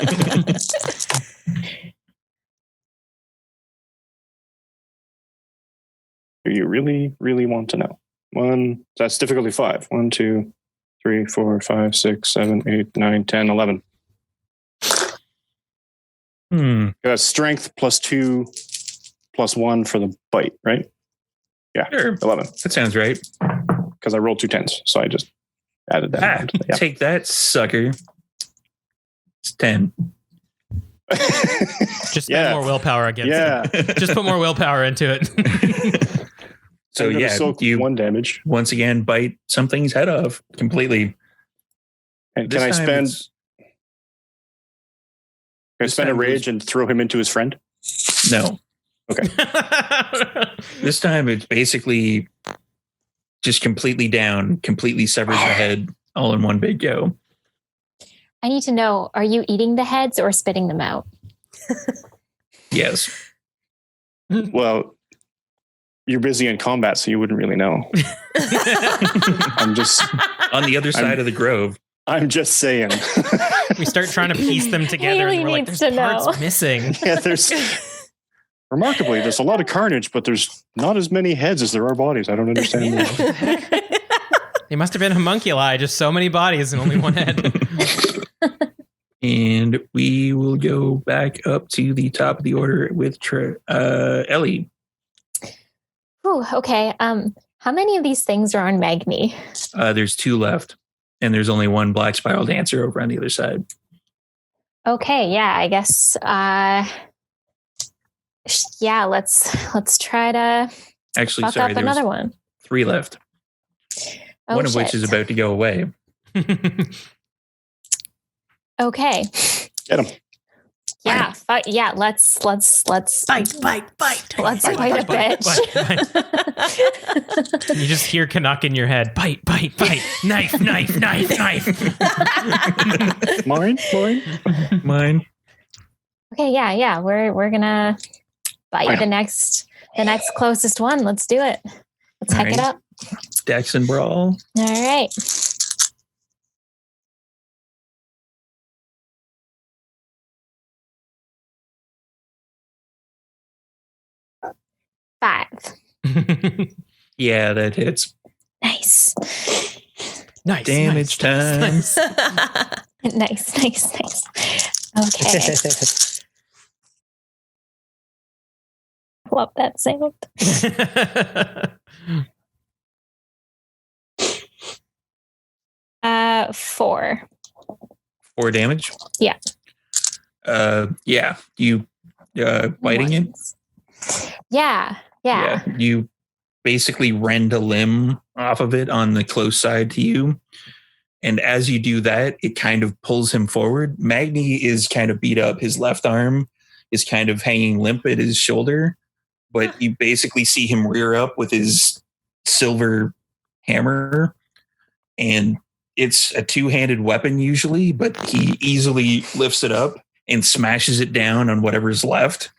Do you really, really want to know? That's difficulty 5. 1, 2, 3, 4, 5, 6, 7, 8, 9, 10, 11. That's strength plus 2 plus 1 for the bite, right? Yeah, Sure. 11. That sounds right. Because I rolled 2 10s, so I just added that. Yeah. Take that, sucker. It's 10. Just spend Yeah. more willpower against Yeah. it. Just put more willpower into it. So I'm gonna yeah, soak you 1 damage. once again bite something's head off completely. And This can I time spend it's- a this time rage and throw him into his friend? No. This time it's basically just completely down, completely severs the head all in one big go. I need to know, are you eating the heads or spitting them out? Yes. Well, you're busy in combat, so you wouldn't really know. I'm just On the other side of the grove. saying. We start trying to piece them together, Haley and we're like, needs "There's to parts know." missing." Yeah, remarkably, there's a lot of carnage, but there's not as many heads as there are bodies. I don't understand. They must have been homunculi, just so many bodies and only one head. And we will go back up to the top of the order with Ellie. Ooh, okay. How many of these things are on Magni? There's 2 left, and there's only 1 black spiral dancer over on the other side. Okay, yeah, I guess. Yeah, let's try to Actually, fuck sorry, up there another was one. 3 left. Oh, One of which shit. is about to go away. Okay. Get him. Yeah. Yeah. Let's Bite. let's Bite. bite a bite, bitch. You just hear Canuck in your head. Bite, bite, bite. Knife, knife, knife, knife. Mine. Mine. Okay. Yeah. We're gonna bite the next closest one. Let's do it. Let's heck it Alright. up. Dex and Brawl. All right. Five. Yeah, that hits. Nice. Nice. Damage time. nice. Nice. Okay. Love that sound. 4. 4 damage. Yeah. Yeah. You biting it? Yeah. You basically rend a limb off of it on the close side to you. And as you do that, it kind of pulls him forward. Magni is kind of beat up. His left arm is kind of hanging limp at his shoulder. But you basically see him rear up with his silver hammer. And it's a 2-handed weapon usually, but he easily lifts it up and smashes it down on whatever's left.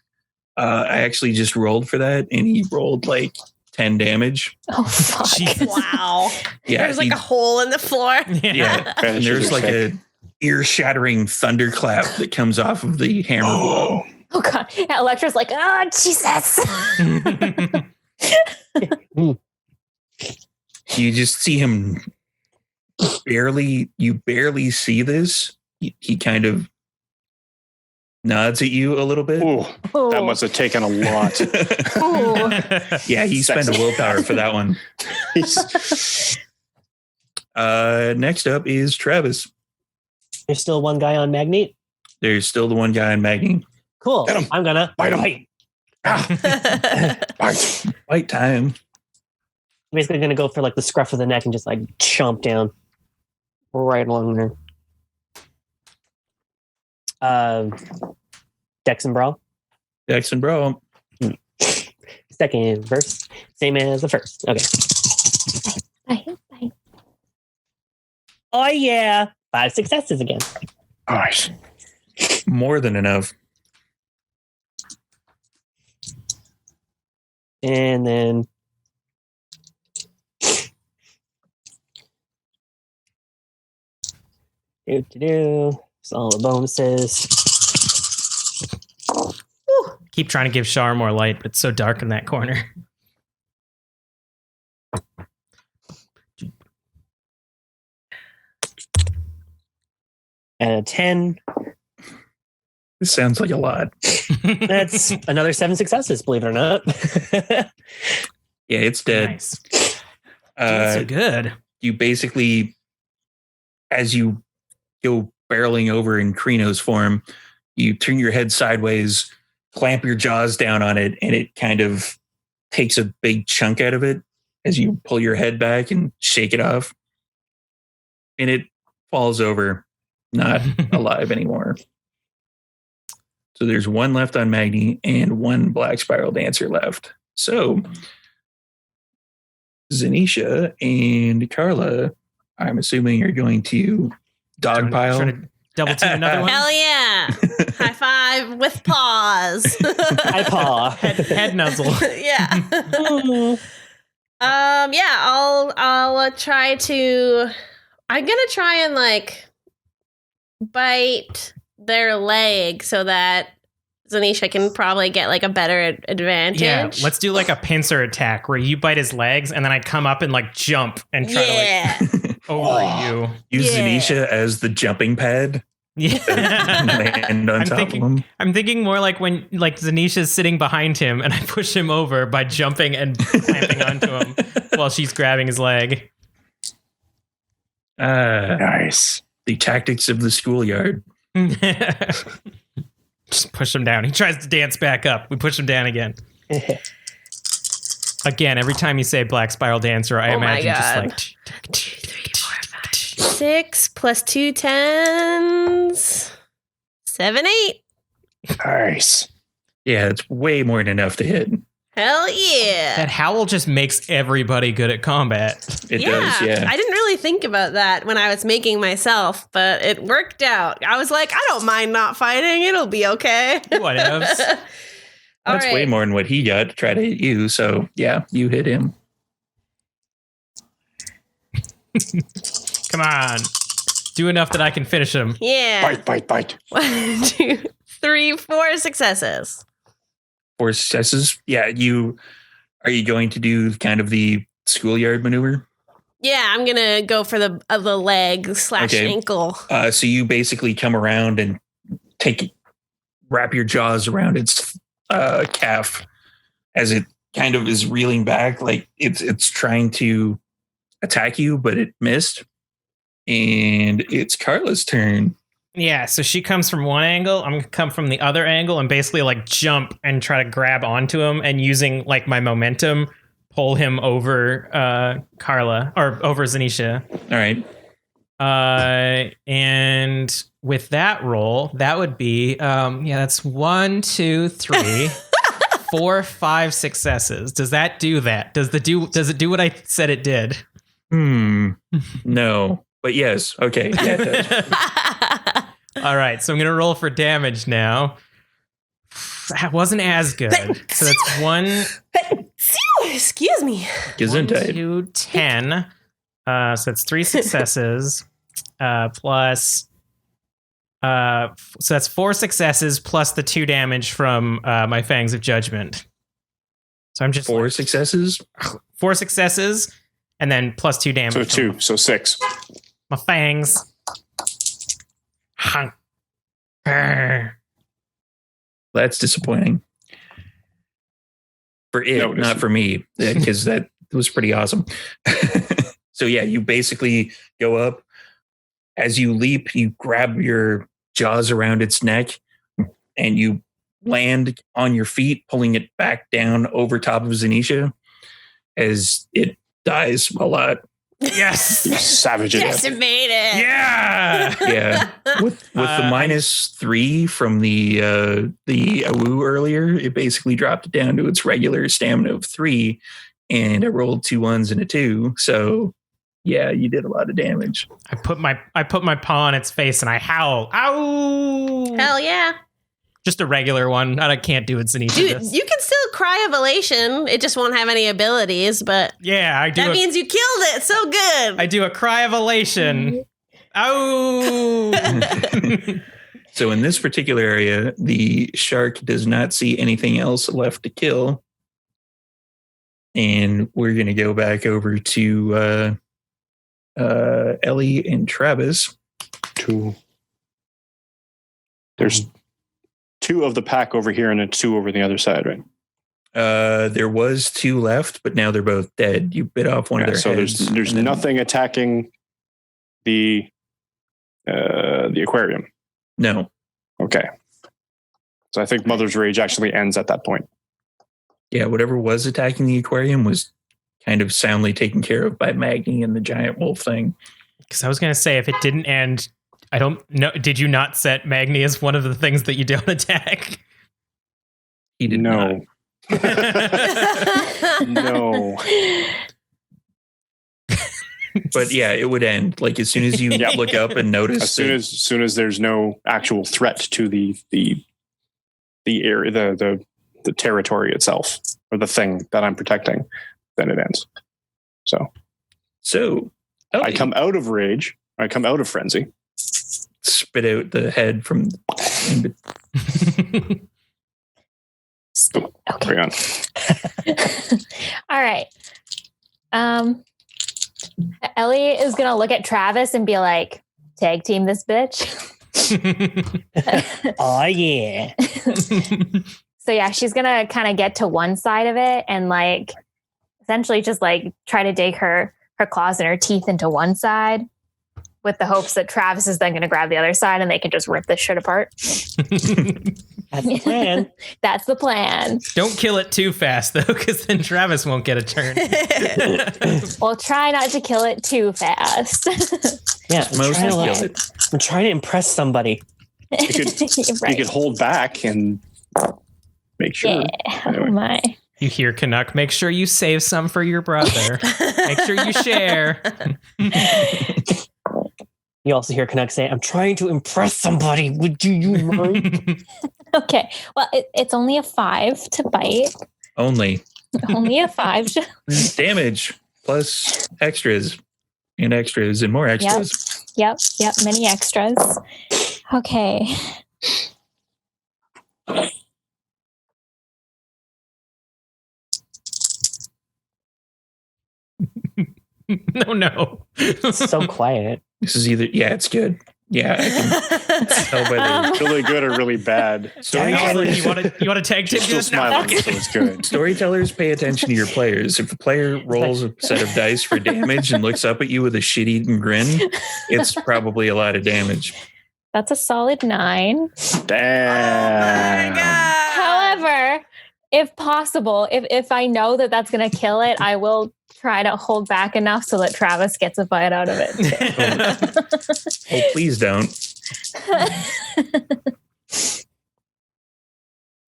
I actually just rolled for that, and he rolled like 10 damage. Oh, fuck. Jesus. Wow. Yeah, There's like a hole in the floor. yeah. And there's like a ear-shattering thunderclap that comes off of the hammer blow. Oh, God. Yeah, Electra's like, oh, Jesus. You just see him you barely see this. He kind of nods at you a little bit. Ooh, Oh. that must have taken a lot. Ooh. Yeah, he spent a willpower for that one. Next up is Travis. There's still one guy on Magnet. There's still the one guy in Magni. Cool. Get him. I'm gonna Bite him. bite. Bite. Fight time. I'm basically gonna go for like the scruff of the neck and just like chomp down right along there. Dex and Brawl. Dex and Bro. Second verse, same as the first. Okay. Bye. Bye. Oh yeah, 5 successes again. Nice. More than enough. And then so all the bonuses. Keep trying to give Shar more light, but it's so dark in that corner. And a 10. This sounds like a lot. That's another 7 successes, believe it or not. Yeah, it's dead. Nice. That's so good. You basically, as you go barreling over in Krino's form, you turn your head sideways, clamp your jaws down on it, and it kind of takes a big chunk out of it as you pull your head back and shake it off. And it falls over, not alive anymore. So there's one left on Magni and one Black Spiral Dancer left. So Zanisha and Carla, I'm assuming, are going to dogpile. Trying to double team another one. Hell yeah. High five with paws. I paw. Head nuzzle. Yeah. Yeah, I'll try to. I'm gonna try and like bite their leg so that Zanisha can probably get like a better advantage. Yeah, let's do like a pincer attack where you bite his legs and then I come up and like jump and try to like over you. Use Yeah. Zanisha as the jumping pad. Yeah. Land on top of him. I'm thinking more like when like Zanisha's sitting behind him and I push him over by jumping and clamping onto him while she's grabbing his leg. Nice. The tactics of the schoolyard. Just push him down. He tries to dance back up. We push him down again. Again, every time you say Black Spiral Dancer, I Oh my imagine just God. like 6 plus 2 10s. 7, 8. Nice. Yeah, it's way more than enough to hit. Hell yeah. that howl just makes everybody good at combat. It does, yeah. I didn't really think about that when I was making myself, but it worked out. I was like, I don't mind not fighting. It'll be okay. Whatevs. All That's way right. more than what he got to try to hit you. So, yeah, you hit him. Come on. Do enough that I can finish him. Yeah. Bite, bite, bite. 1, 2, 3, 4 successes. 4 successes. Yeah, are you going to do kind of the schoolyard maneuver? Yeah, I'm gonna go for the leg / Okay. ankle. So you basically come around and wrap your jaws around its calf as it kind of is reeling back, like it's trying to attack you, but it missed. And it's Carla's turn. Yeah, so she comes from one angle. I'm gonna come from the other angle and basically like jump and try to grab onto him and using like my momentum pull him over Carla or over Zanisha. All right. And with that roll, that would be that's 1, 2, 3, 4, 5 successes. Does that do that? Does it do what I said it did? No. But yes. Okay. Yeah, it does. All right, so I'm gonna roll for damage now. That wasn't as good. So that's 1. Excuse Excuse me. 1, Gesundheit. 2, 10. So it's 3 successes plus. So that's 4 successes plus the 2 damage from my Fangs of Judgment. So I'm just 4 successes. 4 successes, and then plus 2 damage. So from 2, so 6. my fangs. Hunk. Grr. That's disappointing. For it, No, not for me, because that was pretty awesome. So yeah, you basically go up. As you leap, you grab your jaws around its neck, and you land on your feet, pulling it back down over top of Zanisha as it dies a lot. Yes. You savage it. Decimated. Yeah. Yeah. With the -3 from the Awu earlier, it basically dropped it down to its regular stamina of 3, and I rolled 2 1s and a 2. So yeah, you did a lot of damage. I put my paw on its face and I howl. Ow! Hell yeah. Just a regular one. I can't do it, Zanisha. Dude, you can still cry of elation. It just won't have any abilities, but Yeah, I do. that means you killed it so good. I do a cry of elation. Ow! So in this particular area, the shark does not see anything else left to kill. And we're going to go back over to Ellie and Travis. 2. There's 2 of the pack over here and then 2 over the other side, right? There was 2 left, but now they're both dead. You bit off one of their So heads. there's and then- nothing attacking the aquarium. No. Okay. So I think Mother's Rage actually ends at that point. Yeah, whatever was attacking the aquarium was kind of soundly taken care of by Magni and the giant wolf thing. Because I was going to say, if it didn't end, I don't know. Did you not set Magni as one of the things that you don't attack? He did not. No. But yeah, it would end. Like as soon as you Yep. look up and notice As soon as there's no actual threat to the area, the territory itself, or the thing that I'm protecting, then it ends. So I come out of rage. I come out of frenzy. spit out the head from Okay. Bring on. All right. Ellie is gonna look at Travis and be like, "Tag team this bitch." Oh yeah. So yeah, she's gonna kind of get to one side of it and like essentially just like try to dig her claws and her teeth into one side, with the hopes that Travis is then going to grab the other side and they can just rip this shit apart. That's the plan. That's the plan. Don't kill it too fast, though, because then Travis won't get a turn. We'll try not to kill it too fast. Yeah, mostly kill it. I'm trying to impress somebody. You could hold back and make sure. Yeah. Anyway. Oh my. You hear Canuck, make sure you save some for your brother. Make sure you share. You also hear Canuck say, "I'm trying to impress somebody. Would you mind?" Okay. Well, it's only a 5 to bite. Only Only a 5. damage plus extras and more extras. Yep. Many extras. Okay. No. So quiet. This is either it's good. Yeah, I can tell by the Really good or really bad. storytellers. You want to tag team Still this now? smiling, so it's good. Storytellers pay attention to your players. If the player rolls a set of dice for damage and looks up at you with a shit-eating grin, it's probably a lot of damage. That's a solid 9. Damn. However, if possible, if I know that that's going to kill it, I will try to hold back enough so that Travis gets a bite out of it. Oh, please don't.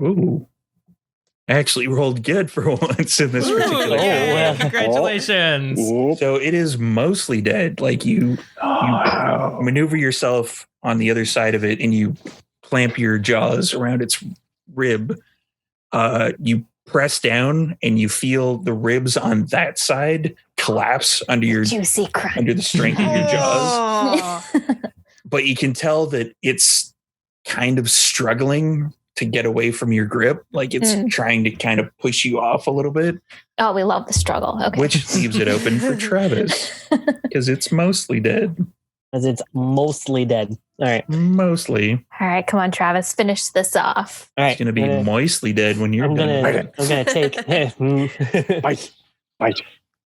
Ooh. I actually rolled good for once in this Ooh, particular yay, well. congratulations. Whoop. So it is mostly dead. Like you maneuver yourself on the other side of it and you clamp your jaws around its rib. You press down and you feel the ribs on that side collapse under your Juicy crunch. under the strength of your jaws. Oh. But you can tell that it's kind of struggling to get away from your grip. Like it's trying to kind of push you off a little bit. Oh, we love the struggle. Okay. Which leaves it open for Travis because it's mostly dead. As it's mostly dead. All right. Mostly. All right, come on, Travis, finish this off. All right. It's going to be moistly dead when you're I'm done. gonna take Bite.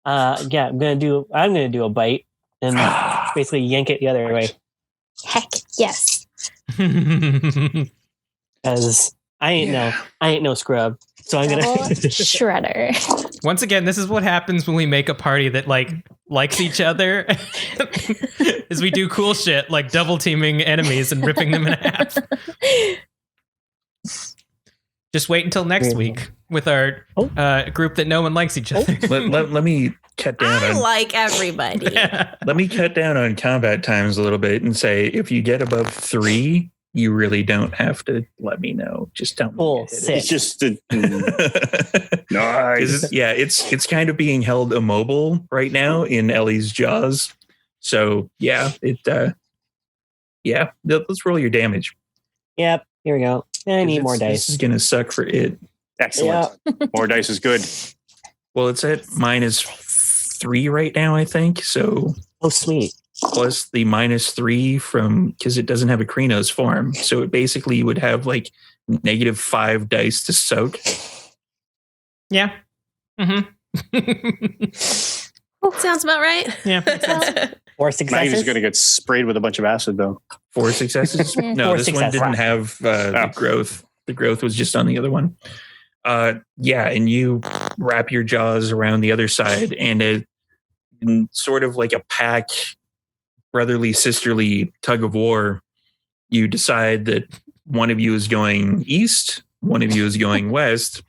yeah, I'm gonna do a bite and basically yank it the other way. Heck yes. Because I ain't no scrub. So I'm gonna Double shredder. Once again, this is what happens when we make a party that likes each other. Is we do cool shit like double teaming enemies and ripping them in half. Just wait until next week with our group that no one likes each other. Let me cut down I on like everybody. let me cut down on combat times a little bit and say if you get above 3, you really don't have to let me know. Just tell me. Cool, sick. It's just the nice. It's kind of being held immobile right now in Ellie's jaws. So let's roll your damage. Yep. Here we go. I need more This is dice. gonna suck for it. Excellent. More dice is good. Well, it's at -3 right now, I think. So Oh, sweet. plus the -3 from because it doesn't have a Krinos form. So it basically would have like -5 dice to soak. Yeah. Mm-hmm. Sounds about right. Yeah. 4 Maggie's successes. going to get sprayed with a bunch of acid, though. 4 successes? No, 4 this one successes. didn't have the growth. The growth was just on the other one. And you wrap your jaws around the other side, and it sort of like a pack, brotherly, sisterly tug of war. You decide that one of you is going east, one of you is going west,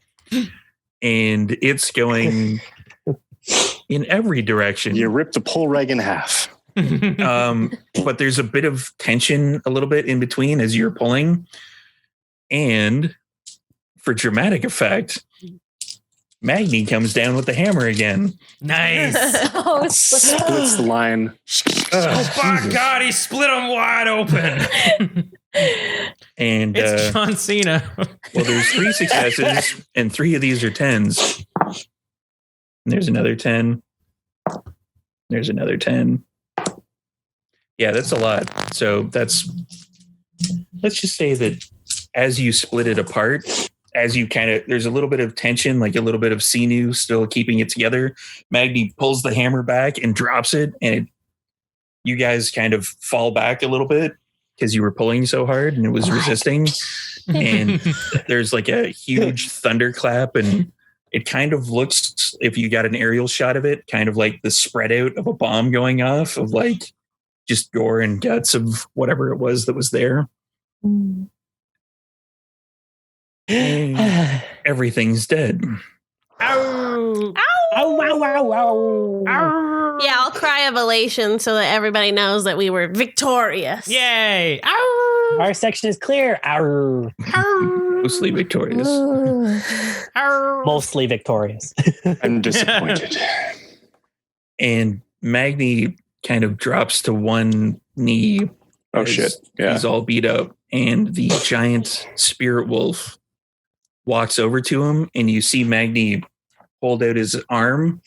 and it's going in every direction. You rip the pole rag in half. But there's a bit of tension a little bit in between as you're pulling. And for dramatic effect, Magni comes down with the hammer again. Nice. Oh, Splits the line. Oh my God, he split them wide open. And It's John Cena. well, there's 3 successes, and 3 of these are 10s. And there's another 10. There's another 10. Yeah, that's a lot. So let's just say that as you split it apart, as you there's a little bit of tension, like a little bit of sinew still keeping it together. Magni pulls the hammer back and drops it, and you guys kind of fall back a little bit because you were pulling so hard and it was resisting. And there's like a huge thunderclap, and it kind of looks, if you got an aerial shot of it, kind of like the spread out of a bomb going off of like just gore and guts of whatever it was that was there. And everything's dead. Ow. Ow, ow, ow, ow. Ow. Yeah, I'll cry of elation so that everybody knows that we were victorious. Yay. Ow. Our section is clear. Ow. Mostly victorious. Ow. Mostly victorious. I'm disappointed. And Magni kind of drops to one knee. Oh, as shit. Yeah. He's all beat up. And the giant spirit wolf walks over to him, and you see Magni hold out his arm,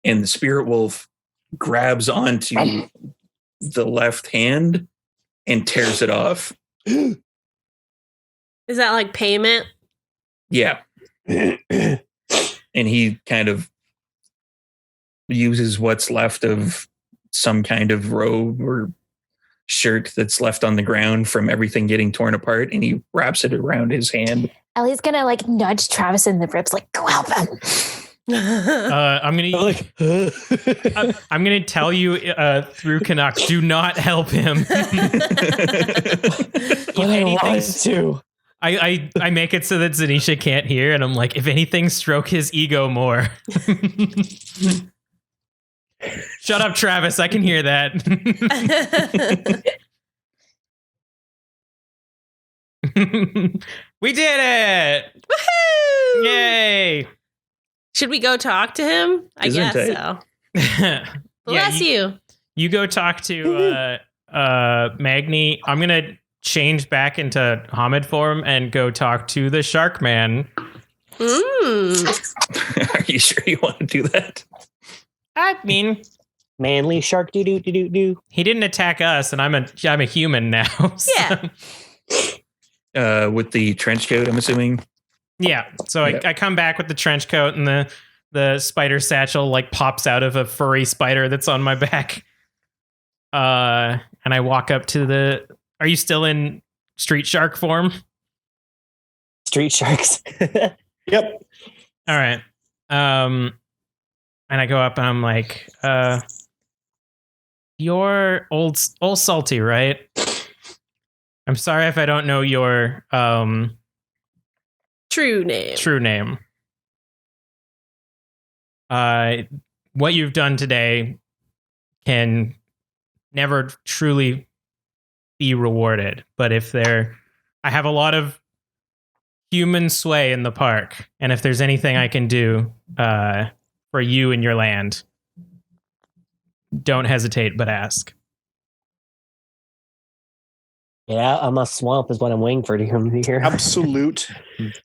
and the spirit wolf grabs onto the left hand and tears it off. Is that like payment? Yeah. And he kind of uses what's left of some kind of robe or shirt that's left on the ground from everything getting torn apart, and he wraps it around his hand. Ellie's gonna like nudge Travis in the ribs, like, go help him. I'm gonna tell you through Canuck, do not help him. If anything, I make it so that Zanisha can't hear, and I'm like, if anything, stroke his ego more. Shut up, Travis. I can hear that. We did it! Yay! Should we go talk to him? I Isn't guess it? so. Yeah, Bless you. You go talk to Magni. I'm gonna change back into Hamid form and go talk to the Shark Man. Are you sure you want to do that? I mean, Manly shark doo doo doo doo doo. he didn't attack us, and I'm a human now. so- Yeah. With the trench coat, I'm assuming. Yeah. So Yeah. I come back with the trench coat, and the spider satchel like pops out of a furry spider that's on my back. And I walk up to the. Are you still in street shark form? Street sharks. Yep. All right. And I go up and I'm like, you're old salty, right? I'm sorry if I don't know your True name. true name. What you've done today can never truly be rewarded. But I have a lot of human sway in the park, and if there's anything I can do for you and your land, don't hesitate but ask. Yeah, I'm a swamp is what I'm waiting for him to hear. Absolute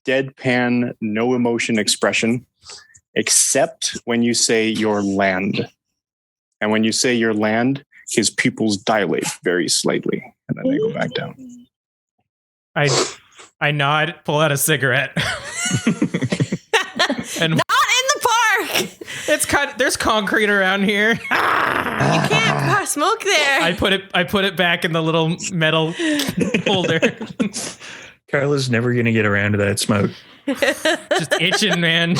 deadpan, no emotion expression, except when you say your land. And when you say your land, his pupils dilate very slightly, and then they go back down. I nod, pull out a cigarette. And Not in the park. there's concrete around here. You can't pour smoke there. I put it back in the little metal holder. Carla's never going to get around to that smoke. Just itching, man.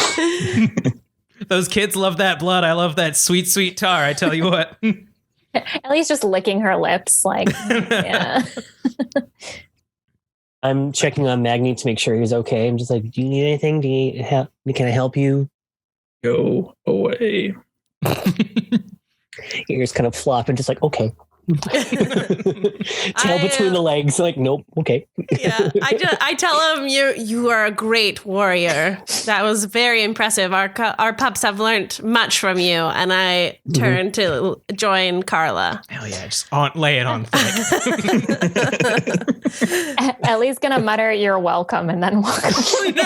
Those kids love that blood. I love that sweet, sweet tar. I tell you what. Ellie's just licking her lips, like, yeah. I'm checking on Magni to make sure he's okay. I'm just like, do you need anything? Do you need help? Can I help you? Go away. Ears kind of flop and just like, okay. Tail between the legs, like, nope, okay. Yeah, I tell him you are a great warrior. That was very impressive. Our pups have learned much from you, and I turn to join Carla. Hell yeah, just lay it on thick. Ellie's gonna mutter, "You're welcome," and then walk away. No!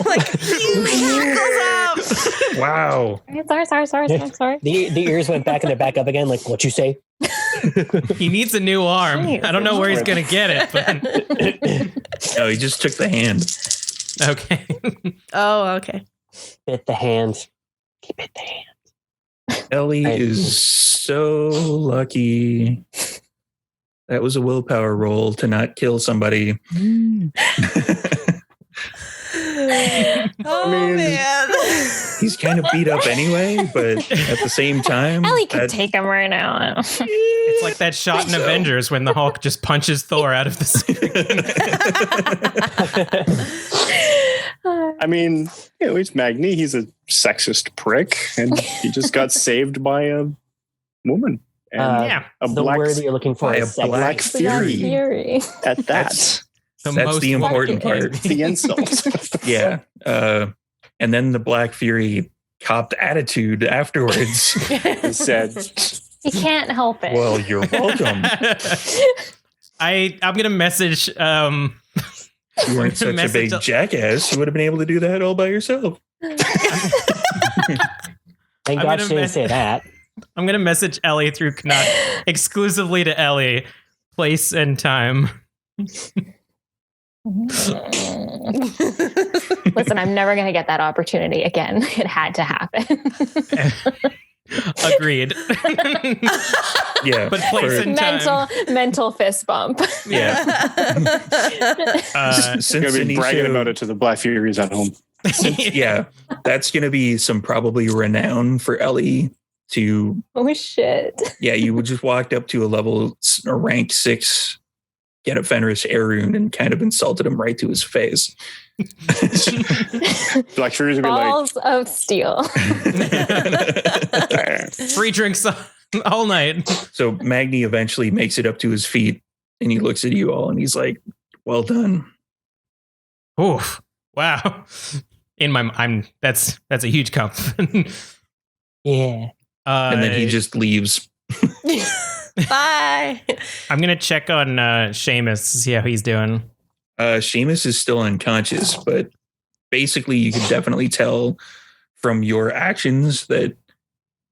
Like, you knuckles up. Wow. Sorry. The ears went back and they're back up again, like, what you say? He needs a new arm. Jeez. I don't know where he's gonna get it, but No, he just took the hand. okay. Oh, okay. Bit the hand. He bit the hand. Ellie is so lucky. That was a willpower roll to not kill somebody. Oh, mean- man. He's kind of beat up anyway, but at the same time, Ellie could take him right now. It's like that shot in Avengers when the Hulk just punches Thor out of the screen. I mean, he's Magni. He's a sexist prick, and he just got saved by a woman. And Yeah. a The black, word that you're looking for by is a sex. black fury Fury. at that. That's The That's most the important fucking- part. The insult. Yeah. And then the Black Fury copped attitude afterwards. He said, You can't help it. Well, you're welcome. I'm gonna message. You weren't such a Message- big jackass. You would have been able to do that all by yourself. Thank I'm God gonna she didn't say that. I'm gonna message Ellie through Canuck exclusively to Ellie, place and time. Listen, I'm never going to get that opportunity again. It had to happen. Agreed. Yeah. But place and time. mental fist bump. Yeah. he's going to be bragging about it to the Black Furies at home. Yeah. That's going to be some probably renown for Ellie to, Oh shit. yeah, you would just walked up to a rank 6 get a Fenris air rune and kind of insulted him right to his face. Black Furies would be like, Balls of steel. Free drinks all night. So Magni eventually makes it up to his feet and he looks at you all and he's like, well done. Oof. Wow. That's a huge compliment. Yeah. And then he just leaves. Bye. I'm gonna check on Seamus to see how he's doing. Seamus is still unconscious, but basically you could definitely tell from your actions that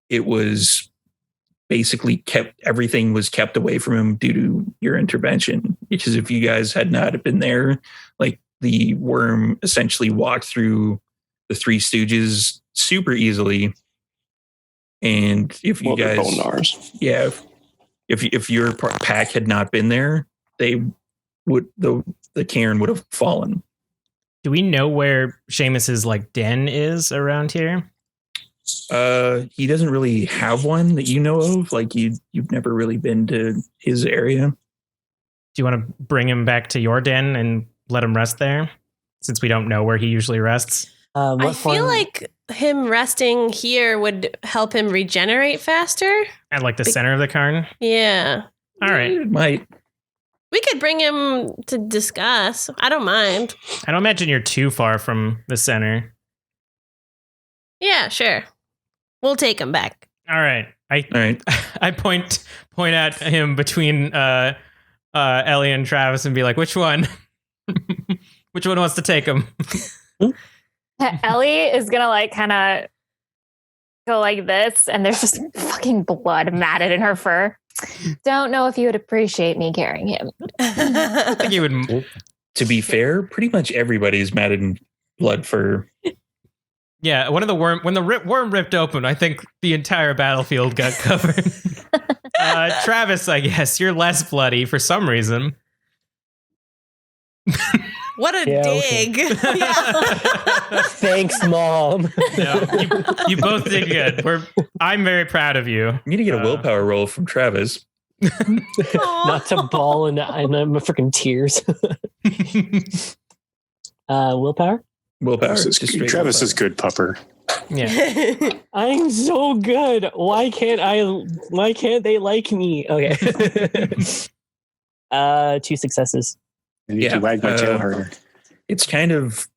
it was basically everything was kept away from him due to your intervention. Because if you guys had not been there, like the worm essentially walked through the Three Stooges super easily. And if you guys, yeah, if your pack had not been there, they would the Caern would have fallen. Do we know where Seamus's like den is around here? He doesn't really have one that you know of. Like you've never really been to his area. Do you want to bring him back to your den and let him rest there, since we don't know where he usually rests? I feel like him resting here would help him regenerate faster. At like the center of the Caern? Yeah. All right. It might. We could bring him to discuss. I don't mind. I don't imagine you're too far from the center. Yeah, sure. We'll take him back. All right. All right. I point at him between Ellie and Travis and be like, which one? Which one wants to take him? Ellie is gonna like kind of go like this, and there's just fucking blood matted in her fur. Don't know if you would appreciate me carrying him. I think you would. To be fair, pretty much everybody's matted in blood fur. Yeah, when the worm ripped open, I think the entire battlefield got covered. Travis, I guess you're less bloody for some reason. What a dig. Okay. Thanks, Mom. No, you both did good. I'm very proud of you. I'm gonna get a willpower roll from Travis. Not to bawl in my freaking tears. Willpower? Willpower. Travis is good pupper. Yeah. I'm so good. Why can't they like me? Okay. 2 successes. I need to wag my tail harder. It's kind of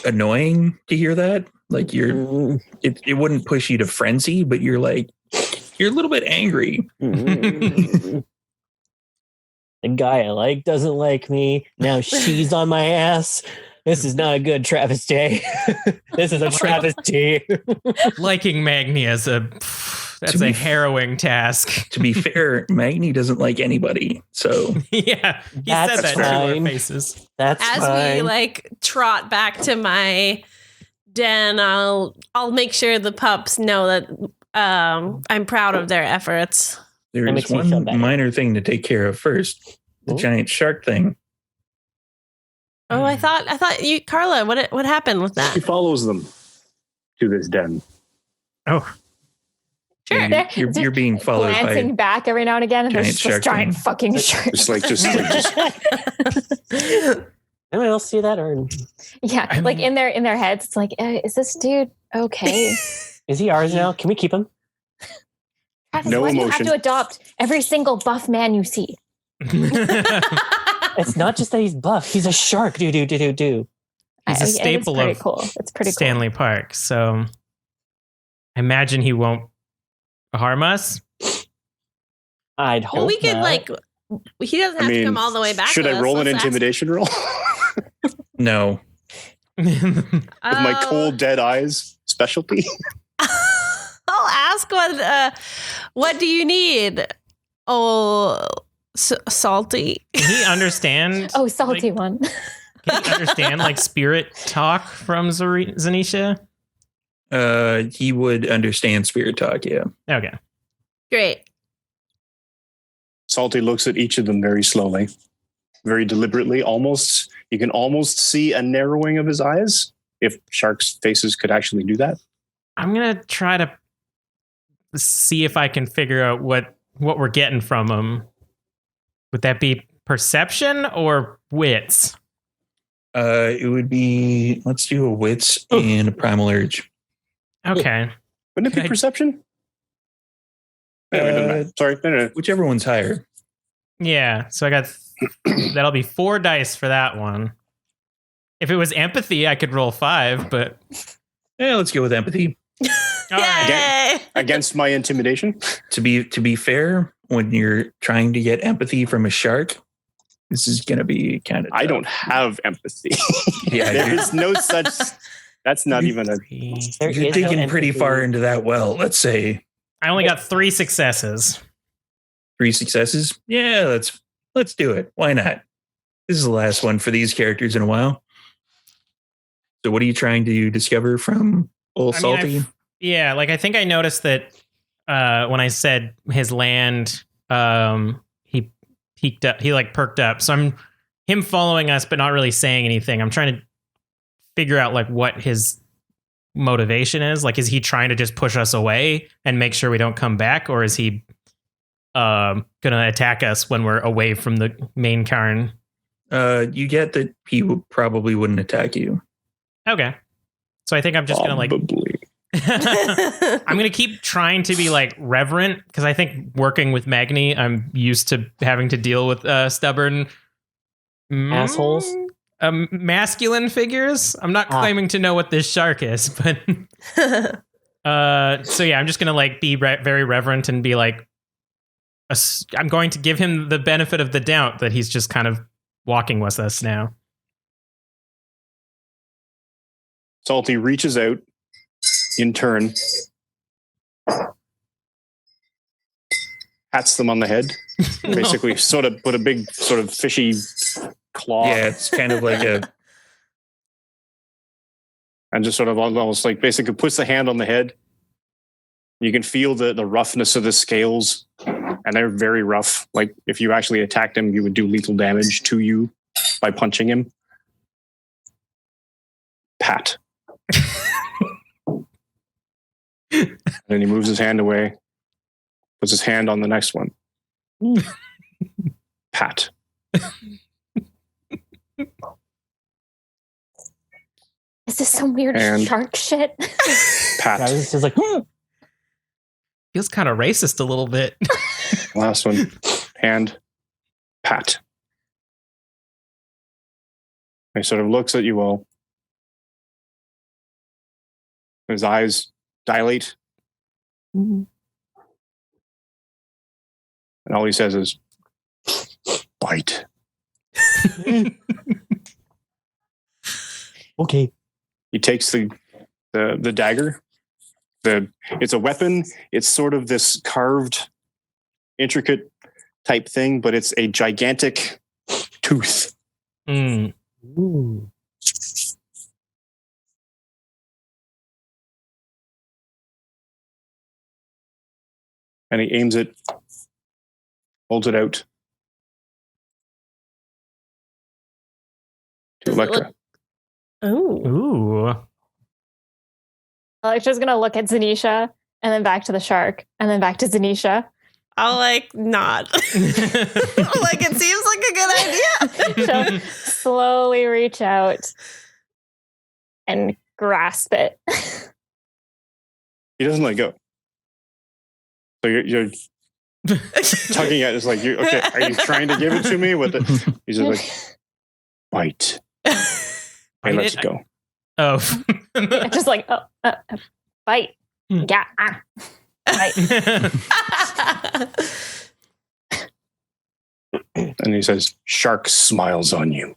annoying to hear that. Like it wouldn't push you to frenzy, but you're a little bit angry. The guy I like doesn't like me. Now she's on my ass. This is not a good Travis day. This is a Travis day. Liking Magni as that's a harrowing task. To be fair, Magni doesn't like anybody. So yeah, he That's said that to fine. our faces. That's As fine. we like trot back to my den, I'll make sure the pups know that I'm proud of their efforts. There is makes me feel one better. minor thing to take care of first. The giant shark thing. Oh, I thought you, Carla. What happened with He that? follows them to this den. Oh, Sure. Yeah, you're being followed glancing by back every now and again, and giant there's this shark giant thing. fucking shark. Just Anyone else see that? Or Yeah, like in their heads, it's like, is this dude okay? is he ours now? Can we keep him? Travis, No why do you emotion. have to adopt every single buff man you see? It's not just that he's buff. He's a shark. Do. He's a It's staple pretty of cool. It's pretty Stanley Park. So I imagine he won't harm us. I'd hope We could not. he doesn't have to come all the way back. Should with I us. roll an Let's ask- intimidation roll? no. With my Oh. cold, dead eyes specialty? I'll ask what do you need? Oh, salty. Can he understand? cool. Oh, salty like, one. Can he understand like spirit talk from Zanisha? He would understand spirit talk, yeah. Okay. Great. Salty looks at each of them very slowly, very deliberately. Almost, you can almost see a narrowing of his eyes. If sharks' faces could actually do that. I'm gonna try to see if I can figure out what we're getting from him. Would that be perception or wits? It would be, let's do a wits and a primal urge. Okay. Wouldn't it be perception? Anyway, doesn't matter. Sorry. No. Whichever one's higher. Yeah. So I got that'll be 4 dice for that one. If it was empathy, I could roll 5, but Yeah, let's go with empathy. all right. Yay! Against my intimidation. To be fair, when you're trying to get empathy from a shark, this is going to be kind of. I don't have empathy. Yeah, There you're, is no such. That's not even a. There you're is no digging pretty empathy. far into that well. Let's say I only got 3 successes. 3 successes. Yeah, let's do it. Why not? This is the last one for these characters in a while. So, what are you trying to discover from Old I mean, Salty? Yeah, like I think I noticed that when I said his land, he peaked up, he like perked up. So I'm him following us, but not really saying anything. I'm trying to figure out like what his motivation is. Like, is he trying to just push us away and make sure we don't come back, or is he gonna attack us when we're away from the main Caern? You get that he probably wouldn't attack you. Okay, so I think I'm just gonna like. Probably. I'm gonna keep trying to be like reverent because I think working with Magni, I'm used to having to deal with stubborn Assholes? masculine figures. I'm not claiming to know what this shark is, but so yeah, I'm just gonna like be very reverent and be like, I'm going to give him the benefit of the doubt that he's just kind of walking with us now. Salty reaches out in turn, pats them on the head, basically sort of put a big sort of fishy claw. Yeah, it's kind of like a. And just sort of almost like basically puts the hand on the head. You can feel the roughness of the scales, and they're very rough. Like if you actually attacked him, you would do lethal damage to you by punching him. Pat. And then he moves his hand away, puts his hand on the next one. Pat. Is this some weird And- shark shit? Pat. I was just like, Feels kind of racist a little bit. Last one. Hand. Pat. He sort of looks at you all. His eyes dilate. And all he says is, bite. okay. He takes the dagger. It's a weapon. It's sort of this carved, intricate type thing, but it's a gigantic tooth. Mm. Ooh. And he aims it, holds it out to Does it Electra. Oh. Ooh. Electra's gonna look at Zanisha and then back to the shark and then back to Zanisha. I'll like nod. Like it seems like a good idea. She'll slowly reach out and grasp it. He doesn't let go. So you're tugging at it. It's like, okay, are you trying to give it to me? He's just like, bite. Hey, let's go. Oh. Just like, bite. Hmm. Yeah. Bite. And he says, shark smiles on you.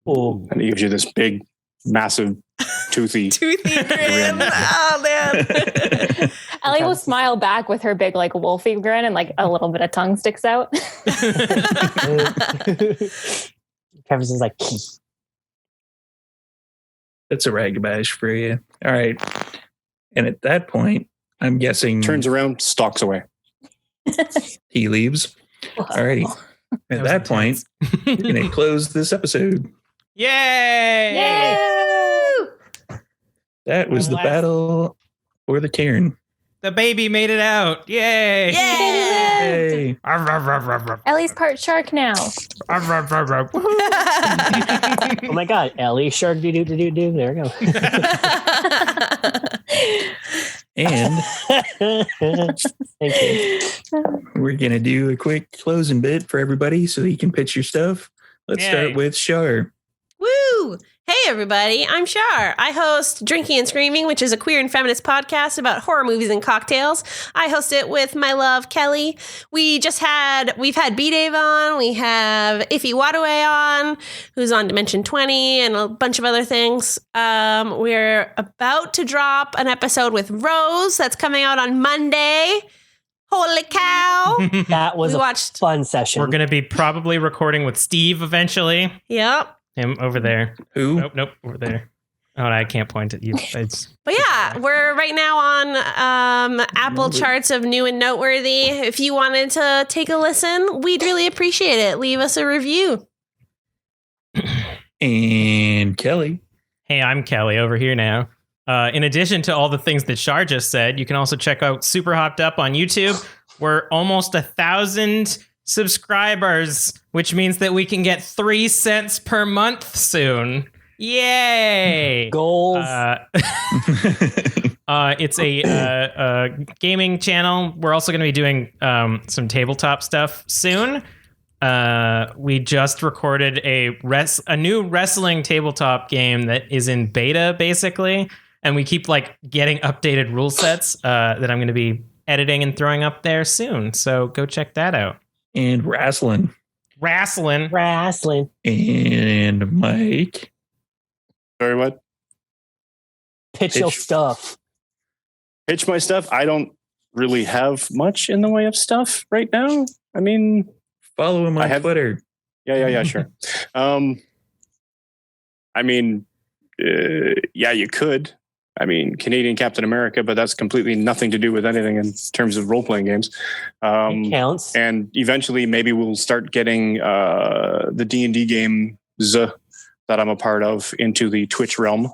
Oh. And he gives you this big, massive, toothy. Toothy grin. Oh man. Ellie will smile back with her big, like, wolfy grin and, like, a little bit of tongue sticks out. Travis is like, That's a ragabash for you. All right. And at that point, I'm guessing Turns around, stalks away. he leaves. All righty. At that point, we're going to close this episode. Yay! Yay! That was the battle for the Caern. The baby made it out. Yay! Yeah. Hey. Ellie's part shark now. oh my god, Ellie, shark doo doo doo doo. There we go. And Thank you. we're going to do a quick closing bit for everybody so you can pitch your stuff. Let's Yay. start with Shar. Woo! Hey, everybody. I'm Shar. I host Drinking and Screaming, which is a queer and feminist podcast about horror movies and cocktails. I host it with my love, Kelly. We've had B-Dave on. We have Iffy Wadaway on, who's on Dimension 20 and a bunch of other things. We're about to drop an episode with Rose that's coming out on Monday. Holy cow. That was fun session. We're going to be probably recording with Steve eventually. Yep. Him over there. Who? Nope, over there. Oh, I can't point at you. But yeah, we're right now on Apple charts of new and noteworthy. If you wanted to take a listen, we'd really appreciate it. Leave us a review. And Kelly. Hey, I'm Kelly over here now. In addition to all the things that Shar just said, you can also check out Super Hopped Up on YouTube. We're almost 1,000 subscribers, which means that we can get 3 cents per month soon. Yay! Goals. It's a gaming channel. We're also going to be doing some tabletop stuff soon. We just recorded a new wrestling tabletop game that is in beta, basically. And we keep getting updated rule sets that I'm going to be editing and throwing up there soon. So go check that out. And wrestling. And Mike. Sorry, what? Pitch your stuff. Pitch my stuff. I don't really have much in the way of stuff right now. I mean, follow him on Twitter. Yeah, sure. I mean, yeah, you could. I mean, Canadian Captain America, but that's completely nothing to do with anything in terms of role-playing games. It counts. And eventually maybe we'll start getting the D&D games that I'm a part of into the Twitch realm.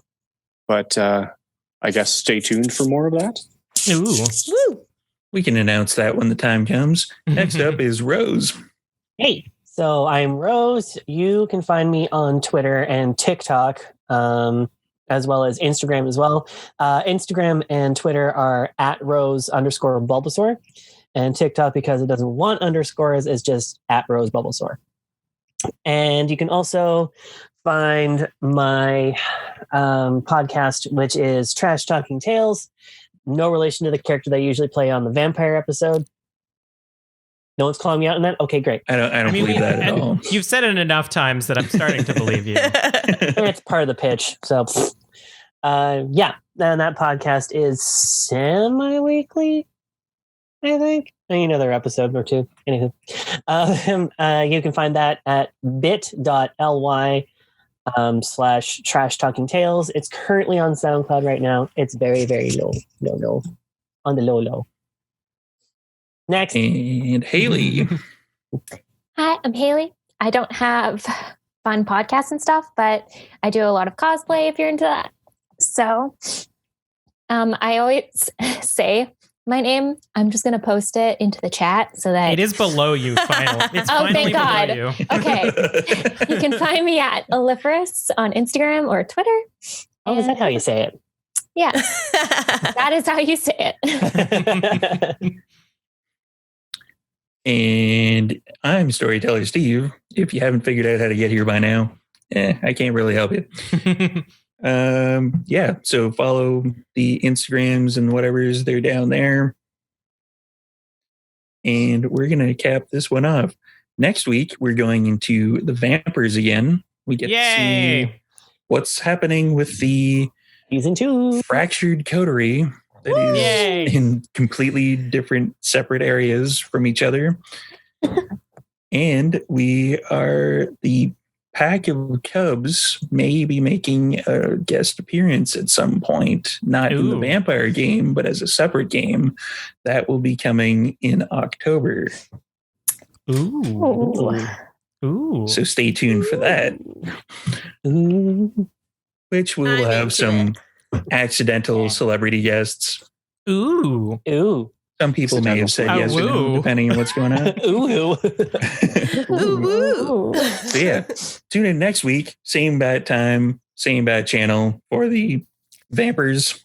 But I guess stay tuned for more of that. Ooh. Woo! We can announce that when the time comes. Next up is Rose. Hey, so I'm Rose. You can find me on Twitter and TikTok, as well as Instagram as well. Instagram and Twitter are @Rose_Bulbasaur. And TikTok, because it doesn't want underscores, is just @RoseBulbasaur. And you can also find my podcast, which is Trash Talking Tales. No relation to the character that I usually play on the vampire episode. No one's calling me out on that? Okay, great. I don't believe that at all. You've said it enough times that I'm starting to believe you. It's part of the pitch. So, yeah. And that podcast is semi-weekly, I think. Another episode or two. Anywho. You can find that at bit.ly/Trash Talking Tales. It's currently on SoundCloud right now. It's very, very low. On the low. Next. And Haley. Hi, I'm Haley. I don't have fun podcasts and stuff, but I do a lot of cosplay if you're into that. So I always say my name. I'm just going to post it into the chat so that... It is below you, finally. It's finally thank God. below you. Okay. You can find me at Aliferous on Instagram or Twitter. Oh, is that how you say it? Yeah. That is how you say it. And I'm Storyteller Steve. If you haven't figured out how to get here by now, I can't really help you. Yeah, so follow the Instagrams and whatever's they're down there. And we're going to cap this one off. Next week, we're going into the Vampires again. We get to see what's happening with the Season 2 fractured coterie. That is in completely different, separate areas from each other. And we are the pack of cubs may be making a guest appearance at some point, not in the vampire game, but as a separate game that will be coming in October. Ooh. So stay tuned for that. Which will have some accidental celebrity guests. Ooh. Some people may have said yes or no, depending on what's going on. So yeah, tune in next week. Same bad time, same bad channel for the Vampires.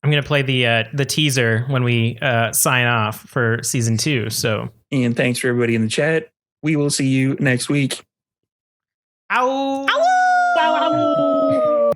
I'm going to play the teaser when we sign off for season 2. So, and thanks for everybody in the chat. We will see you next week. Ow! Ow!